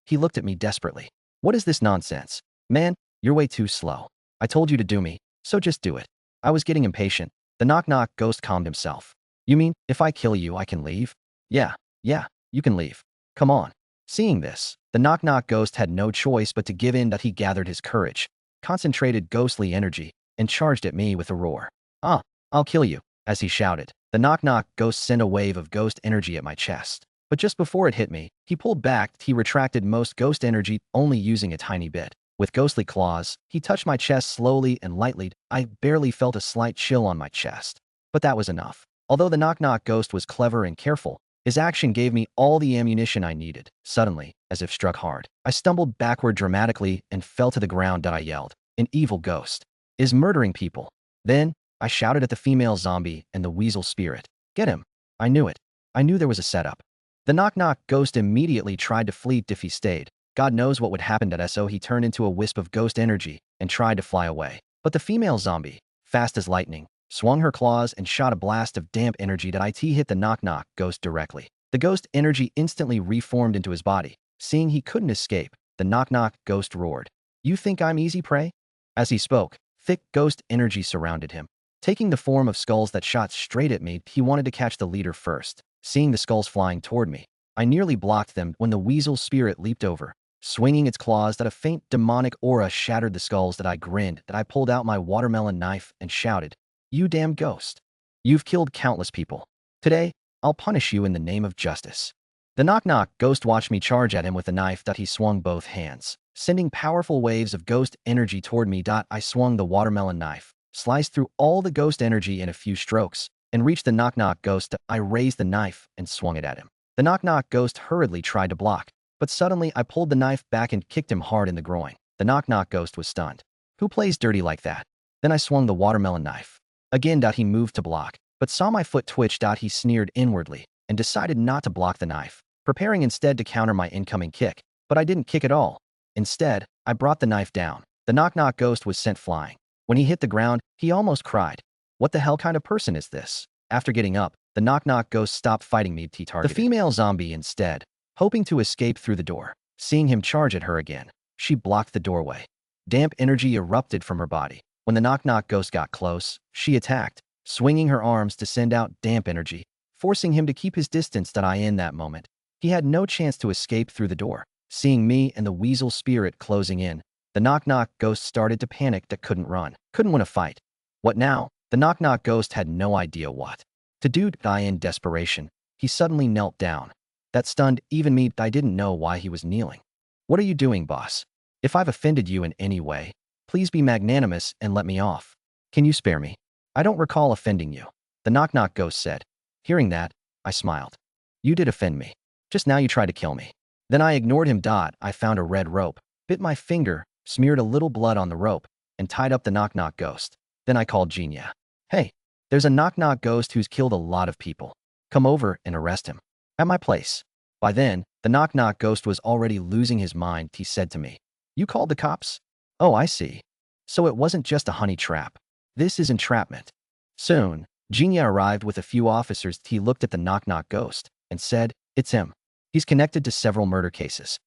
He looked at me desperately. What is this nonsense? Man, you're way too slow. I told you to do me, so just do it. I was getting impatient. The knock-knock ghost calmed himself. You mean, if I kill you, I can leave? Yeah, you can leave. Come on. Seeing this, the knock-knock ghost had no choice but to give in. That he gathered his courage, concentrated ghostly energy, and charged at me with a roar. I'll kill you. As he shouted, the knock-knock ghost sent a wave of ghost energy at my chest. But just before it hit me, he pulled back. He retracted most ghost energy, only using a tiny bit. With ghostly claws, he touched my chest slowly and lightly. I barely felt a slight chill on my chest. But that was enough. Although the knock-knock ghost was clever and careful, His action gave me all the ammunition I needed. Suddenly, as if struck hard, I stumbled backward dramatically and fell to the ground. I yelled, "An evil ghost is murdering people." Then, I shouted at the female zombie and the weasel spirit, "Get him." I knew it. I knew there was a setup. The knock-knock ghost immediately tried to flee. If he stayed, God knows what would happen. So he turned into a wisp of ghost energy and tried to fly away. But the female zombie, fast as lightning, swung her claws and shot a blast of damp energy that hit the knock-knock ghost directly. The ghost energy instantly reformed into his body. Seeing he couldn't escape, the knock-knock ghost roared, "You think I'm easy prey?" As he spoke, thick ghost energy surrounded him, taking the form of skulls that shot straight at me. He wanted to catch the leader first. Seeing the skulls flying toward me, I nearly blocked them when the weasel spirit leaped over, swinging its claws that a faint demonic aura shattered the skulls. I grinned. I pulled out my watermelon knife and shouted, "You damn ghost. You've killed countless people. Today, I'll punish you in the name of justice." The knock-knock ghost watched me charge at him with the knife. He swung both hands, sending powerful waves of ghost energy toward me. I swung the watermelon knife, sliced through all the ghost energy in a few strokes, and reached the knock-knock ghost. I raised the knife and swung it at him. The knock-knock ghost hurriedly tried to block, but suddenly I pulled the knife back and kicked him hard in the groin. The knock-knock ghost was stunned. "Who plays dirty like that?" Then I swung the watermelon knife. Again, he moved to block, but saw my foot twitch. He sneered inwardly and decided not to block the knife, preparing instead to counter my incoming kick. But I didn't kick at all. Instead, I brought the knife down. The knock-knock ghost was sent flying. When he hit the ground, he almost cried. "What the hell kind of person is this?" After getting up, the knock-knock ghost stopped fighting me. He targeted the female zombie instead, hoping to escape through the door. Seeing him charge at her again, she blocked the doorway. Damp energy erupted from her body. When the knock-knock ghost got close, she attacked, swinging her arms to send out damp energy, forcing him to keep his distance. In that moment, he had no chance to escape through the door. Seeing me and the weasel spirit closing in, the knock-knock ghost started to panic. Couldn't run, couldn't win a fight. What now? The knock-knock ghost had no idea what to do. In desperation, he suddenly knelt down. That stunned even me. I didn't know why he was kneeling. "What are you doing, boss? If I've offended you in any way, please be magnanimous and let me off. Can you spare me? I don't recall offending you," the knock-knock ghost said. Hearing that, I smiled. "You did offend me. Just now you tried to kill me." Then I ignored him. I found a red rope, bit my finger, smeared a little blood on the rope, and tied up the knock-knock ghost. Then I called Genia. "Hey, there's a knock-knock ghost who's killed a lot of people. Come over and arrest him. At my place." By then, the knock-knock ghost was already losing his mind. He said to me, "You called the cops? Oh, I see. So it wasn't just a honey trap. This is entrapment." Soon, Genia arrived with a few officers. He looked at the knock-knock ghost and said, "It's him. He's connected to several murder cases."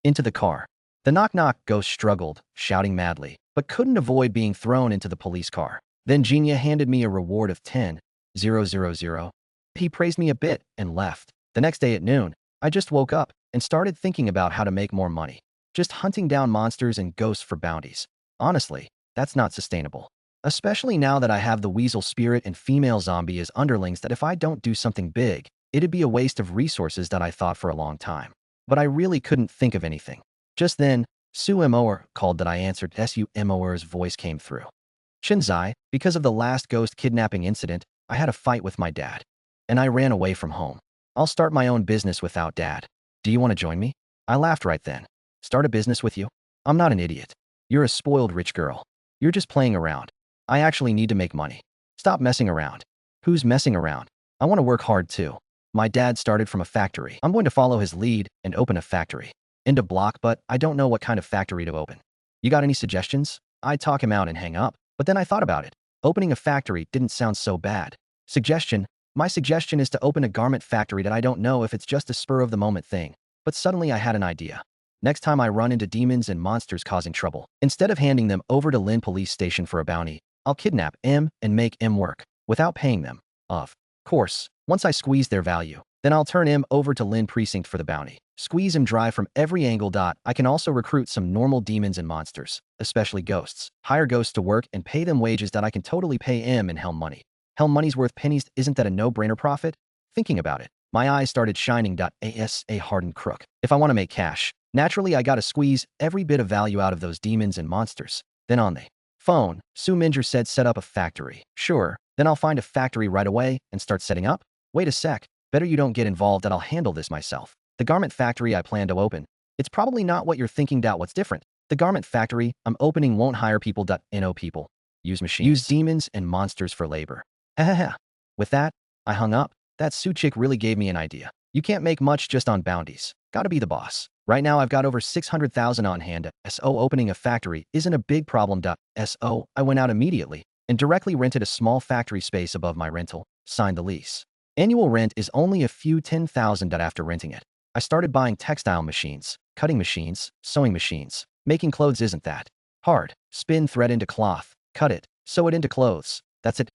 Into the car. The knock-knock ghost struggled, shouting madly, but couldn't avoid being thrown into the police car. Then Genia handed me a reward of 10,000. He praised me a bit and left. The next day at noon, I just woke up and started thinking about how to make more money. Just hunting down monsters and ghosts for bounties. Honestly, that's not sustainable. Especially now that I have the weasel spirit and female zombie as underlings. If I don't do something big, it'd be a waste of resources. I thought for a long time. But I really couldn't think of anything. Just then, Su Minger called. I answered. Su Minger's voice came through. "Shinzai, because of the last ghost kidnapping incident, I had a fight with my dad. And I ran away from home. I'll start my own business without dad. Do you want to join me?" I laughed right then. "Start a business with you? I'm not an idiot. You're a spoiled rich girl. You're just playing around. I actually need to make money. Stop messing around." "Who's messing around? I want to work hard too. My dad started from a factory. I'm going to follow his lead and open a factory. End of block, but I don't know what kind of factory to open. You got any suggestions?" I'd talk him out and hang up, but then I thought about it. Opening a factory didn't sound so bad. My suggestion is to open a garment factory. I don't know if it's just a spur-of-the-moment thing, but suddenly I had an idea. Next time I run into demons and monsters causing trouble, instead of handing them over to Lin police station for a bounty, I'll kidnap M and make M work, without paying them. Of course, once I squeeze their value, then I'll turn M over to Lin precinct for the bounty. Squeeze him dry from every angle. I can also recruit some normal demons and monsters, especially ghosts. Hire ghosts to work and pay them wages. I can totally pay M and Helm money. Helm money's worth pennies. Isn't that a no-brainer profit? Thinking about it, my eyes started shining. As a hardened crook. If I want to make cash, naturally I gotta squeeze every bit of value out of those demons and monsters. Then on the phone, Su Minger said set up a factory. Sure, then I'll find a factory right away and start setting up. Wait a sec, better you don't get involved that I'll handle this myself. The garment factory I plan to open. It's probably not what you're thinking. What's different? The garment factory I'm opening won't hire people. No people. Use machines. Use demons and monsters for labor. Hahaha. With that, I hung up. That Su chick really gave me an idea. You can't make much just on bounties. Gotta be the boss. Right now I've got over 600,000 on hand. So opening a factory isn't a big problem. So I went out immediately and directly rented a small factory space above my rental, signed the lease. Annual rent is only a few 10,000. After renting it, I started buying textile machines, cutting machines, sewing machines. Making clothes isn't that hard. Spin thread into cloth, cut it, sew it into clothes. That's it.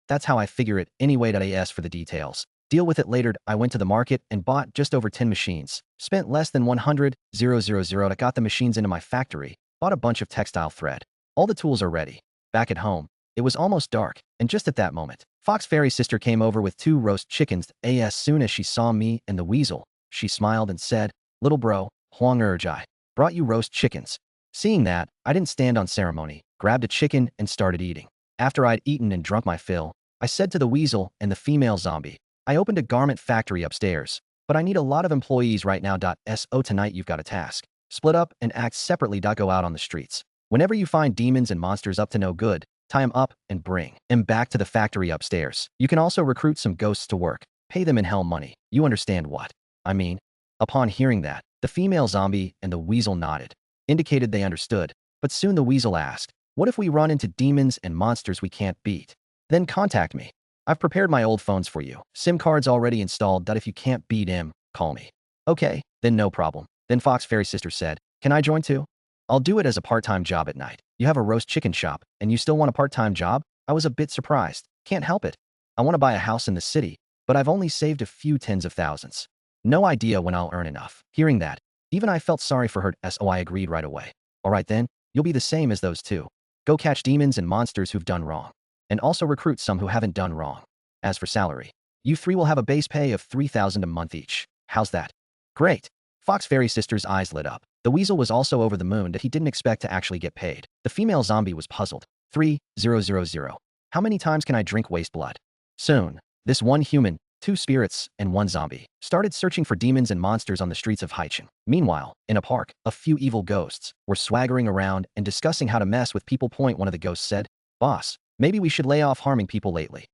That's how I figure it anyway. As for the details, deal with it later. I went to the market and bought just over 10 machines. Spent less than 100,000. I got the machines into my factory, bought a bunch of textile thread. All the tools are ready. Back at home, it was almost dark, and just at that moment, Fox Fairy's sister came over with 2 roast chickens. As soon as she saw me and the weasel, she smiled and said, "Little bro, Huang Urjai, brought you roast chickens." Seeing that, I didn't stand on ceremony, grabbed a chicken and started eating. After I'd eaten and drunk my fill, I said to the weasel and the female zombie, "I opened a garment factory upstairs, but I need a lot of employees right now. So tonight you've got a task. Split up and act separately. Go out on the streets. Whenever you find demons and monsters up to no good, tie them up and bring them back to the factory upstairs. You can also recruit some ghosts to work. Pay them in hell money. You understand what I mean?" Upon hearing that, the female zombie and the weasel nodded, indicated they understood, but soon the weasel asked, "What if we run into demons and monsters we can't beat? Then contact me. I've prepared my old phones for you. SIM cards already installed. If you can't beat him, call me." "Okay, then no problem." Then Fox Fairy sister said, "Can I join too? I'll do it as a part-time job at night." "You have a roast chicken shop, and you still want a part-time job?" I was a bit surprised. "Can't help it. I want to buy a house in the city, but I've only saved a few tens of thousands. No idea when I'll earn enough." Hearing that, even I felt sorry for her. So I agreed right away. "All right then, you'll be the same as those 2. Go catch demons and monsters who've done wrong, and also recruit some who haven't done wrong. As for salary, you 3 will have a base pay of 3,000 a month each. How's that?" "Great." Fox Fairy sister's eyes lit up. The weasel was also over the moon that he didn't expect to actually get paid. The female zombie was puzzled. 3,000. How many times can I drink waste blood? Soon, this one human, 2 spirits, and 1 zombie started searching for demons and monsters on the streets of Haicheng. Meanwhile, in a park, a few evil ghosts were swaggering around and discussing how to mess with people. One of the ghosts said, "Boss, maybe we should lay off harming people lately.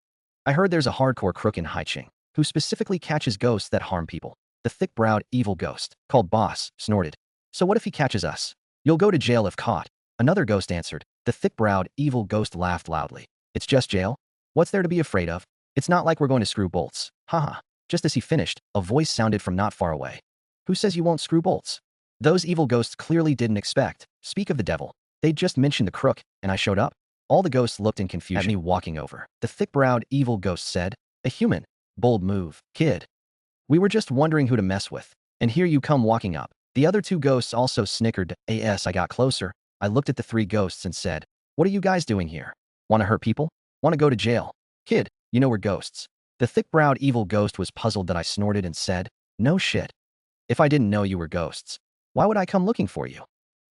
I heard there's a hardcore crook in Haicheng who specifically catches ghosts that harm people." The thick-browed, evil ghost, called Boss, snorted. "So what if he catches us? You'll go to jail if caught." Another ghost answered. The thick-browed, evil ghost laughed loudly. "It's just jail? What's there to be afraid of? It's not like we're going to screw bolts." Haha. Just as he finished, a voice sounded from not far away. "Who says you won't screw bolts?" Those evil ghosts clearly didn't expect. Speak of the devil. They'd just mentioned the crook, and I showed up. All the ghosts looked in confusion at me walking over. The thick-browed, evil ghost said, "A human. Bold move, kid. We were just wondering who to mess with, and here you come walking up." The other 2 ghosts also snickered. As I got closer, I looked at the 3 ghosts and said, "What are you guys doing here? Want to hurt people? Want to go to jail? Kid, you know we're ghosts." The thick-browed evil ghost was puzzled that I snorted and said, "No shit. If I didn't know you were ghosts, why would I come looking for you?"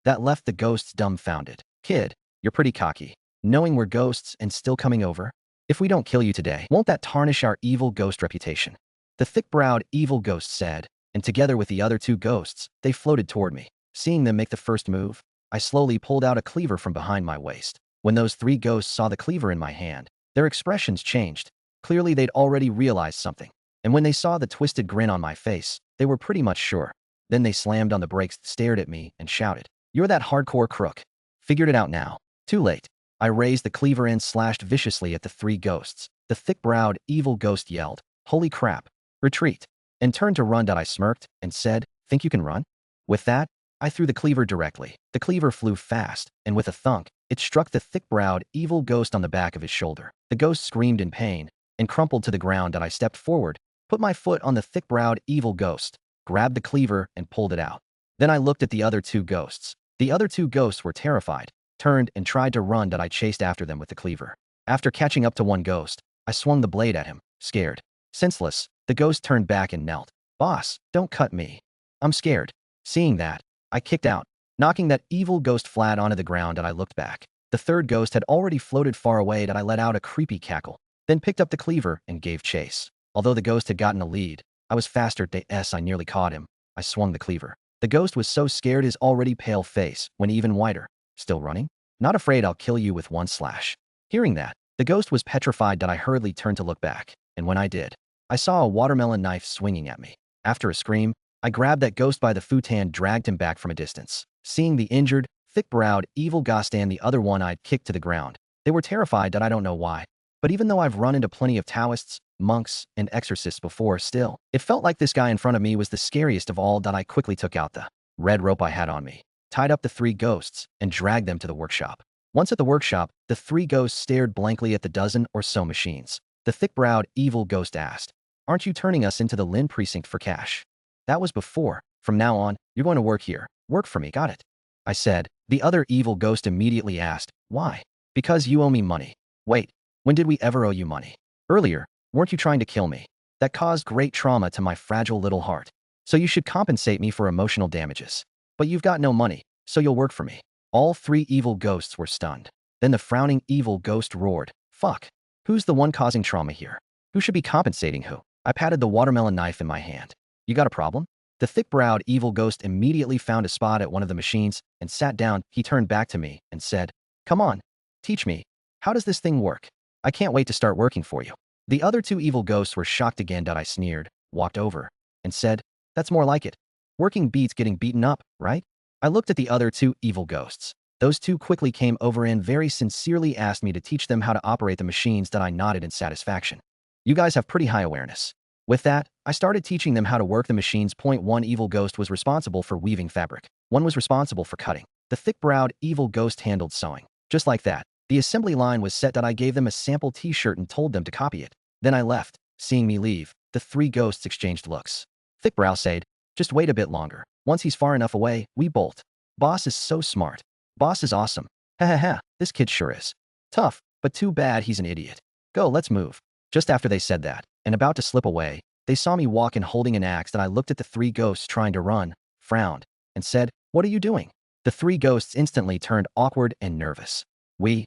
That left the ghosts dumbfounded. "Kid, you're pretty cocky, knowing we're ghosts and still coming over. If we don't kill you today, won't that tarnish our evil ghost reputation?" The thick-browed evil ghost said, and together with the other 2 ghosts, they floated toward me. Seeing them make the first move, I slowly pulled out a cleaver from behind my waist. When those 3 ghosts saw the cleaver in my hand, their expressions changed. Clearly they'd already realized something. And when they saw the twisted grin on my face, they were pretty much sure. Then they slammed on the brakes, stared at me, and shouted, "You're that hardcore crook. Figured it out now." Too late. I raised the cleaver and slashed viciously at the 3 ghosts. The thick-browed, evil ghost yelled, "Holy crap. Retreat," and turned to run. I smirked and said, "Think you can run?" With that, I threw the cleaver directly. The cleaver flew fast, and with a thunk, it struck the thick-browed, evil ghost on the back of his shoulder. The ghost screamed in pain and crumpled to the ground. I stepped forward, put my foot on the thick-browed, evil ghost, grabbed the cleaver, and pulled it out. Then I looked at the other 2 ghosts. The other 2 ghosts were terrified, turned and tried to run. I chased after them with the cleaver. After catching up to one ghost, I swung the blade at him, scared. Senseless, the ghost turned back and knelt. "Boss, don't cut me. I'm scared." Seeing that, I kicked out, knocking that evil ghost flat onto the ground. I looked back. The 3rd ghost had already floated far away. I let out a creepy cackle, then picked up the cleaver and gave chase. Although the ghost had gotten a lead, I was faster. I nearly caught him. I swung the cleaver. The ghost was so scared his already pale face went even whiter. Still running? Not afraid I'll kill you with one slash. Hearing that, the ghost was petrified that I hurriedly turned to look back, and when I did, I saw a watermelon knife swinging at me. After a scream, I grabbed that ghost by the futon and dragged him back from a distance. Seeing the injured, thick-browed, evil ghost and the other one I'd kicked to the ground, they were terrified that I don't know why. But even though I've run into plenty of Taoists, monks, and exorcists before, still, it felt like this guy in front of me was the scariest of all. That I quickly took out the red rope I had on me, tied up the 3 ghosts, and dragged them to the workshop. Once at the workshop, the 3 ghosts stared blankly at the dozen or so machines. The thick-browed, evil ghost asked, "Aren't you turning us into the Lin precinct for cash?" That was before. From now on, you're going to work here. Work for me, got it? I said. The other evil ghost immediately asked, "Why?" "Because you owe me money." "Wait, when did we ever owe you money?" "Earlier, weren't you trying to kill me?" "That caused great trauma to my fragile little heart. So you should compensate me for emotional damages. But you've got no money, so you'll work for me." All 3 evil ghosts were stunned. Then the frowning evil ghost roared, "Fuck. Who's the one causing trauma here? Who should be compensating who?" I patted the watermelon knife in my hand. "You got a problem?" The thick-browed evil ghost immediately found a spot at one of the machines and sat down. He turned back to me and said, "Come on, teach me. How does this thing work? I can't wait to start working for you." The other 2 evil ghosts were shocked again. I sneered, walked over, and said, "That's more like it. Working beats getting beaten up, right?" I looked at the other 2 evil ghosts. Those 2 quickly came over and very sincerely asked me to teach them how to operate the machines. I nodded in satisfaction. "You guys have pretty high awareness." With that, I started teaching them how to work the machines. One evil ghost was responsible for weaving fabric. One was responsible for cutting. The thick-browed evil ghost handled sewing. Just like that, the assembly line was set. I gave them a sample t-shirt and told them to copy it. Then I left. Seeing me leave, the 3 ghosts exchanged looks. Thick-brow said, "Just wait a bit longer. Once he's far enough away, we bolt." "Boss is so smart. Boss is awesome. Ha ha ha, this kid sure is. Tough, but too bad he's an idiot. Go, let's move." Just after they said that, and about to slip away, they saw me walk in holding an axe. I looked at the 3 ghosts trying to run, frowned, and said, "What are you doing?" The 3 ghosts instantly turned awkward and nervous. We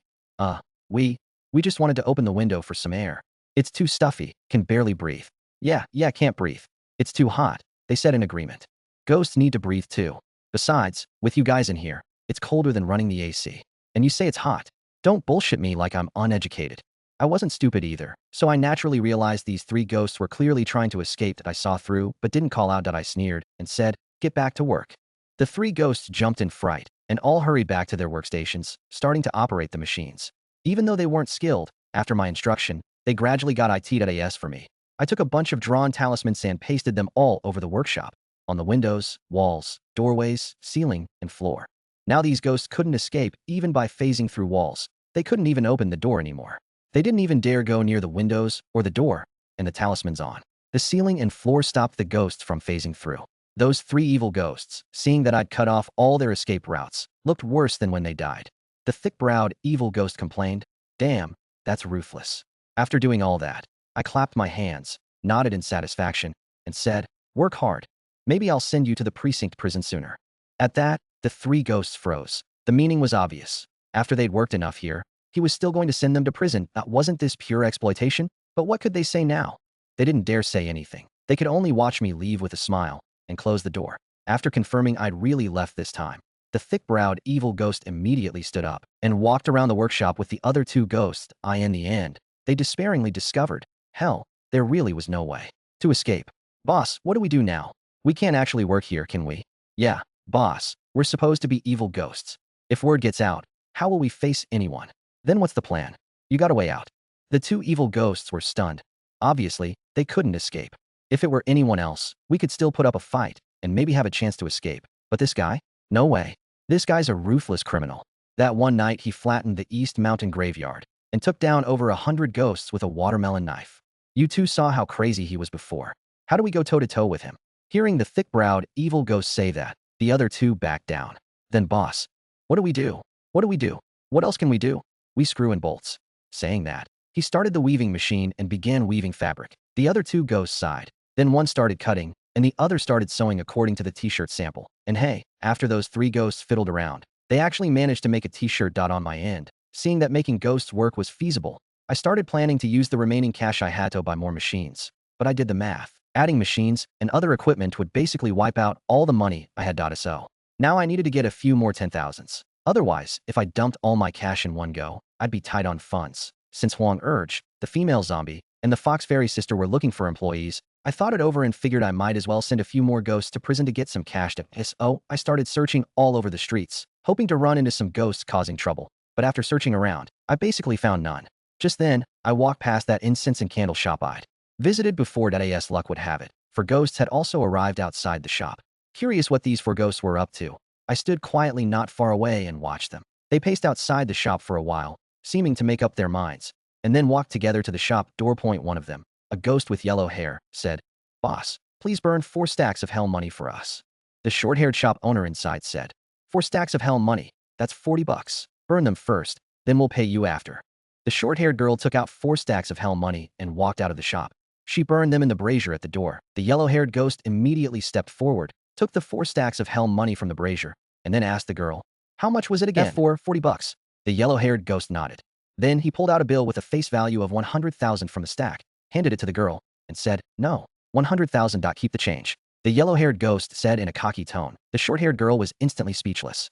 just wanted to open the window for some air. It's too stuffy, can barely breathe." Yeah, can't breathe. It's too hot," they said in agreement. "Ghosts need to breathe too. Besides, with you guys in here, it's colder than running the AC. And you say it's hot. Don't bullshit me like I'm uneducated." I wasn't stupid either, so I naturally realized these 3 ghosts were clearly trying to escape. That I saw through, but didn't call out. I sneered and said, "Get back to work." The 3 ghosts jumped in fright and all hurried back to their workstations, starting to operate the machines. Even though they weren't skilled, after my instruction, they gradually got it for me. I took a bunch of drawn talismans and pasted them all over the workshop, on the windows, walls, doorways, ceiling, and floor. Now these ghosts couldn't escape even by phasing through walls. They couldn't even open the door anymore. They didn't even dare go near the windows or the door, and the talismans on the ceiling and floor stopped the ghosts from phasing through. Those 3 evil ghosts, seeing that I'd cut off all their escape routes, looked worse than when they died. The thick-browed evil ghost complained, "Damn, that's ruthless." After doing all that, I clapped my hands, nodded in satisfaction, and said, "Work hard. Maybe I'll send you to the precinct prison sooner." At that, the 3 ghosts froze. The meaning was obvious. After they'd worked enough here, he was still going to send them to prison. Wasn't this pure exploitation? But what could they say now? They didn't dare say anything. They could only watch me leave with a smile and close the door. After confirming I'd really left this time, the thick-browed evil ghost immediately stood up and walked around the workshop with the other 2 ghosts. In the end, they despairingly discovered, hell, there really was no way to escape. "Boss, what do we do now? We can't actually work here, can we?" "Yeah, boss, we're supposed to be evil ghosts. If word gets out, how will we face anyone? Then what's the plan? You got a way out." The 2 evil ghosts were stunned. Obviously, they couldn't escape. If it were anyone else, we could still put up a fight and maybe have a chance to escape. But this guy? No way. This guy's a ruthless criminal. That one night he flattened the East Mountain graveyard and took down over 100 ghosts with a watermelon knife. You 2 saw how crazy he was before. How do we go toe-to-toe with him? Hearing the thick-browed evil ghost say that, the other 2 backed down. Then boss, what do we do? What do we do? What else can we do? We screw in bolts. Saying that, he started the weaving machine and began weaving fabric. The other 2 ghosts sighed. Then one started cutting, and the other started sewing according to the t-shirt sample. And hey, after those 3 ghosts fiddled around, they actually managed to make a t-shirt. On my end, seeing that making ghosts work was feasible, I started planning to use the remaining cash I had to buy more machines. but I did the math. Adding machines and other equipment would basically wipe out all the money I had to sell. Now I needed to get a few more 10,000s. Otherwise, if I dumped all my cash in one go, I'd be tight on funds. Since Huang Urge, the female zombie, and the Fox Fairy sister were looking for employees, I thought it over and figured I might as well send a few more ghosts to prison to get some cash to So I started searching all over the streets, hoping to run into some ghosts causing trouble. But after searching around, I basically found none. Just then, I walked past that incense and candle shop I'd visited before. As luck would have it, 4 ghosts had also arrived outside the shop. Curious what these 4 ghosts were up to, I stood quietly not far away and watched them. They paced outside the shop for a while, seeming to make up their minds, and then walked together to the shop door. One of them, a ghost with yellow hair, said, "Boss, please burn 4 stacks of hell money for us." The short-haired shop owner inside said, "4 stacks of hell money, that's $40. Burn them first, then we'll pay you after." The short-haired girl took out 4 stacks of hell money and walked out of the shop. She burned them in the brazier at the door. The yellow-haired ghost immediately stepped forward, took the 4 stacks of hell money from the brazier, and then asked the girl, "How much was it again?" "For $40. The yellow-haired ghost nodded. Then he pulled out a bill with a face value of 100,000 from the stack, handed it to the girl, and said, "No, 100,000. Keep the change." The yellow-haired ghost said in a cocky tone. The short-haired girl was instantly speechless.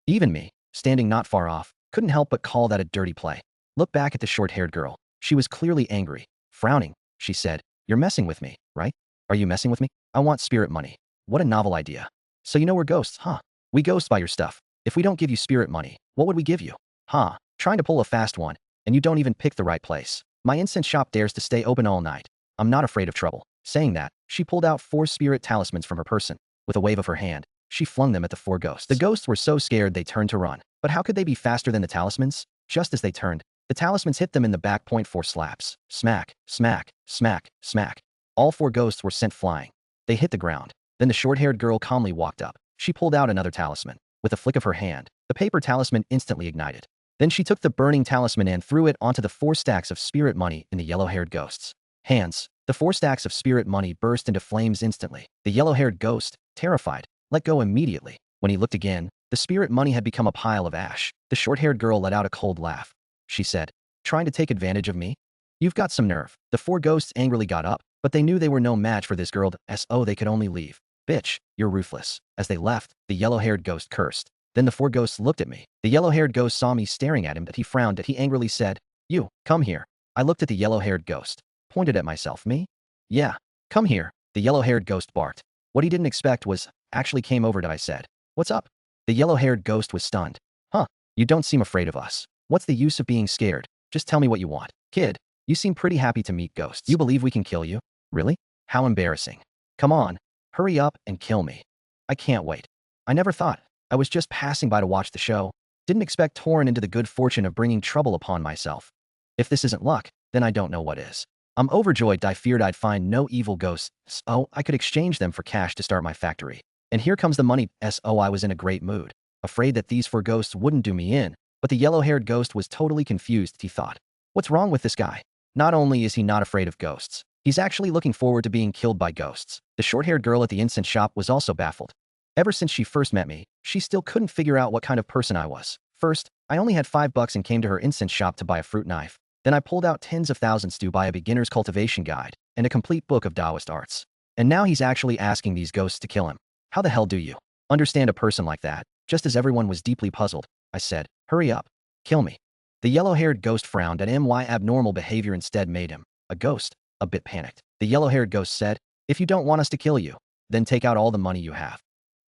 Even me, standing not far off, couldn't help but call that a dirty play. Look back at the short-haired girl. She was clearly angry. Frowning, she said, "You're messing with me, right? Are you messing with me? I want spirit money." What a novel idea. "So you know we're ghosts, huh? We ghost buy your stuff. If we don't give you spirit money, what would we give you? Huh? Trying to pull a fast one, and you don't even pick the right place. My incense shop dares to stay open all night. I'm not afraid of trouble." Saying that, she pulled out 4 spirit talismans from her person. With a wave of her hand, she flung them at the 4 ghosts. The ghosts were so scared they turned to run. But how could they be faster than the talismans? Just as they turned, the talismans hit them in the back. 4 slaps. Smack, smack, smack, smack. All 4 ghosts were sent flying. They hit the ground. Then the short-haired girl calmly walked up. She pulled out another talisman. With a flick of her hand, the paper talisman instantly ignited. Then she took the burning talisman and threw it onto the 4 stacks of spirit money in the yellow-haired ghost's hands. The 4 stacks of spirit money burst into flames instantly. The yellow-haired ghost, terrified, let go immediately. When he looked again, the spirit money had become a pile of ash. The short-haired girl let out a cold laugh. She said, "Trying to take advantage of me? You've got some nerve." The 4 ghosts angrily got up, but they knew they were no match for this girl. So they could only leave. "Bitch, you're ruthless." As they left, the yellow-haired ghost cursed. Then the 4 ghosts looked at me. The yellow-haired ghost saw me staring at him, but he frowned. He angrily said, "You, come here." I looked at the yellow-haired ghost, pointed at myself. "Me? Yeah, come here." The yellow-haired ghost barked. What he didn't expect was, actually came over. I said, "What's up?" The yellow-haired ghost was stunned. "Huh, you don't seem afraid of us. What's the use of being scared? Just tell me what you want." "Kid, you seem pretty happy to meet ghosts. You believe we can kill you? Really? How embarrassing. Come on, hurry up and kill me. I can't wait." I never thought. I was just passing by to watch the show. Didn't expect torn into the good fortune of bringing trouble upon myself. If this isn't luck, then I don't know what is. I'm overjoyed. I feared I'd find no evil ghosts, so I could exchange them for cash to start my factory. And here comes the money. So I was in a great mood, afraid that these 4 ghosts wouldn't do me in. But the yellow-haired ghost was totally confused. He thought, "What's wrong with this guy? Not only is he not afraid of ghosts, he's actually looking forward to being killed by ghosts." The short-haired girl at the incense shop was also baffled. Ever since she first met me, she still couldn't figure out what kind of person I was. First, I only had $5 and came to her incense shop to buy a fruit knife. Then I pulled out tens of thousands to buy a beginner's cultivation guide and a complete book of Taoist arts. And now he's actually asking these ghosts to kill him. How the hell do you understand a person like that? Just as everyone was deeply puzzled, I said, "Hurry up. Kill me." The yellow-haired ghost frowned at my abnormal behavior instead made him, a ghost, a bit panicked. The yellow-haired ghost said, "If you don't want us to kill you, then take out all the money you have.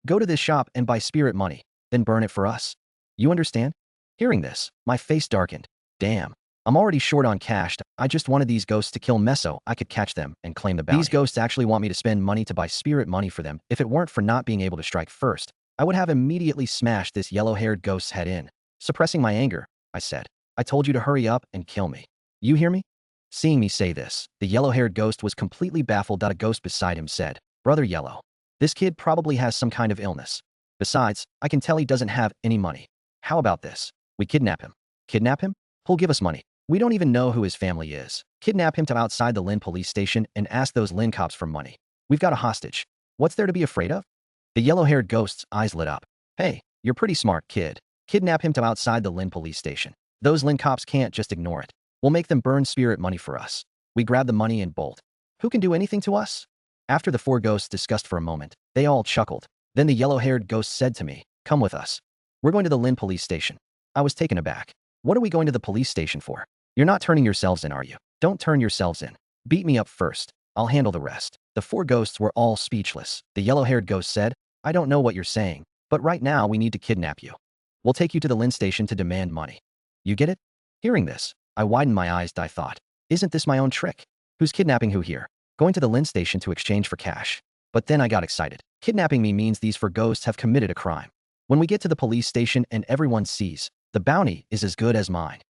Go to this shop and buy spirit money, then burn it for us. You understand?" Hearing this, my face darkened. Damn, I'm already short on cash. I just wanted these ghosts to kill me so I could catch them and claim the bounty. These ghosts actually want me to spend money to buy spirit money for them. If it weren't for not being able to strike first, I would have immediately smashed this yellow-haired ghost's head in. Suppressing my anger, I said, "I told you to hurry up and kill me. You hear me?" Seeing me say this, the yellow-haired ghost was completely baffled. A ghost beside him said, "Brother Yellow, this kid probably has some kind of illness. Besides, I can tell he doesn't have any money. How about this? We kidnap him." "Kidnap him? Who'll give us money? We don't even know who his family is. Kidnap him to outside the Lin police station and ask those Lin cops for money. We've got a hostage. What's there to be afraid of?" The yellow-haired ghost's eyes lit up. "Hey, you're pretty smart, kid. Kidnap him to outside the Lin police station. Those Lin cops can't just ignore it. We'll make them burn spirit money for us. We grab the money and bolt." Who can do anything to us? After the four ghosts discussed for a moment, they all chuckled. Then the yellow-haired ghost said to me, "Come with us. We're going to the Lin police station." I was taken aback. What are we going to the police station for? You're not turning yourselves in, are you? Don't turn yourselves in. Beat me up first. I'll handle the rest. The four ghosts were all speechless. The yellow-haired ghost said, "I don't know what you're saying, but right now we need to kidnap you. We'll take you to the Lin station to demand money. You get it?" Hearing this, I widened my eyes. I thought, isn't this my own trick? Who's kidnapping who here? Going to the Lin station to exchange for cash. But then I got excited. Kidnapping me means these four ghosts have committed a crime. When we get to the police station and everyone sees, the bounty is as good as mine.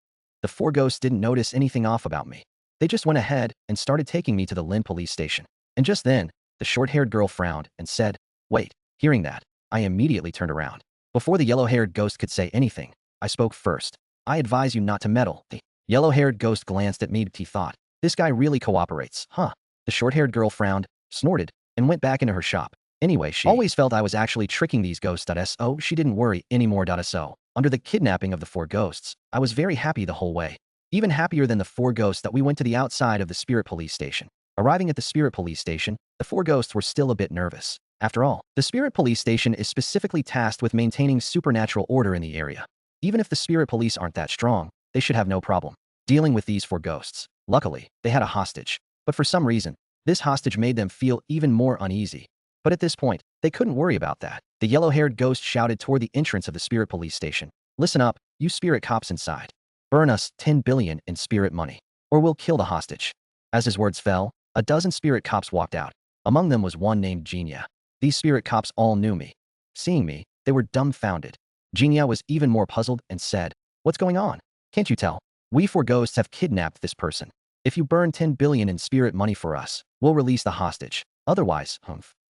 The four ghosts didn't notice anything off about me. They just went ahead and started taking me to the Lin police station. And just then, the short-haired girl frowned and said, "Wait." Hearing that, I immediately turned around. Before the yellow-haired ghost could say anything, I spoke first. "I advise you not to meddle." The yellow-haired ghost glanced at me. He thought, "This guy really cooperates, huh?" The short-haired girl frowned, snorted, and went back into her shop. Anyway, she always felt I was actually tricking these ghosts. So she didn't worry anymore. So under the kidnapping of the four ghosts, I was very happy the whole way. Even happier than the four ghosts that we went to the outside of the spirit police station. Arriving at the spirit police station, the four ghosts were still a bit nervous. After all, the spirit police station is specifically tasked with maintaining supernatural order in the area. Even if the spirit police aren't that strong, they should have no problem dealing with these four ghosts. Luckily, they had a hostage, but for some reason, this hostage made them feel even more uneasy. But at this point, they couldn't worry about that. The yellow-haired ghost shouted toward the entrance of the spirit police station, "Listen up, you spirit cops inside. Burn us 10 billion in spirit money, or we'll kill the hostage." As his words fell, a dozen spirit cops walked out. Among them was one named Genia. These spirit cops all knew me. Seeing me, they were dumbfounded. Genia was even more puzzled and said, "What's going on? Can't you tell? We four ghosts have kidnapped this person. If you burn 10 billion in spirit money for us, we'll release the hostage. Otherwise,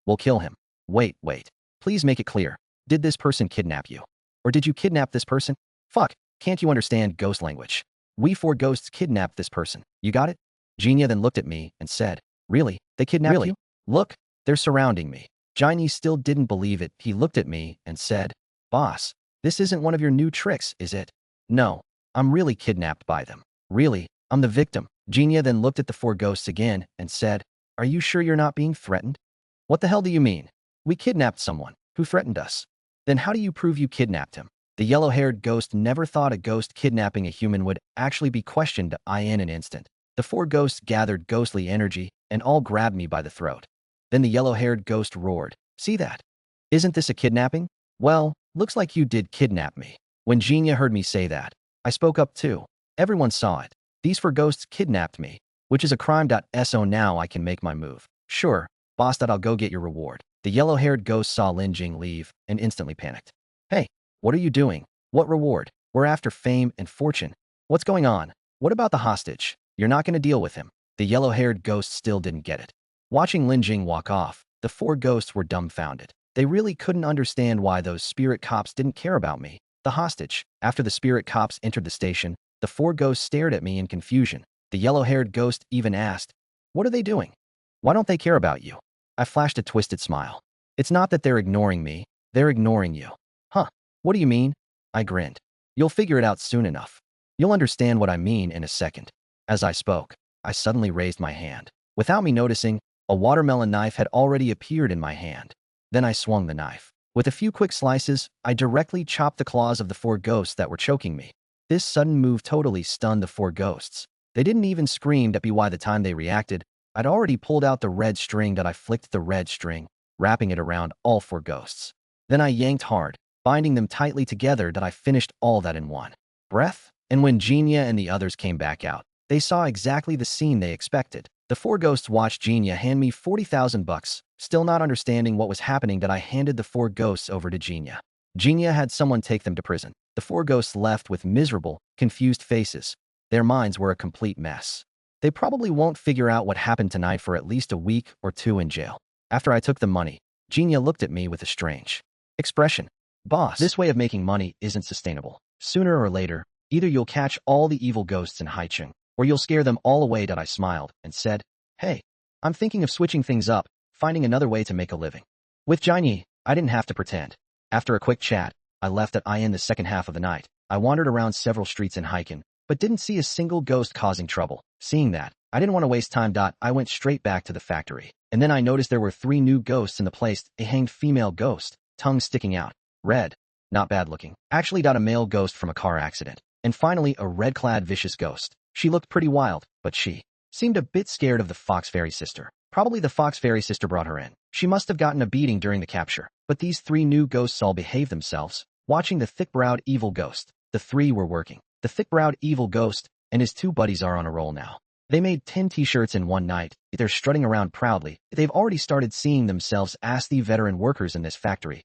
we'll kill him." Wait. Please make it clear. Did this person kidnap you? Or did you kidnap this person? Fuck, can't you understand ghost language? We four ghosts kidnapped this person. You got it? Genia then looked at me and said, "Really? They kidnapped you? Look, they're surrounding me." Genie still didn't believe it. He looked at me and said, "Boss, this isn't one of your new tricks, is it?" "No, I'm really kidnapped by them. Really, I'm the victim." Genia then looked at the four ghosts again and said, "Are you sure you're not being threatened?" "What the hell do you mean? We kidnapped someone. Who threatened us?" "Then how do you prove you kidnapped him?" The yellow-haired ghost never thought a ghost kidnapping a human would actually be questioned in an instant. The four ghosts gathered ghostly energy and all grabbed me by the throat. Then the yellow-haired ghost roared, "See that? Isn't this a kidnapping? Well, looks like you did kidnap me." When Genia heard me say that, I spoke up too. Everyone saw it. These four ghosts kidnapped me, which is a crime. So now I can make my move. "Sure, boss, that I'll go get your reward." The yellow-haired ghost saw Lin Jing leave and instantly panicked. "Hey, what are you doing? What reward? We're after fame and fortune. What's going on? What about the hostage? You're not going to deal with him." The yellow-haired ghost still didn't get it. Watching Lin Jing walk off, the four ghosts were dumbfounded. They really couldn't understand why those spirit cops didn't care about me, the hostage. After the spirit cops entered the station, the four ghosts stared at me in confusion. The yellow-haired ghost even asked, "What are they doing? Why don't they care about you?" I flashed a twisted smile. "It's not that they're ignoring me, they're ignoring you." "Huh? What do you mean?" I grinned. "You'll figure it out soon enough. You'll understand what I mean in a second." As I spoke, I suddenly raised my hand. Without me noticing, a watermelon knife had already appeared in my hand. Then I swung the knife. With a few quick slices, I directly chopped the claws of the four ghosts that were choking me. This sudden move totally stunned the four ghosts. They didn't even scream at me. By the time they reacted, I'd already pulled out the red string. I flicked the red string, wrapping it around all four ghosts. Then I yanked hard, binding them tightly together. I finished all that in one breath. And when Genia and the others came back out, they saw exactly the scene they expected. The four ghosts watched Genia hand me 40,000 bucks. Still not understanding what was happening, I handed the four ghosts over to Genia. Genia had someone take them to prison. The four ghosts left with miserable, confused faces. Their minds were a complete mess. They probably won't figure out what happened tonight for at least a week or two in jail. After I took the money, Genia looked at me with a strange expression. "Boss, this way of making money isn't sustainable. Sooner or later, either you'll catch all the evil ghosts in Haicheng, or you'll scare them all away." I smiled and said, "Hey, I'm thinking of switching things up, finding another way to make a living." With Jiny, I didn't have to pretend. After a quick chat, I left at in the second half of the night. I wandered around several streets in Haiken, but didn't see a single ghost causing trouble. Seeing that, I didn't want to waste time. I went straight back to the factory. And then I noticed there were 3 new ghosts in the place. A hanged female ghost, tongue sticking out, red, not bad looking. Actually, a male ghost from a car accident. And finally, a red-clad vicious ghost. She looked pretty wild, but she seemed a bit scared of the Fox Fairy sister. Probably the Fox Fairy sister brought her in. She must have gotten a beating during the capture. But these 3 new ghosts all behaved themselves. Watching the thick-browed evil ghost, the 3 were working. The thick-browed evil ghost and his 2 buddies are on a roll now. They made 10 t-shirts in one night. They're strutting around proudly. They've already started seeing themselves as the veteran workers in this factory.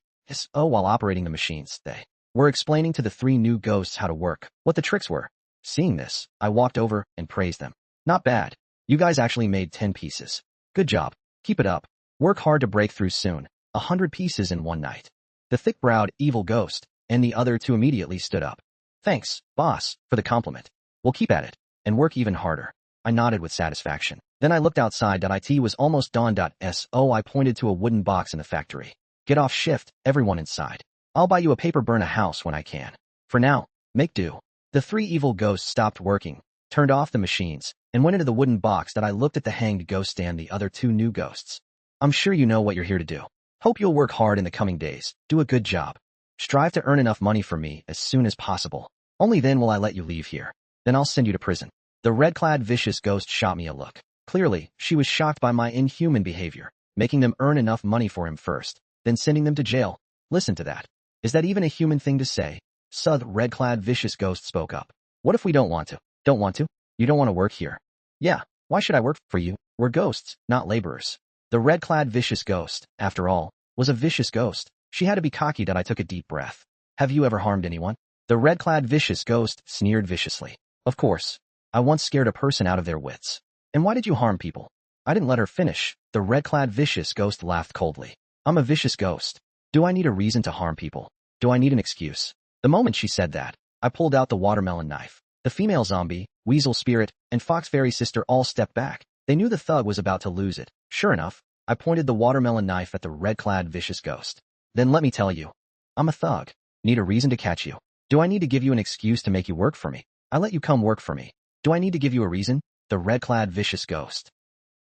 While operating the machines, they were explaining to the 3 new ghosts how to work, what the tricks were. Seeing this, I walked over and praised them. Not bad. You guys actually made 10 pieces. Good job. Keep it up. Work hard to break through soon. 100 pieces in one night. The thick-browed evil ghost and the other 2 immediately stood up. Thanks, boss, for the compliment. We'll keep at it and work even harder. I nodded with satisfaction. Then I looked outside. It was almost dawn. I pointed to a wooden box in the factory. Get off shift, everyone inside. I'll buy you a paper burn a house when I can. For now, make do. The 3 evil ghosts stopped working, turned off the machines, and went into the wooden box. I looked at the hanged ghost and the other 2 new ghosts. I'm sure you know what you're here to do. Hope you'll work hard in the coming days. Do a good job. Strive to earn enough money for me as soon as possible. Only then will I let you leave here. Then I'll send you to prison. The red-clad vicious ghost shot me a look. Clearly, she was shocked by my inhuman behavior, making them earn enough money for him first, then sending them to jail. Listen to that. Is that even a human thing to say? The red-clad vicious ghost spoke up. What if we don't want to? Don't want to? You don't want to work here? Yeah, why should I work for you? We're ghosts, not laborers. The red-clad vicious ghost, after all, was a vicious ghost. She had to be cocky. I took a deep breath. Have you ever harmed anyone? The red-clad vicious ghost sneered viciously. Of course. I once scared a person out of their wits. And why did you harm people? I didn't let her finish. The red-clad vicious ghost laughed coldly. I'm a vicious ghost. Do I need a reason to harm people? Do I need an excuse? The moment she said that, I pulled out the watermelon knife. The female zombie, weasel spirit, and fox fairy sister all stepped back. They knew the thug was about to lose it. Sure enough, I pointed the watermelon knife at the red-clad vicious ghost. Then let me tell you, I'm a thug. Need a reason to catch you. Do I need to give you an excuse to make you work for me? I let you come work for me. Do I need to give you a reason? The red-clad vicious ghost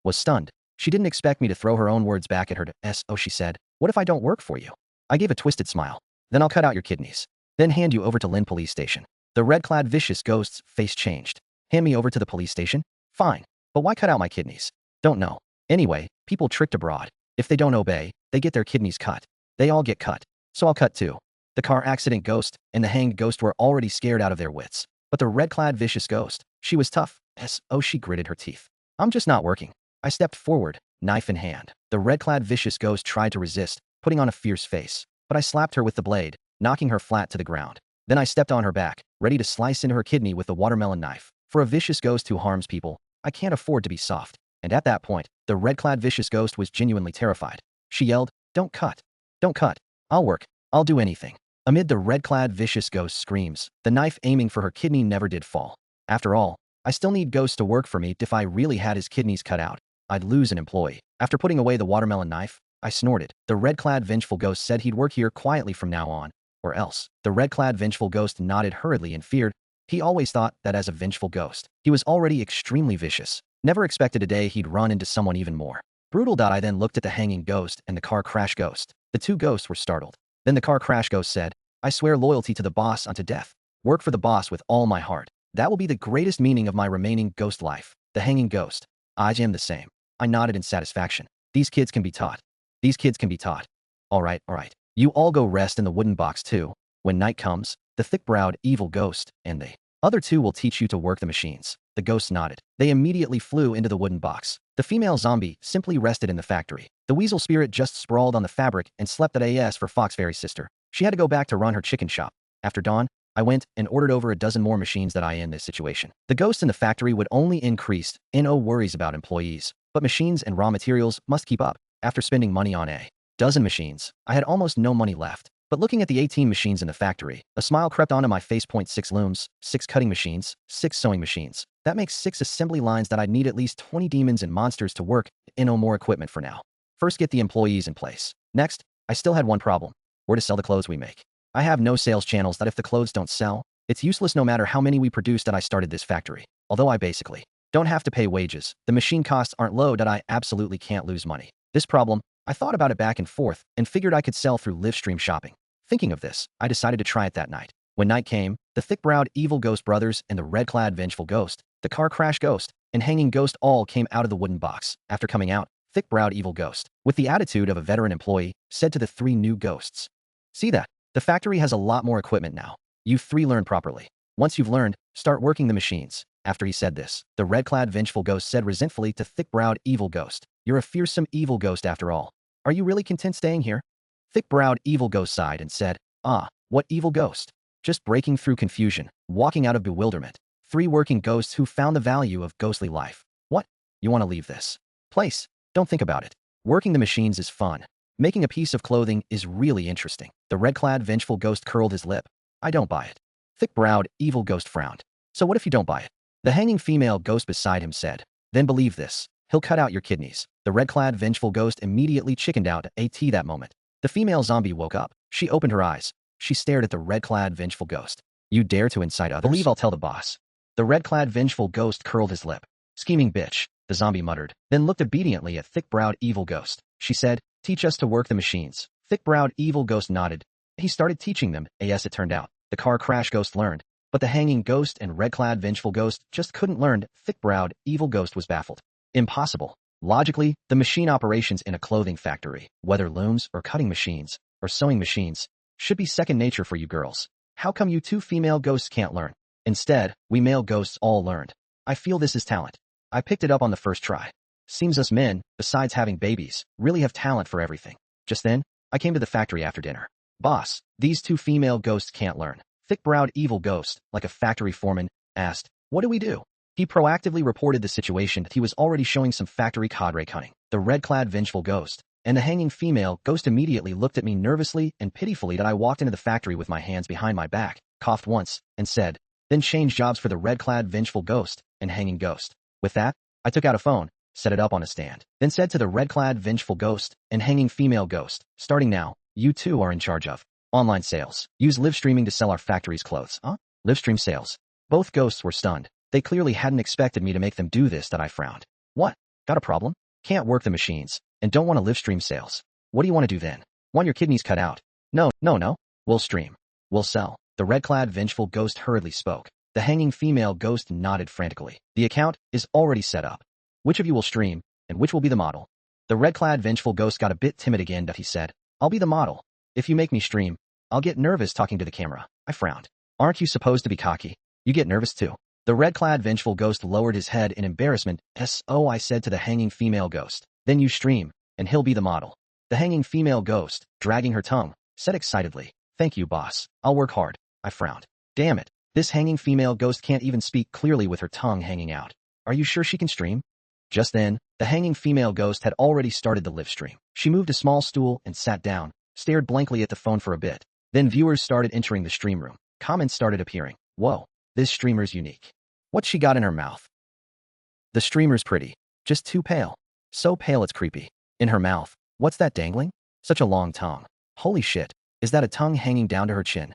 was stunned. She didn't expect me to throw her own words back at her. She said, what if I don't work for you? I gave a twisted smile. Then I'll cut out your kidneys. Then hand you over to Lynn police station. The red-clad vicious ghost's face changed. Hand me over to the police station? Fine. But why cut out my kidneys? Don't know. Anyway, people tricked abroad. If they don't obey, they get their kidneys cut. They all get cut. So I'll cut too. The car accident ghost and the hanged ghost were already scared out of their wits. But the red-clad vicious ghost, she was tough. She gritted her teeth. I'm just not working. I stepped forward, knife in hand. The red-clad vicious ghost tried to resist, putting on a fierce face. But I slapped her with the blade, knocking her flat to the ground. Then I stepped on her back, ready to slice into her kidney with the watermelon knife. For a vicious ghost who harms people, I can't afford to be soft. And at that point, the red-clad vicious ghost was genuinely terrified. She yelled, don't cut. Don't cut. I'll work. I'll do anything. Amid the red-clad vicious ghost's screams, the knife aiming for her kidney never did fall. After all, I still need Ghost to work for me. If I really had his kidneys cut out, I'd lose an employee. After putting away the watermelon knife, I snorted. The red-clad vengeful ghost said he'd work here quietly from now on, or else. The red-clad vengeful ghost nodded hurriedly and feared. He always thought that as a vengeful ghost, he was already extremely vicious. Never expected a day he'd run into someone even more brutal. I then looked at the hanging ghost and the car crash ghost. The 2 ghosts were startled. Then the car crash ghost said, I swear loyalty to the boss unto death. Work for the boss with all my heart. That will be the greatest meaning of my remaining ghost life. The hanging ghost. I am the same. I nodded in satisfaction. These kids can be taught. These kids can be taught. All right. You all go rest in the wooden box too. When night comes, the thick-browed evil ghost and the other 2 will teach you to work the machines. The ghosts nodded. They immediately flew into the wooden box. The female zombie simply rested in the factory. The weasel spirit just sprawled on the fabric and slept at AS for Fox Fairy sister. She had to go back to run her chicken shop. After dawn, I went and ordered over a dozen more machines that I in this situation. The ghosts in the factory would only increase. No worries about employees. But machines and raw materials must keep up. After spending money on a dozen machines, I had almost no money left. But looking at the 18 machines in the factory, a smile crept onto my face. 6 looms, 6 cutting machines, 6 sewing machines. That makes 6 assembly lines that I'd need at least 20 demons and monsters to work. No more equipment for now. First, get the employees in place. Next, I still had one problem. Where to sell the clothes we make. I have no sales channels. That if the clothes don't sell, it's useless no matter how many we produce. That I started this factory. Although I basically Don't have to pay wages. The machine costs aren't low that I absolutely can't lose money. This problem, I thought about it back and forth and figured I could sell through Livestream shopping. Thinking of this, I decided to try it that night. When night came, the thick-browed evil ghost brothers and the red-clad vengeful ghost, the car crash ghost, and hanging ghost all came out of the wooden box. After coming out, thick-browed evil ghost, with the attitude of a veteran employee, said to the three new ghosts, "See that? The factory has a lot more equipment now. You three learn properly. Once you've learned, start working the machines." After he said this, the red-clad vengeful ghost said resentfully to thick-browed evil ghost, "You're a fearsome evil ghost after all. Are you really content staying here?" Thick-browed evil ghost sighed and said, "Ah, what evil ghost?" Just breaking through confusion, walking out of bewilderment. Three working ghosts who found the value of ghostly life. What? You want to leave this place? Don't think about it. Working the machines is fun. Making a piece of clothing is really interesting. The red-clad vengeful ghost curled his lip. "I don't buy it." Thick-browed evil ghost frowned. "So what if you don't buy it?" The hanging female ghost beside him said, "Then believe this. He'll cut out your kidneys." The red-clad vengeful ghost immediately chickened out at that moment. The female zombie woke up. She opened her eyes. She stared at the red-clad vengeful ghost. "You dare to incite others? Believe I'll tell the boss." The red-clad vengeful ghost curled his lip. "Scheming bitch," the zombie muttered, then looked obediently at thick-browed evil ghost. She said, "Teach us to work the machines." Thick-browed evil ghost nodded. He started teaching them. As it turned out, the car crash ghost learned, but the hanging ghost and red-clad vengeful ghost just couldn't learn. Thick-browed evil ghost was baffled. Impossible. Logically, the machine operations in a clothing factory, whether looms or cutting machines or sewing machines, should be second nature for you girls. How come you two female ghosts can't learn? Instead, we male ghosts all learned. I feel this is talent. I picked it up on the first try. Seems us men, besides having babies, really have talent for everything. Just then, I came to the factory after dinner. "Boss, these two female ghosts can't learn." Thick-browed evil ghost, like a factory foreman, asked, "What do we do?" He proactively reported the situation that he was already showing some factory cadre cunning. The red-clad vengeful ghost and the hanging female ghost immediately looked at me nervously and pitifully that I walked into the factory with my hands behind my back, coughed once, and said, "Then change jobs for the red-clad vengeful ghost and hanging ghost." With that, I took out a phone, set it up on a stand, then said to the red-clad vengeful ghost and hanging female ghost, "Starting now, you two are in charge of online sales. Use live streaming to sell our factory's clothes." "Huh? Live stream sales?" Both ghosts were stunned. They clearly hadn't expected me to make them do this. That I frowned. "What? Got a problem? Can't work the machines and don't want to live stream sales. What do you want to do then? Want your kidneys cut out?" No. We'll stream. We'll sell." The red-clad vengeful ghost hurriedly spoke. The hanging female ghost nodded frantically. "The account is already set up. Which of you will stream, and which will be the model?" The red-clad vengeful ghost got a bit timid again, but he said, "I'll be the model. If you make me stream, I'll get nervous talking to the camera." I frowned. "Aren't you supposed to be cocky? You get nervous too." The red-clad vengeful ghost lowered his head in embarrassment. "So," I said to the hanging female ghost. "Then you stream, and he'll be the model." The hanging female ghost, dragging her tongue, said excitedly, "Thank you, boss. I'll work hard." I frowned. Damn it. This hanging female ghost can't even speak clearly with her tongue hanging out. Are you sure she can stream? Just then, the hanging female ghost had already started the live stream. She moved a small stool and sat down, stared blankly at the phone for a bit. Then viewers started entering the stream room. Comments started appearing. "Whoa, this streamer's unique. What's she got in her mouth? The streamer's pretty. Just too pale. So pale it's creepy. In her mouth, what's that dangling? Such a long tongue. Holy shit, is that a tongue hanging down to her chin?"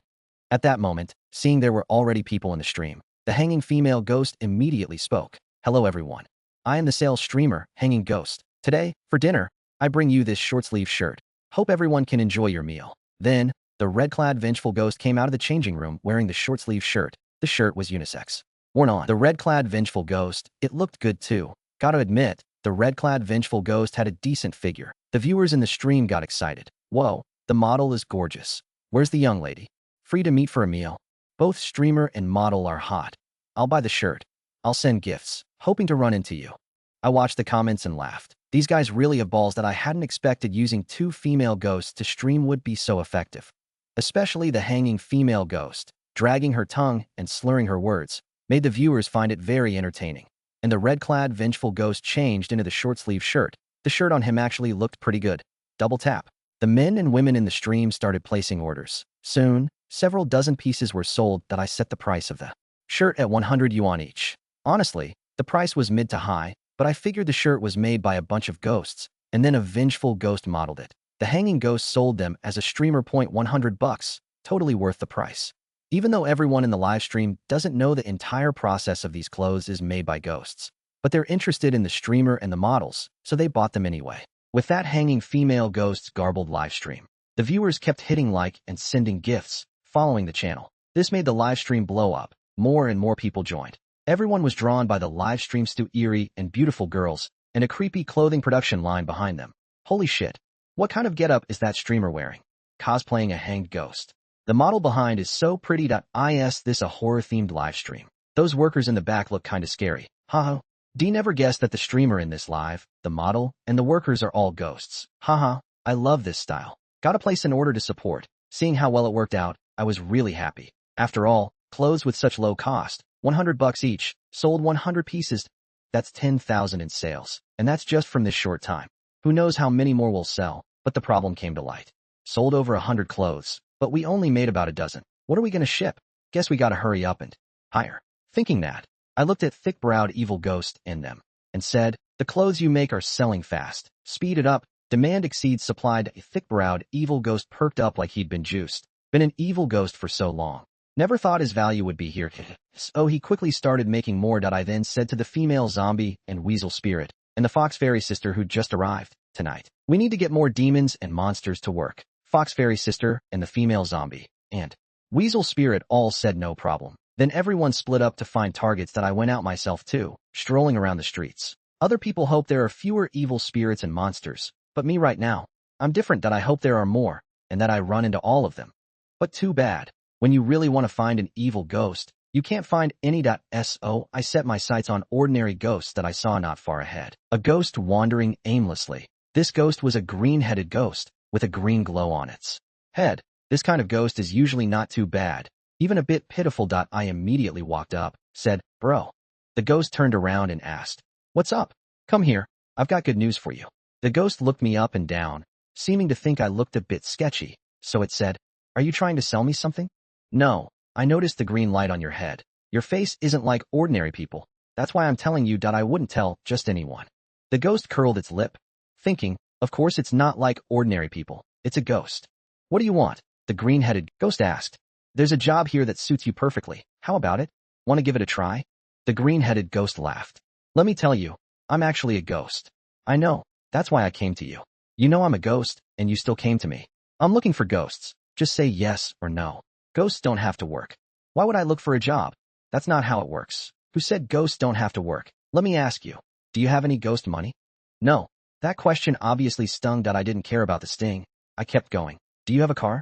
At that moment, seeing there were already people in the stream, the hanging female ghost immediately spoke. "Hello everyone. I am the sales streamer, Hanging Ghost. Today, for dinner, I bring you this short-sleeve shirt. Hope everyone can enjoy your meal." Then, the red-clad vengeful ghost came out of the changing room wearing the short-sleeve shirt. The shirt was unisex. Worn on the red-clad vengeful ghost, it looked good too. Gotta admit, the red-clad vengeful ghost had a decent figure. The viewers in the stream got excited. "Whoa, the model is gorgeous. Where's the young lady? Free to meet for a meal. Both streamer and model are hot. I'll buy the shirt. I'll send gifts, hoping to run into you." I watched the comments and laughed. These guys really have balls that I hadn't expected using two female ghosts to stream would be so effective. Especially the hanging female ghost, dragging her tongue and slurring her words, made the viewers find it very entertaining. And the red-clad vengeful ghost changed into the short-sleeve shirt. The shirt on him actually looked pretty good. Double tap. The men and women in the stream started placing orders. Soon, several dozen pieces were sold that I set the price of the shirt at 100 yuan each. Honestly, the price was mid to high, but I figured the shirt was made by a bunch of ghosts, and then a vengeful ghost modeled it. The hanging ghost sold them as a streamer point $100, totally worth the price. Even though everyone in the live stream doesn't know the entire process of these clothes is made by ghosts. but they're interested in the streamer and the models, so they bought them anyway. With that hanging female ghost's garbled livestream, the viewers kept hitting like and sending gifts, following the channel. This made the livestream blow up. More and more people joined. Everyone was drawn by the livestream's two eerie and beautiful girls, and a creepy clothing production line behind them. Holy shit. What kind of getup is that streamer wearing? Cosplaying a hanged ghost. The model behind is so pretty. Is this a horror-themed livestream? Those workers in the back look kinda scary. Haha. D never guessed that the streamer in this live, the model, and the workers are all ghosts. Haha. I love this style. Gotta place an order to support. Seeing how well it worked out, I was really happy. After all, clothes with such low cost, $100 each, sold 100 pieces. That's 10,000 in sales. And that's just from this short time. Who knows how many more will sell, but the problem came to light. Sold over 100 clothes, but we only made about a dozen. What are we gonna ship? Guess we gotta hurry up and hire. Thinking that, I looked at thick-browed evil ghost in them and said, the clothes you make are selling fast. Speed it up. Demand exceeds supply. A thick-browed evil ghost perked up like he'd been juiced. Been an evil ghost for so long. Never thought his value would be here. So he quickly started making more. I then said to the female zombie and weasel spirit and the fox fairy sister who'd just arrived tonight, we need to get more demons and monsters to work. Fox fairy sister and the female zombie and weasel spirit all said no problem. Then everyone split up to find targets. I went out myself too, strolling around the streets. Other people hope there are fewer evil spirits and monsters, but me right now, I'm different. I hope there are more, and that I run into all of them. But too bad. When you really want to find an evil ghost, you can't find any. So I set my sights on ordinary ghosts that I saw not far ahead. A ghost wandering aimlessly. This ghost was a green-headed ghost, with a green glow on its head. This kind of ghost is usually not too bad. Even a bit pitiful. I immediately walked up, said, bro. The ghost turned around and asked, what's up? Come here, I've got good news for you. The ghost looked me up and down, seeming to think I looked a bit sketchy, so it said, are you trying to sell me something? No, I noticed the green light on your head. Your face isn't like ordinary people. That's why I'm telling you. I wouldn't tell just anyone. The ghost curled its lip, thinking, of course it's not like ordinary people. It's a ghost. What do you want? The green-headed ghost asked. There's a job here that suits you perfectly. How about it? Want to give it a try? The green-headed ghost laughed. Let me tell you, I'm actually a ghost. I know, that's why I came to you. You know I'm a ghost, and you still came to me. I'm looking for ghosts. Just say yes or no. Ghosts don't have to work. Why would I look for a job? That's not how it works. Who said ghosts don't have to work? Let me ask you, do you have any ghost money? No. That question obviously stung. I didn't care about the sting. I kept going. Do you have a car?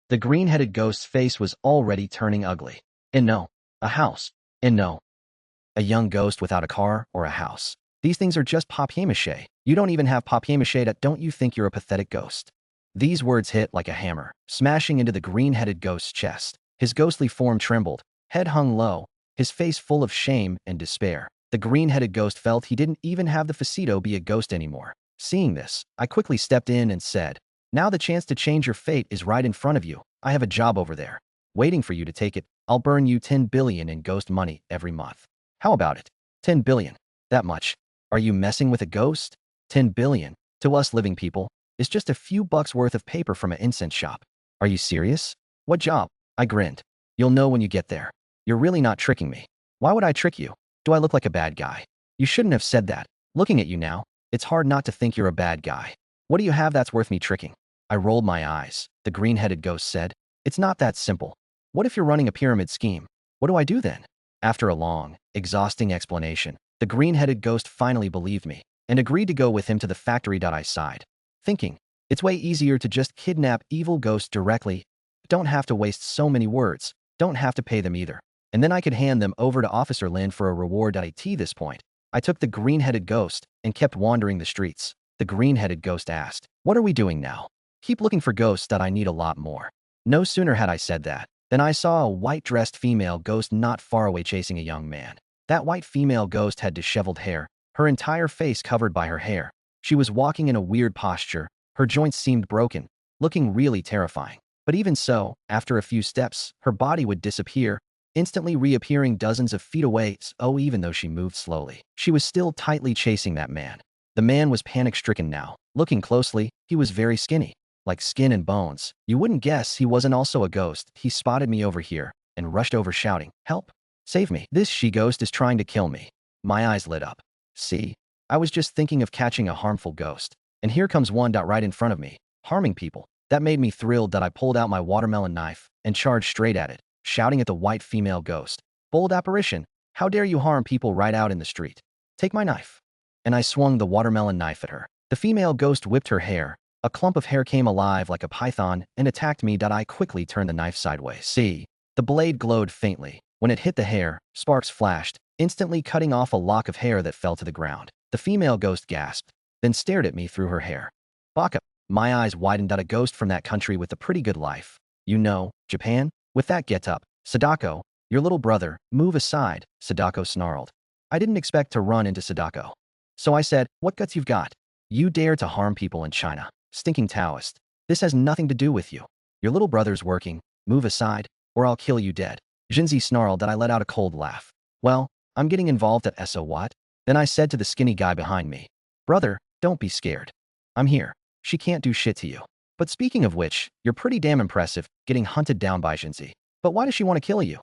The green-headed ghost's face was already turning ugly. And no. A house. And no. A young ghost without a car or a house. These things are just papier-mâché. You don't even have papier-mâché. Don't you think you're a pathetic ghost? These words hit like a hammer, smashing into the green-headed ghost's chest. His ghostly form trembled, head hung low, his face full of shame and despair. The green-headed ghost felt he didn't even have the facito be a ghost anymore. Seeing this, I quickly stepped in and said, now the chance to change your fate is right in front of you. I have a job over there, waiting for you to take it. I'll burn you 10 billion in ghost money every month. How about it? 10 billion. That much. Are you messing with a ghost? 10 billion, to us living people, is just a few bucks worth of paper from an incense shop. Are you serious? What job? I grinned. You'll know when you get there. You're really not tricking me. Why would I trick you? Do I look like a bad guy? You shouldn't have said that. Looking at you now, it's hard not to think you're a bad guy. What do you have that's worth me tricking? I rolled my eyes. The green-headed ghost said, it's not that simple. What if you're running a pyramid scheme? What do I do then? After a long, exhausting explanation, the green-headed ghost finally believed me and agreed to go with him to the factory. I sighed, thinking, it's way easier to just kidnap evil ghosts directly. Don't have to waste so many words. Don't have to pay them either. And then I could hand them over to Officer Lin for a reward. At this point, I took the green-headed ghost and kept wandering the streets. The green-headed ghost asked, what are we doing now? Keep looking for ghosts. I need a lot more. No sooner had I said that than I saw a white-dressed female ghost not far away chasing a young man. That white female ghost had disheveled hair, her entire face covered by her hair. She was walking in a weird posture. Her joints seemed broken, looking really terrifying. But even so, after a few steps, her body would disappear, instantly reappearing dozens of feet away. Even though she moved slowly, she was still tightly chasing that man. The man was panic-stricken now. Looking closely, he was very skinny, like skin and bones. You wouldn't guess he wasn't also a ghost. He spotted me over here and rushed over shouting, help! Save me! This she-ghost is trying to kill me. My eyes lit up. See, I was just thinking of catching a harmful ghost. And here comes one right in front of me, harming people. That made me thrilled that I pulled out my watermelon knife and charged straight at it, shouting at the white female ghost. Bold apparition, how dare you harm people right out in the street? Take my knife. And I swung the watermelon knife at her. The female ghost whipped her hair. A clump of hair came alive like a python and attacked me. I quickly turned the knife sideways. See, the blade glowed faintly. When it hit the hair, sparks flashed, instantly cutting off a lock of hair that fell to the ground. The female ghost gasped, then stared at me through her hair. Baka. My eyes widened at a ghost from that country with a pretty good life. You know, Japan? With that get-up. Sadako, your little brother, move aside, Sadako snarled. I didn't expect to run into Sadako. So I said, what guts you've got? You dare to harm people in China. Stinking Taoist. This has nothing to do with you. Your little brother's working. Move aside, or I'll kill you dead. Jinzi snarled that I let out a cold laugh. Well, I'm getting involved at SO what? Then I said to the skinny guy behind me. Brother, don't be scared. I'm here. She can't do shit to you. But speaking of which, you're pretty damn impressive, getting hunted down by Jinzi. But why does she want to kill you?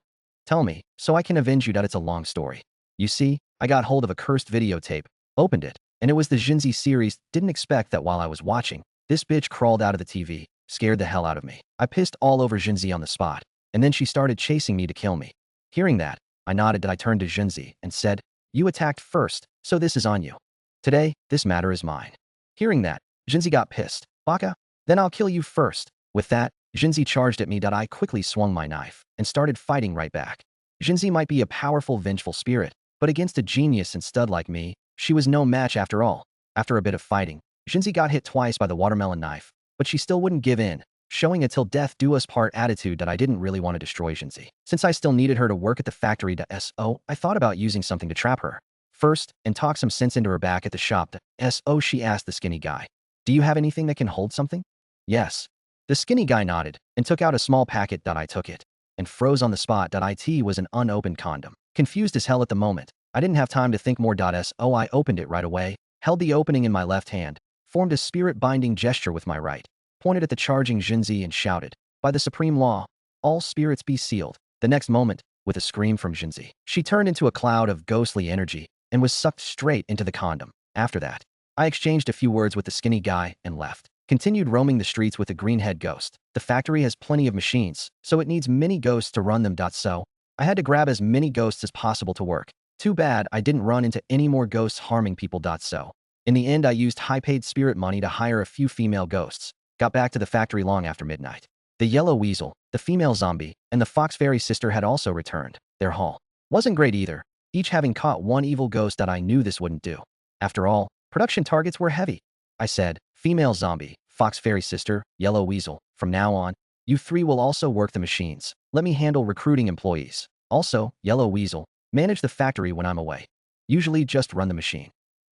Tell me, so I can avenge you. It's a long story. You see, I got hold of a cursed videotape, opened it, and it was the Jinzi series. Didn't expect that while I was watching, this bitch crawled out of the TV, scared the hell out of me. I pissed all over Jinzi on the spot, and then she started chasing me to kill me. Hearing that, I nodded. I turned to Jinzi and said, you attacked first, so this is on you. Today, this matter is mine. Hearing that, Jinzi got pissed. Baka, then I'll kill you first. With that, Jinzi charged at me. I quickly swung my knife and started fighting right back. Jinzi might be a powerful vengeful spirit, but against a genius and stud like me, she was no match after all. After a bit of fighting, Jinzi got hit twice by the watermelon knife, but she still wouldn't give in, showing a till death do us part attitude. I didn't really want to destroy Jinzi. Since I still needed her to work at the factory. So I thought about using something to trap her. First, and talk some sense into her back at the shop. So she asked the skinny guy, do you have anything that can hold something? Yes. The skinny guy nodded and took out a small packet. I took it and froze on the spot. It was an unopened condom. Confused as hell at the moment, I didn't have time to think more. So I opened it right away, held the opening in my left hand, formed a spirit-binding gesture with my right, pointed at the charging Jinzi and shouted, by the supreme law, all spirits be sealed. The next moment, with a scream from Jinzi, she turned into a cloud of ghostly energy and was sucked straight into the condom. After that, I exchanged a few words with the skinny guy and left. Continued roaming the streets with the greenhead ghost. The factory has plenty of machines, so it needs many ghosts to run them. So I had to grab as many ghosts as possible to work. Too bad I didn't run into any more ghosts harming people. So in the end, I used high-paid spirit money to hire a few female ghosts. Got back to the factory long after midnight. The yellow weasel, the female zombie, and the fox fairy sister had also returned. Their haul wasn't great either, each having caught one evil ghost. I knew this wouldn't do. After all, production targets were heavy. I said, female zombie, fox fairy sister, yellow weasel, from now on, you three will also work the machines. Let me handle recruiting employees. Also, yellow weasel, manage the factory when I'm away. Usually just run the machine.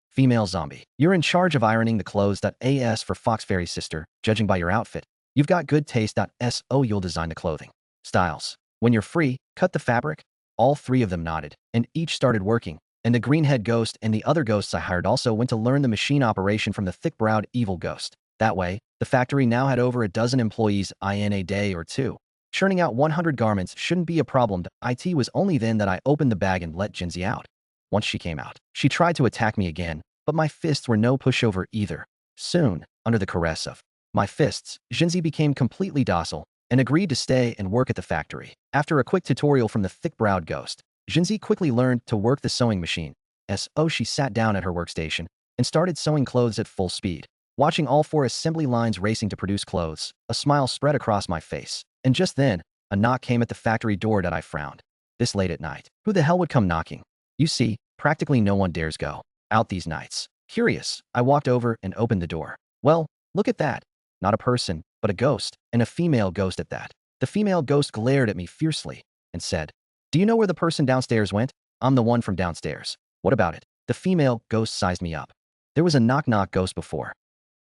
Female zombie, you're in charge of ironing the clothes. As for fox fairy sister, judging by your outfit, you've got good taste. So you'll design the clothing. Styles. When you're free, cut the fabric. All three of them nodded, and each started working. And the greenhead ghost and the other ghosts I hired also went to learn the machine operation from the thick-browed evil ghost. That way, the factory now had over a dozen employees in a day or two. Churning out 100 garments shouldn't be a problem. It was only then that I opened the bag and let Jinzi out. Once she came out, she tried to attack me again, but my fists were no pushover either. Soon, under the caress of my fists, Jinzi became completely docile and agreed to stay and work at the factory. After a quick tutorial from the thick-browed ghost, Jinzi quickly learned to work the sewing machine. So she sat down at her workstation and started sewing clothes at full speed. Watching all 4 assembly lines racing to produce clothes, a smile spread across my face. And just then, a knock came at the factory door. I frowned. This late at night, who the hell would come knocking? You see, practically no one dares go out these nights. Curious, I walked over and opened the door. Well, look at that. Not a person, but a ghost, and a female ghost at that. The female ghost glared at me fiercely and said, do you know where the person downstairs went? I'm the one from downstairs. What about it? The female ghost sized me up. There was a knock-knock ghost before.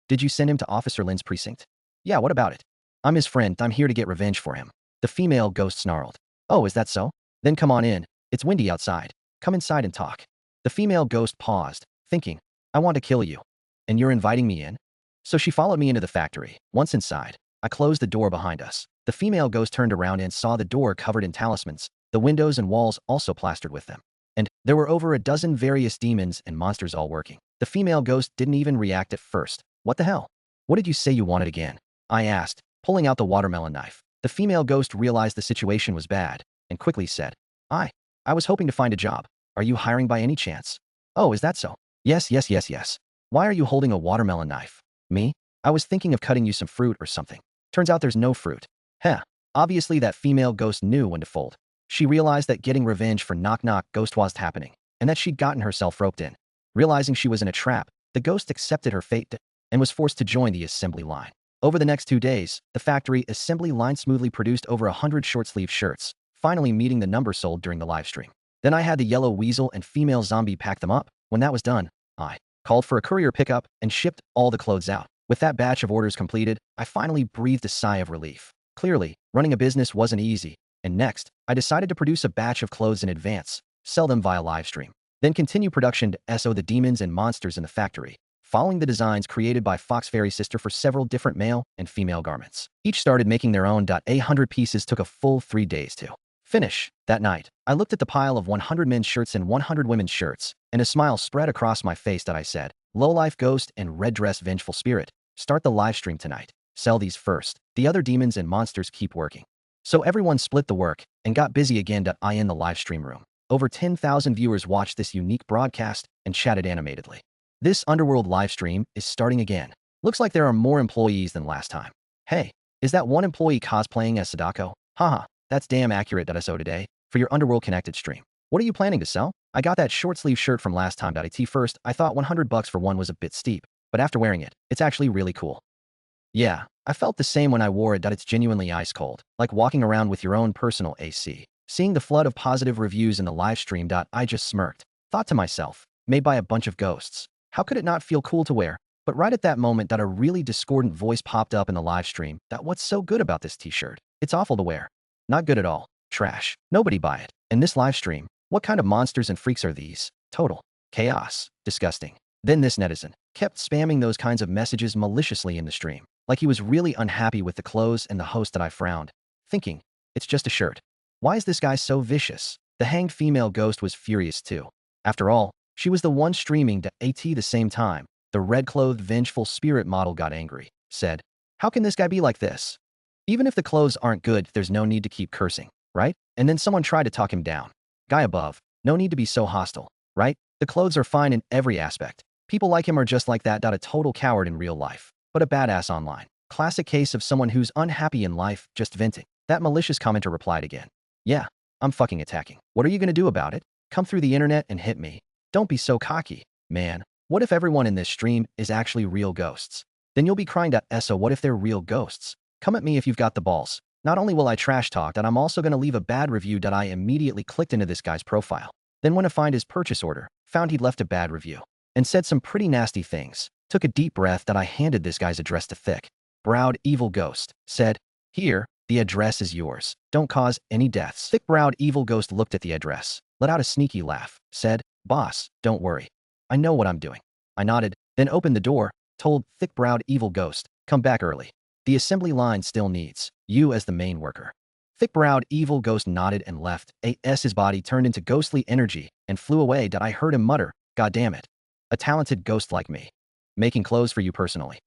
Did you send him to Officer Lin's precinct? Yeah, what about it? I'm his friend. I'm here to get revenge for him. The female ghost snarled. Oh, is that so? Then come on in. It's windy outside. Come inside and talk. The female ghost paused, thinking, I want to kill you. And you're inviting me in? So she followed me into the factory. Once inside, I closed the door behind us. The female ghost turned around and saw the door covered in talismans, the windows and walls also plastered with them. And there were over a dozen various demons and monsters all working. The female ghost didn't even react at first. What the hell? What did you say you wanted again? I asked, pulling out the watermelon knife. The female ghost realized the situation was bad and quickly said, I was hoping to find a job. Are you hiring by any chance? Oh, is that so? Yes, yes, yes, yes. Why are you holding a watermelon knife? Me? I was thinking of cutting you some fruit or something. Turns out there's no fruit. Heh. Obviously that female ghost knew when to fold. She realized that getting revenge for Knock Knock Ghost was happening, and that she'd gotten herself roped in. Realizing she was in a trap, the ghost accepted her fate and was forced to join the assembly line. Over the next 2 days, the factory assembly line smoothly produced over 100 short-sleeve shirts, finally meeting the number sold during the live stream. Then I had the yellow weasel and female zombie pack them up. When that was done, I called for a courier pickup and shipped all the clothes out. With that batch of orders completed, I finally breathed a sigh of relief. Clearly, running a business wasn't easy, and next, I decided to produce a batch of clothes in advance, sell them via livestream, then continue production to SO the demons and monsters in the factory, following the designs created by Fox Fairy Sister for several different male and female garments. Each started making their own. 100 pieces took a full 3 days to finish. That night, I looked at the pile of 100 men's shirts and 100 women's shirts, and a smile spread across my face that I said, Lowlife Ghost and Red Dress Vengeful Spirit, start the live stream tonight. Sell these first. The other demons and monsters keep working. So everyone split the work and got busy again. I in the live stream room. Over 10,000 viewers watched this unique broadcast and chatted animatedly. This underworld live stream is starting again. Looks like there are more employees than last time. Hey, is that one employee cosplaying as Sadako? Haha, that's damn accurate. So today, for your underworld connected stream, what are you planning to sell? I got that short sleeve shirt from last time. At first, I thought $100 for one was a bit steep, but after wearing it, it's actually really cool. Yeah, I felt the same when I wore it. It's genuinely ice cold, like walking around with your own personal AC. Seeing the flood of positive reviews in the live stream. I just smirked. Thought to myself, made by a bunch of ghosts. How could it not feel cool to wear? But right at that moment, a really discordant voice popped up in the live stream. What's so good about this t-shirt? It's awful to wear. Not good at all. Trash. Nobody buy it. In this live stream, what kind of monsters and freaks are these? Total chaos. Disgusting. Then this netizen kept spamming those kinds of messages maliciously in the stream, like he was really unhappy with the clothes and the host. I frowned, thinking, it's just a shirt. Why is this guy so vicious? The hanged female ghost was furious too. After all, she was the one streaming at the same time. The red-clothed Vengeful Spirit model got angry, said, how can this guy be like this? Even if the clothes aren't good, there's no need to keep cursing, right? And then someone tried to talk him down. Guy above, no need to be so hostile, right? The clothes are fine in every aspect. People like him are just like that. A total coward in real life, but a badass online. Classic case of someone who's unhappy in life, just venting. That malicious commenter replied again. Yeah, I'm fucking attacking. What are you gonna do about it? Come through the internet and hit me. Don't be so cocky, man. What if everyone in this stream is actually real ghosts? Then you'll be crying. So what if they're real ghosts? Come at me if you've got the balls. Not only will I trash talk, I'm also gonna leave a bad review. I immediately clicked into this guy's profile. Then went to find his purchase order, found he'd left a bad review, and said some pretty nasty things. Took a deep breath. I handed this guy's address to thick-browed evil ghost. Said, here, the address is yours. Don't cause any deaths. Thick-browed evil ghost looked at the address, let out a sneaky laugh, said, boss, don't worry. I know what I'm doing. I nodded, then opened the door, told thick-browed evil ghost, come back early. The assembly line still needs you as the main worker. Thick-browed evil ghost nodded and left. His body turned into ghostly energy and flew away. I heard him mutter, God damn it. A talented ghost like me. Making clothes for you personally.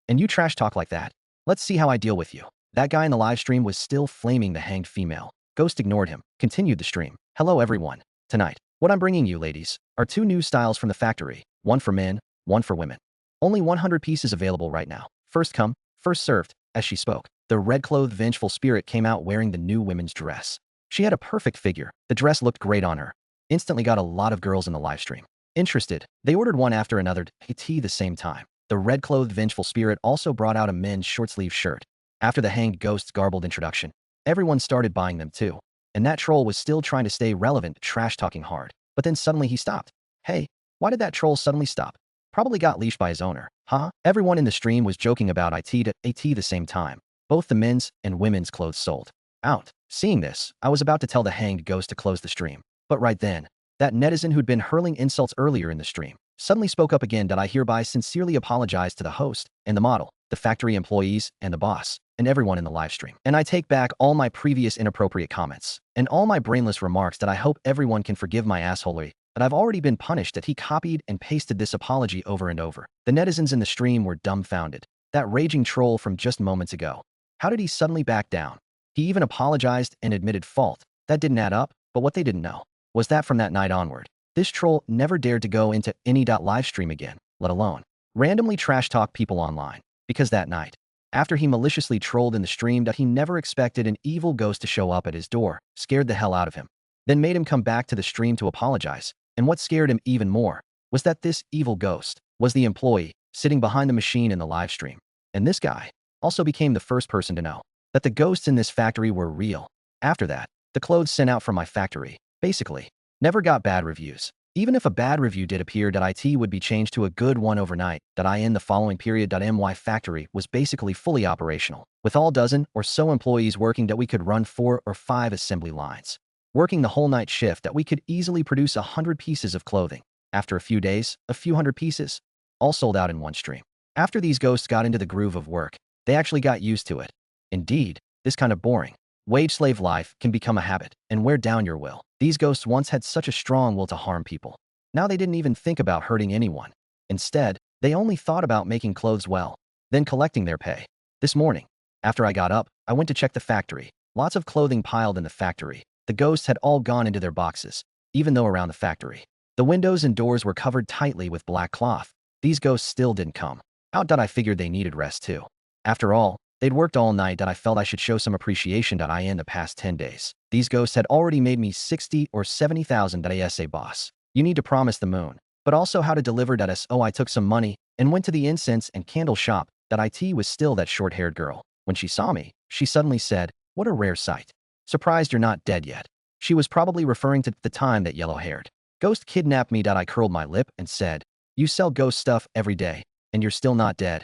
And you trash talk like that? Let's see how I deal with you. That guy in the live stream was still flaming the hanged female. Ghost ignored him, continued the stream. Hello everyone. Tonight, what I'm bringing you ladies are 2 new styles from the factory. One for men, one for women. Only 100 pieces available right now. First come, first served. As she spoke, the red-clothed Vengeful Spirit came out wearing the new women's dress. She had a perfect figure. The dress looked great on her. Instantly got a lot of girls in the live stream interested. They ordered one after another at the same time. The red-clothed Vengeful Spirit also brought out a men's short-sleeve shirt. After the hanged ghost's garbled introduction, everyone started buying them too. And that troll was still trying to stay relevant, trash-talking hard. But then suddenly he stopped. Hey, why did that troll suddenly stop? Probably got leashed by his owner, huh? Everyone in the stream was joking about it at the same time. Both the men's and women's clothes sold out. Seeing this, I was about to tell the hanged ghost to close the stream. But right then, that netizen who'd been hurling insults earlier in the stream suddenly spoke up again. I hereby sincerely apologize to the host and the model, the factory employees, and the boss. and everyone in the live stream. And I take back all my previous inappropriate comments and all my brainless remarks that I hope everyone can forgive my assholery, that I've already been punished that he copied and pasted this apology over and over. The netizens in the stream were dumbfounded. That raging troll from just moments ago. How did he suddenly back down? He even apologized and admitted fault. That didn't add up, but what they didn't know was that from that night onward, this troll never dared to go into any live stream again, let alone randomly trash talk people online. Because that night, after he maliciously trolled in the stream that he never expected an evil ghost to show up at his door, scared the hell out of him, then made him come back to the stream to apologize. And what scared him even more was that this evil ghost was the employee sitting behind the machine in the live stream. And this guy also became the first person to know that the ghosts in this factory were real. After that, the clothes sent out from my factory, basically, never got bad reviews. Even if a bad review did appear, IT would be changed to a good one overnight. In the following period, my factory was basically fully operational, with all dozen or so employees working that we could run 4 or 5 assembly lines, working the whole night shift that we could easily produce 100 pieces of clothing. After a few days, a few hundred pieces, all sold out in one stream. After these ghosts got into the groove of work, they actually got used to it. Indeed, this kind of boring wage slave life can become a habit and wear down your will. These ghosts once had such a strong will to harm people. Now they didn't even think about hurting anyone. Instead, they only thought about making clothes well, then collecting their pay. This morning, after I got up, I went to check the factory. Lots of clothing piled in the factory. The ghosts had all gone into their boxes, even though around the factory, the windows and doors were covered tightly with black cloth. These ghosts still didn't come out. I figured they needed rest too. After all, they'd worked all night. I felt I should show some appreciation. In the past 10 days, these ghosts had already made me 60 or 70,000. Say, boss, you need to promise the moon, but also how to deliver. So I took some money and went to the incense and candle shop. It was still that short-haired girl. When she saw me, she suddenly said, "What a rare sight. Surprised you're not dead yet." She was probably referring to the time that yellow-haired ghost kidnapped me. I curled my lip and said, "You sell ghost stuff every day, and you're still not dead.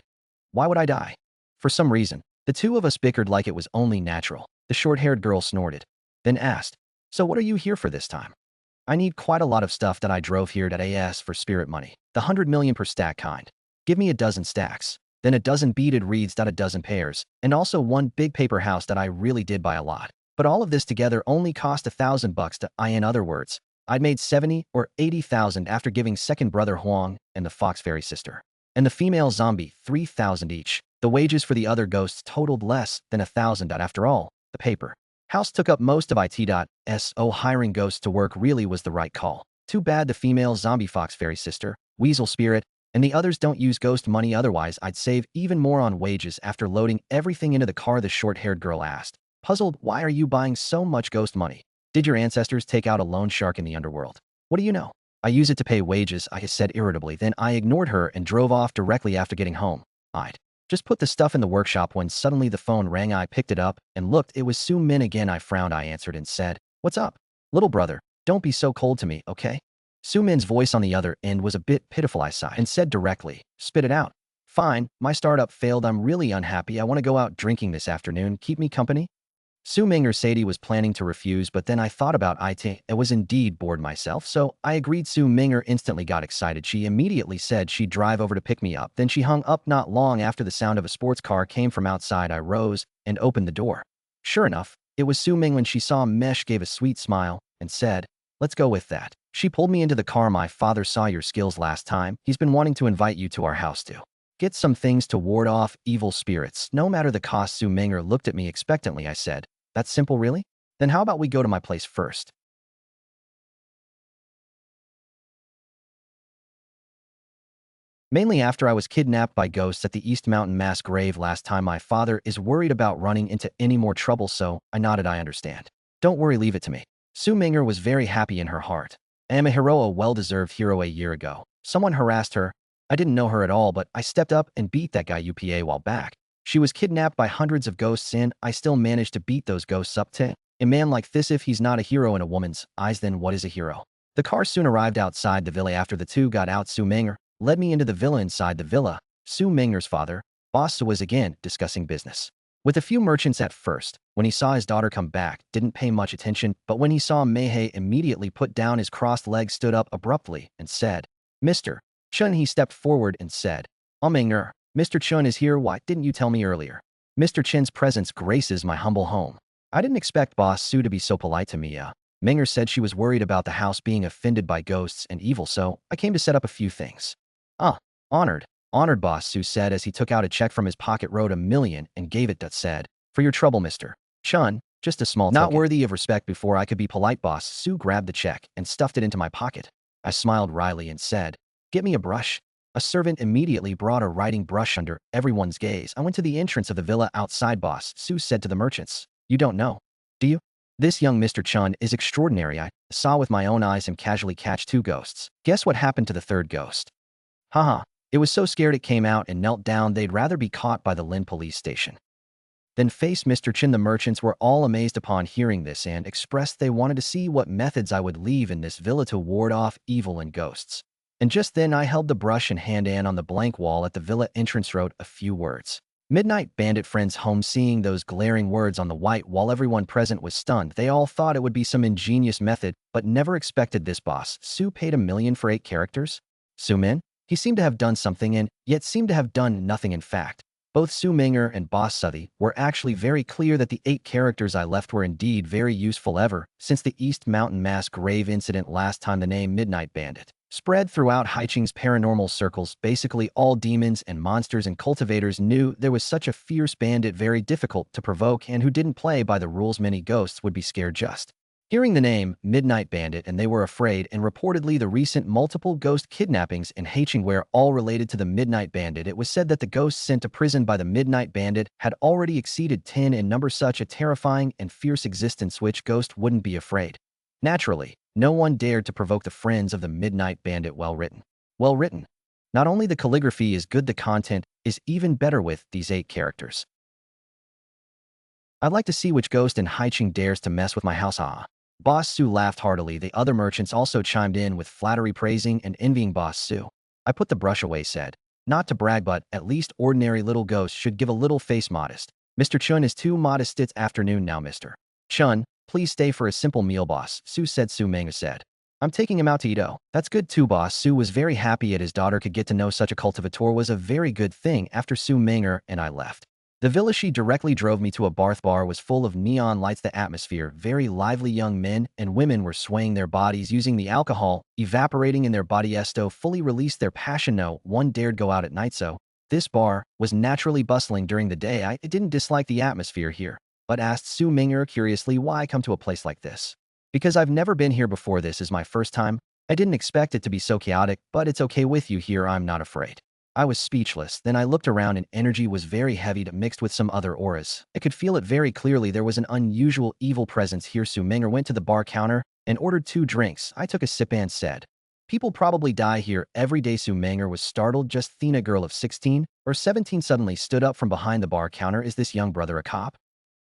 Why would I die?" For some reason, the two of us bickered like it was only natural. The short-haired girl snorted, then asked, "So what are you here for this time?" "I need quite a lot of stuff. I drove here. As for spirit money, the 100 million per stack kind. Give me a dozen stacks, then a dozen beaded reeds. A dozen pairs, and also one big paper house. I really did buy a lot. But all of this together only cost $1,000. In other words, I'd made 70 or 80,000 after giving second brother Huang and the fox fairy sister and the female zombie 3,000 each. The wages for the other ghosts totaled less than 1,000. After all, the paper house took up most of it. Hiring ghosts to work really was the right call. Too bad the female zombie fox fairy sister, weasel spirit, and the others don't use ghost money. Otherwise, I'd save even more on wages. After loading everything into the car, the short-haired girl asked, puzzled, "Why are you buying so much ghost money? Did your ancestors take out a loan shark in the underworld?" "What do you know? I use it to pay wages," I said irritably. Then I ignored her and drove off directly after getting home. I'd just put the stuff in the workshop when suddenly the phone rang. I picked it up and looked. It was Su Min again. I frowned. I answered and said, "What's up? Little brother, don't be so cold to me, okay?" Su Min's voice on the other end was a bit pitiful. I sighed and said directly, "Spit it out." "Fine, my startup failed. I'm really unhappy. I want to go out drinking this afternoon. Keep me company?" Su Minger Sadie was planning to refuse, but then I thought about it. I was indeed bored myself, so I agreed. Su Minger instantly got excited. She immediately said she'd drive over to pick me up. Then she hung up. Not long after, the sound of a sports car came from outside. I rose and opened the door. Sure enough, it was Su Ming. When she saw Mesh, gave a sweet smile and said, "Let's go with that." She pulled me into the car. "My father saw your skills last time. He's been wanting to invite you to our house to get some things to ward off evil spirits, no matter the cost." Su Minger looked at me expectantly. I said, "That's simple, really? Then how about we go to my place first?" Mainly after I was kidnapped by ghosts at the East Mountain mass grave last time. My father is worried about running into any more trouble, so I nodded. "I understand. Don't worry, leave it to me." Su Minger was very happy in her heart. "I am a hero, a well-deserved hero. A year ago, someone harassed her. I didn't know her at all, but I stepped up and beat that guy UPA while back. She was kidnapped by hundreds of ghosts, and I still managed to beat those ghosts up to a man like this. If he's not a hero in a woman's eyes, then what is a hero?" The car soon arrived outside the villa. After the two got out, Su Minger led me into the villa. Inside the villa, Su Minger's father, Boss, was again discussing business with a few merchants. At first, when he saw his daughter come back, didn't pay much attention, but when he saw Meihe, immediately put down his crossed legs, stood up abruptly, and said, "Mr. Chun." He stepped forward and said, "Minger, Mr. Chun is here. Why didn't you tell me earlier?" Mr. Chin's presence graces my humble home. I didn't expect Boss Su to be so polite to me. Minger said she was worried about the house being offended by ghosts and evil, so I came to set up a few things. Ah, honored. Honored, Boss Su said as he took out a check from his pocket, wrote 1,000,000 and gave it. That said, for your trouble, Mr. Chun, just a small token. Not worthy of respect. Before I could be polite, Boss Su grabbed the check and stuffed it into my pocket. I smiled wryly and said, get me a brush. A servant immediately brought a writing brush. Under everyone's gaze, I went to the entrance of the villa outside. Boss Su said to the merchants, you don't know, do you? This young Mr. Chun is extraordinary. I saw with my own eyes him casually catch 2 ghosts. Guess what happened to the 3rd ghost? Haha, it was so scared it came out and knelt down. They'd rather be caught by the Lin police station than face Mr. Chin. The merchants were all amazed upon hearing this and expressed they wanted to see what methods I would leave in this villa to ward off evil and ghosts. And just then I held the brush in hand and on the blank wall at the villa entrance wrote a few words. Midnight Bandit Friends Home. Seeing those glaring words on the white wall, everyone present was stunned. They all thought it would be some ingenious method, but never expected this. Boss Su paid 1,000,000 for 8 characters? Su Min? He seemed to have done something and yet seemed to have done nothing. In fact, both Su Minger and Boss Suthy were actually very clear that the 8 characters I left were indeed very useful. Ever since the East Mountain mass grave incident last time, the name Midnight Bandit spread throughout Haiching's paranormal circles. Basically all demons and monsters and cultivators knew there was such a fierce bandit, very difficult to provoke, and who didn't play by the rules. Many ghosts would be scared just hearing the name Midnight Bandit, and they were afraid. And reportedly the recent multiple ghost kidnappings in Haiching were all related to the Midnight Bandit. It was said that the ghosts sent to prison by the Midnight Bandit had already exceeded 10 in number. Such a terrifying and fierce existence, which ghost wouldn't be afraid? Naturally, no one dared to provoke the friends of the Midnight Bandit. Well written. Well written. Not only the calligraphy is good, the content is even better with these 8 characters. I'd like to see which ghost in Haiching dares to mess with my house. Ah. Boss Su laughed heartily. The other merchants also chimed in with flattery, praising and envying Boss Su. I put the brush away, said, not to brag, but at least ordinary little ghosts should give a little face. Modest. Mr. Chun is too modest. It's afternoon now, Mr. Chun. Please stay for a simple meal, Boss Su said. Su Minger said, I'm taking him out to eat. Oh, that's good too. Boss Su was very happy at his daughter could get to know such a cultivator. Was a very good thing. After Su Minger and I left the villa, she directly drove me to a bar. The bar was full of neon lights. The atmosphere very lively. Young men and women were swaying their bodies, using the alcohol evaporating in their body to fully release their passion. No one dared go out at night, so this bar was naturally bustling during the day. I didn't dislike the atmosphere here, but asked Su Minger curiously, why come to a place like this? Because I've never been here before. This is my first time. I didn't expect it to be so chaotic, but it's okay with you here. I'm not afraid. I was speechless. Then I looked around and energy was very heavy, mixed with some other auras. I could feel it very clearly. There was an unusual evil presence here. Su Minger went to the bar counter and ordered 2 drinks. I took a sip and said, people probably die here every day. Su Minger was startled. Just then a girl of 16 or 17 suddenly stood up from behind the bar counter. Is this young brother a cop?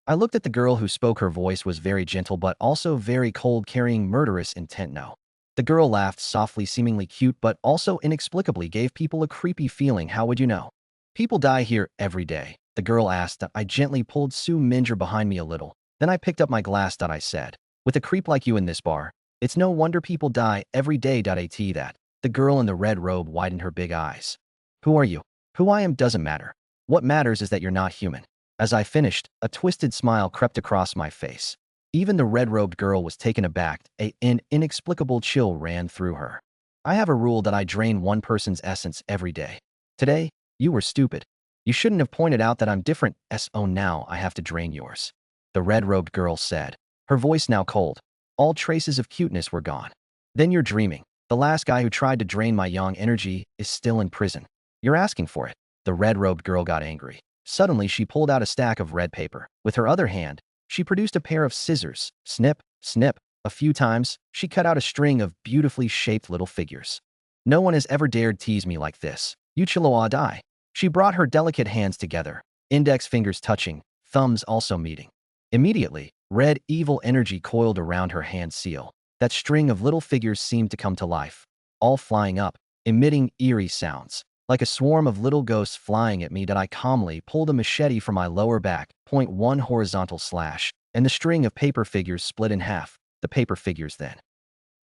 I looked at the girl who spoke. Her voice was very gentle but also very cold, carrying murderous intent. No. The girl laughed softly, seemingly cute, but also inexplicably gave people a creepy feeling. How would you know? People die here every day, the girl asked. I gently pulled Su Minger behind me a little. Then I picked up my glass. I said, with a creep like you in this bar, it's no wonder people die every day. At that, the girl in the red robe widened her big eyes. Who are you? Who I am doesn't matter. What matters is that you're not human. As I finished, a twisted smile crept across my face. Even the red-robed girl was taken aback. An inexplicable chill ran through her. I have a rule that I drain one person's essence every day. Today, you were stupid. You shouldn't have pointed out that I'm different. So now I have to drain yours. The red-robed girl said, her voice now cold. All traces of cuteness were gone. Then you're dreaming. The last guy who tried to drain my young energy is still in prison. You're asking for it. The red-robed girl got angry. Suddenly, she pulled out a stack of red paper. With her other hand, she produced a pair of scissors. Snip, snip. A few times, she cut out a string of beautifully shaped little figures. No one has ever dared tease me like this. Uchiloa die. She brought her delicate hands together, index fingers touching, thumbs also meeting. Immediately, red evil energy coiled around her hand seal. That string of little figures seemed to come to life, all flying up, emitting eerie sounds. Like a swarm of little ghosts flying at me. I calmly pulled a machete from my lower back, point one horizontal slash, and the string of paper figures split in half. The paper figures then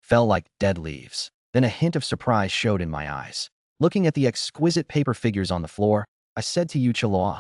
fell like dead leaves. Then a hint of surprise showed in my eyes. Looking at the exquisite paper figures on the floor, I said to Uchiloa,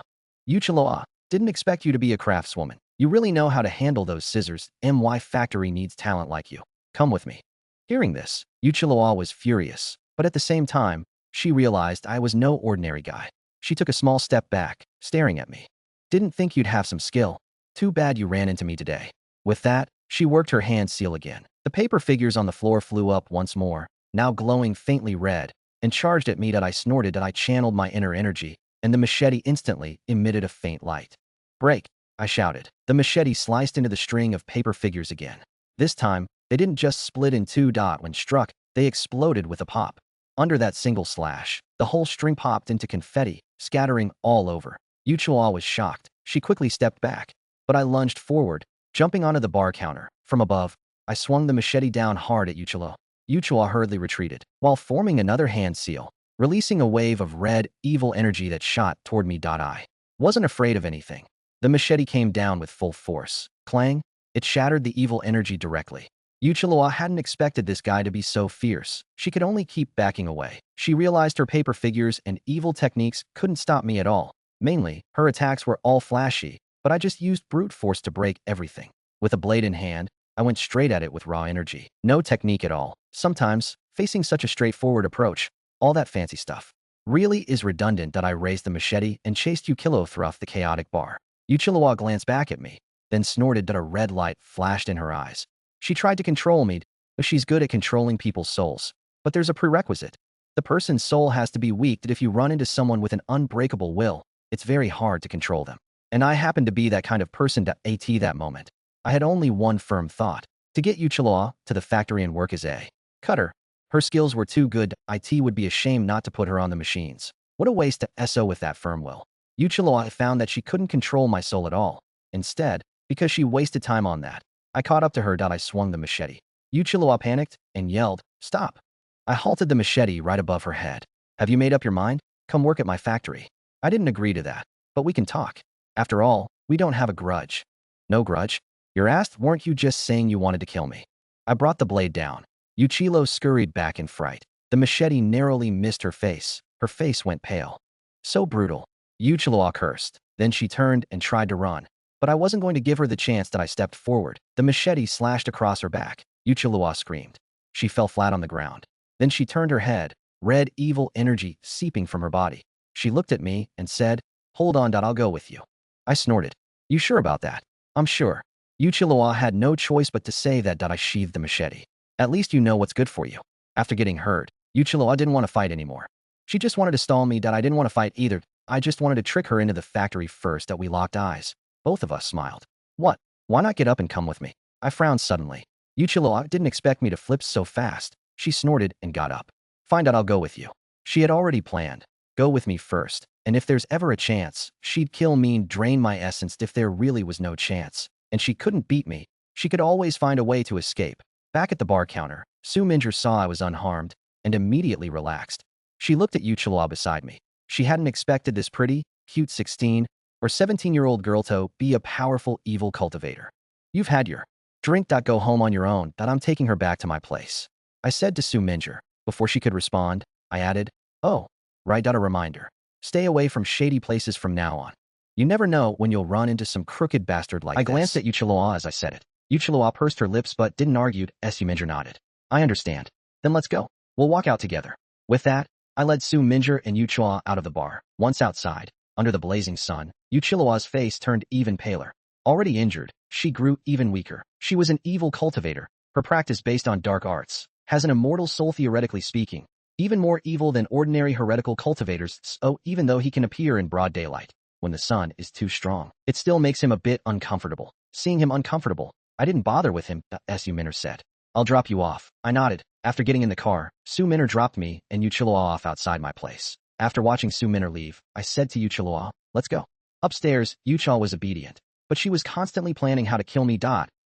Uchiloa, Didn't expect you to be a craftswoman. You really know how to handle those scissors. My factory needs talent like you. Come with me. Hearing this, Yuchilua was furious, but at the same time, she realized I was no ordinary guy. She took a small step back, staring at me. Didn't think you'd have some skill. Too bad you ran into me today. With that, she worked her hand seal again. The paper figures on the floor flew up once more, now glowing faintly red, and charged at me. That I snorted. That I channeled my inner energy, and the machete instantly emitted a faint light. Break, I shouted. The machete sliced into the string of paper figures again. This time, they didn't just split in two. When struck, they exploded with a pop. Under that single slash, the whole string popped into confetti, scattering all over. Yuchua was shocked. She quickly stepped back, but I lunged forward, jumping onto the bar counter. From above, I swung the machete down hard at Yuchua. Yuchua hurriedly retreated, while forming another hand seal, releasing a wave of red, evil energy that shot toward me. I wasn't afraid of anything. The machete came down with full force. Clang! It shattered the evil energy directly. Yuchilua hadn't expected this guy to be so fierce. She could only keep backing away. She realized her paper figures and evil techniques couldn't stop me at all. Mainly, her attacks were all flashy, but I just used brute force to break everything. With a blade in hand, I went straight at it with raw energy. No technique at all. Sometimes, facing such a straightforward approach, all that fancy stuff really is redundant. I raised the machete and chased Yuchilua through the chaotic bar. Yuchilua glanced back at me, then snorted. A red light flashed in her eyes. She tried to control me, but she's good at controlling people's souls. But there's a prerequisite. The person's soul has to be weak. That if you run into someone with an unbreakable will, it's very hard to control them. And I happened to be that kind of person. At that moment, I had only one firm thought: to get Yuchilua to the factory and work as a cutter. Her skills were too good. It would be a shame not to put her on the machines. What a waste to SO with that firm will. Yuchilua found that she couldn't control my soul at all. Instead, because she wasted time on that, I caught up to her. I swung the machete. Yuchilua panicked and yelled, "Stop!" I halted the machete right above her head. "Have you made up your mind? Come work at my factory." I didn't agree to that, but we can talk. After all, we don't have a grudge. No grudge? You're asked, weren't you just saying you wanted to kill me? I brought the blade down. Yuchilua scurried back in fright. The machete narrowly missed her face. Her face went pale. So brutal. Yuchilua cursed. Then she turned and tried to run. But I wasn't going to give her the chance. I stepped forward. The machete slashed across her back. Yuchilua screamed. She fell flat on the ground. Then she turned her head, red evil energy seeping from her body. She looked at me and said, "Hold on, I'll go with you." I snorted. "You sure about that?" "I'm sure." Yuchilua had no choice but to say that. I sheathed the machete. "At least you know what's good for you." After getting hurt, Yuchilua didn't want to fight anymore. She just wanted to stall me. I didn't want to fight either. I just wanted to trick her into the factory first. We locked eyes. Both of us smiled. "What? Why not get up and come with me?" I frowned suddenly. Yuchilua didn't expect me to flip so fast. She snorted and got up. "Fine, I'll go with you." She had already planned. Go with me first, and if there's ever a chance, she'd kill me and drain my essence. If there really was no chance, and she couldn't beat me, she could always find a way to escape. Back at the bar counter, Su Minger saw I was unharmed and immediately relaxed. She looked at Yuchilua beside me. She hadn't expected this pretty, cute 16 or 17-year-old girl to be a powerful evil cultivator. "You've had your drink. Go home on your own. I'm taking her back to my place," I said to Su Minger. Before she could respond, I added, "Oh, right. A reminder. Stay away from shady places from now on. You never know when you'll run into some crooked bastard like this." I glanced at Yuchilua as I said it. Yuchilua pursed her lips but didn't argue. Su Minger nodded. "I understand. Then let's go. We'll walk out together." With that, I led Su Minger and Yuchilua out of the bar. Once outside, under the blazing sun, Yuchilua's face turned even paler. Already injured, she grew even weaker. She was an evil cultivator. Her practice based on dark arts has an immortal soul, theoretically speaking, even more evil than ordinary heretical cultivators. So even though he can appear in broad daylight, when the sun is too strong, it still makes him a bit uncomfortable. Seeing him uncomfortable, I didn't bother with him. Su Minger said, "I'll drop you off." I nodded. After getting in the car, Su Minger dropped me and Yuchilua off outside my place. After watching Su Minger leave, I said to Yuchilua, "Let's go." Upstairs, Yuchilua was obedient, but she was constantly planning how to kill me.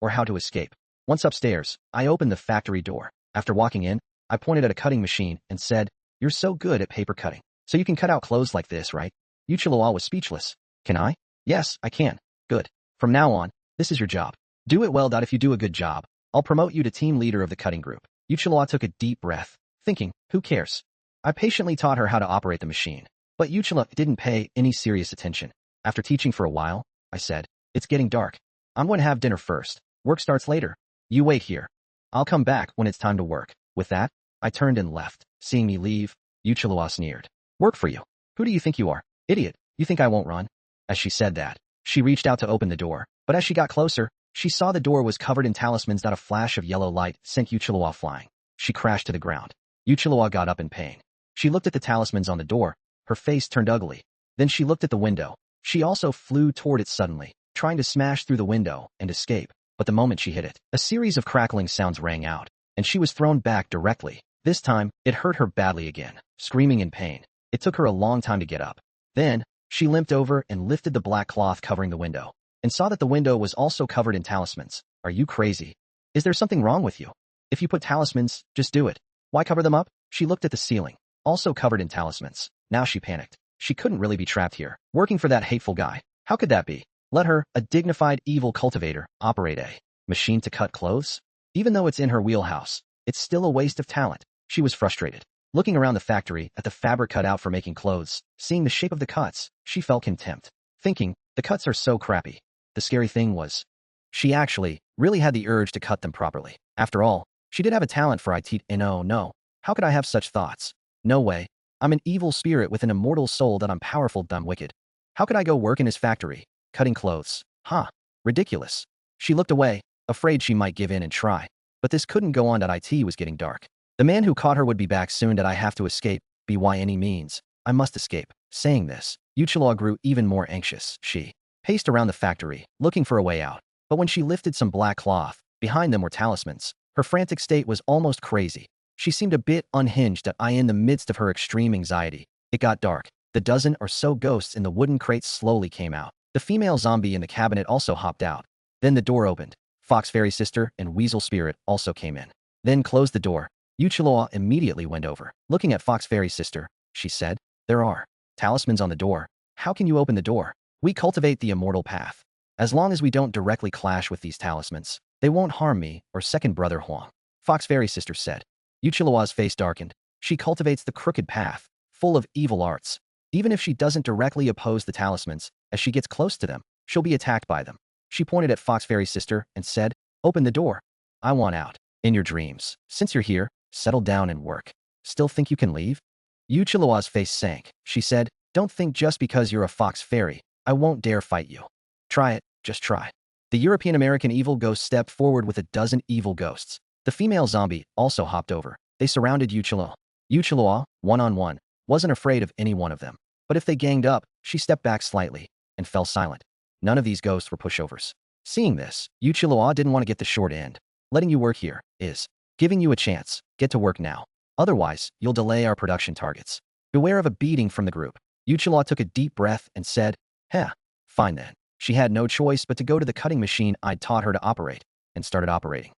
Or how to escape. Once upstairs, I opened the factory door. After walking in, I pointed at a cutting machine and said, "You're so good at paper cutting. So you can cut out clothes like this, right?" Yuchilua was speechless. "Can I?" "Yes, I can." "Good. From now on, this is your job. Do it well. If you do a good job, I'll promote you to team leader of the cutting group." Yuchilua took a deep breath, thinking, who cares? I patiently taught her how to operate the machine, but Yuchilua didn't pay any serious attention. After teaching for a while, I said. It's getting dark. I'm going to have dinner first. Work starts later. You wait here. I'll come back when it's time to work. With that, I turned and left. Seeing me leave, Yuchilua sneered. Work for you. Who do you think you are? Idiot. You think I won't run? As she said that, she reached out to open the door, but as she got closer, she saw the door was covered in talismans. A flash of yellow light sent Yuchilua flying. She crashed to the ground. Yuchilua got up in pain. She looked at the talismans on the door. Her face turned ugly. Then she looked at the window. She also flew toward it suddenly, trying to smash through the window and escape. But the moment she hit it, a series of crackling sounds rang out, and she was thrown back directly. This time, it hurt her badly again, screaming in pain. It took her a long time to get up. Then, she limped over and lifted the black cloth covering the window, and saw that the window was also covered in talismans. Are you crazy? Is there something wrong with you? If you put talismans, just do it. Why cover them up? She looked at the ceiling, also covered in talismans. Now she panicked. She couldn't really be trapped here, working for that hateful guy. How could that be? Let her, a dignified evil cultivator, operate a machine to cut clothes? Even though it's in her wheelhouse, it's still a waste of talent. She was frustrated. Looking around the factory at the fabric cut out for making clothes, seeing the shape of the cuts, she felt contempt. Thinking, the cuts are so crappy. The scary thing was, she actually really had the urge to cut them properly. After all, she did have a talent for it, and oh no, how could I have such thoughts? No way. I'm an evil spirit with an immortal soul. That I'm powerful, dumb, wicked. How could I go work in his factory, cutting clothes? Huh. Ridiculous. She looked away, afraid she might give in and try. But this couldn't go on. It was getting dark. The man who caught her would be back soon. I have to escape, by any means. I must escape. Saying this, Yuchilua grew even more anxious. She paced around the factory, looking for a way out. But when she lifted some black cloth, behind them were talismans. Her frantic state was almost crazy. She seemed a bit unhinged. In the midst of her extreme anxiety, it got dark. The dozen or so ghosts in the wooden crates slowly came out. The female zombie in the cabinet also hopped out. Then the door opened. Fox Fairy Sister and Weasel Spirit also came in. Then closed the door. Yuchilua immediately went over. Looking at Fox Fairy Sister, she said, there are talismans on the door. How can you open the door? We cultivate the immortal path. As long as we don't directly clash with these talismans, they won't harm me or second brother Huang. Fox Fairy Sister said. Yuchilua's face darkened. She cultivates the crooked path, full of evil arts. Even if she doesn't directly oppose the talismans, as she gets close to them, she'll be attacked by them. She pointed at Fox Fairy Sister and said, open the door. I want out. In your dreams. Since you're here, settle down and work. Still think you can leave? Yuchilua's face sank. She said, don't think just because you're a fox fairy, I won't dare fight you. Try it, just try. The European-American evil ghost stepped forward with a dozen evil ghosts. The female zombie also hopped over. They surrounded Yuchilua. Yuchilua, one-on-one, wasn't afraid of any one of them. But if they ganged up, she stepped back slightly and fell silent. None of these ghosts were pushovers. Seeing this, Yuchilua didn't want to get the short end. Letting you work here is giving you a chance. Get to work now. Otherwise, you'll delay our production targets. Beware of a beating from the group. Yuchilua took a deep breath and said, heh, fine then. She had no choice but to go to the cutting machine I'd taught her to operate, and started operating.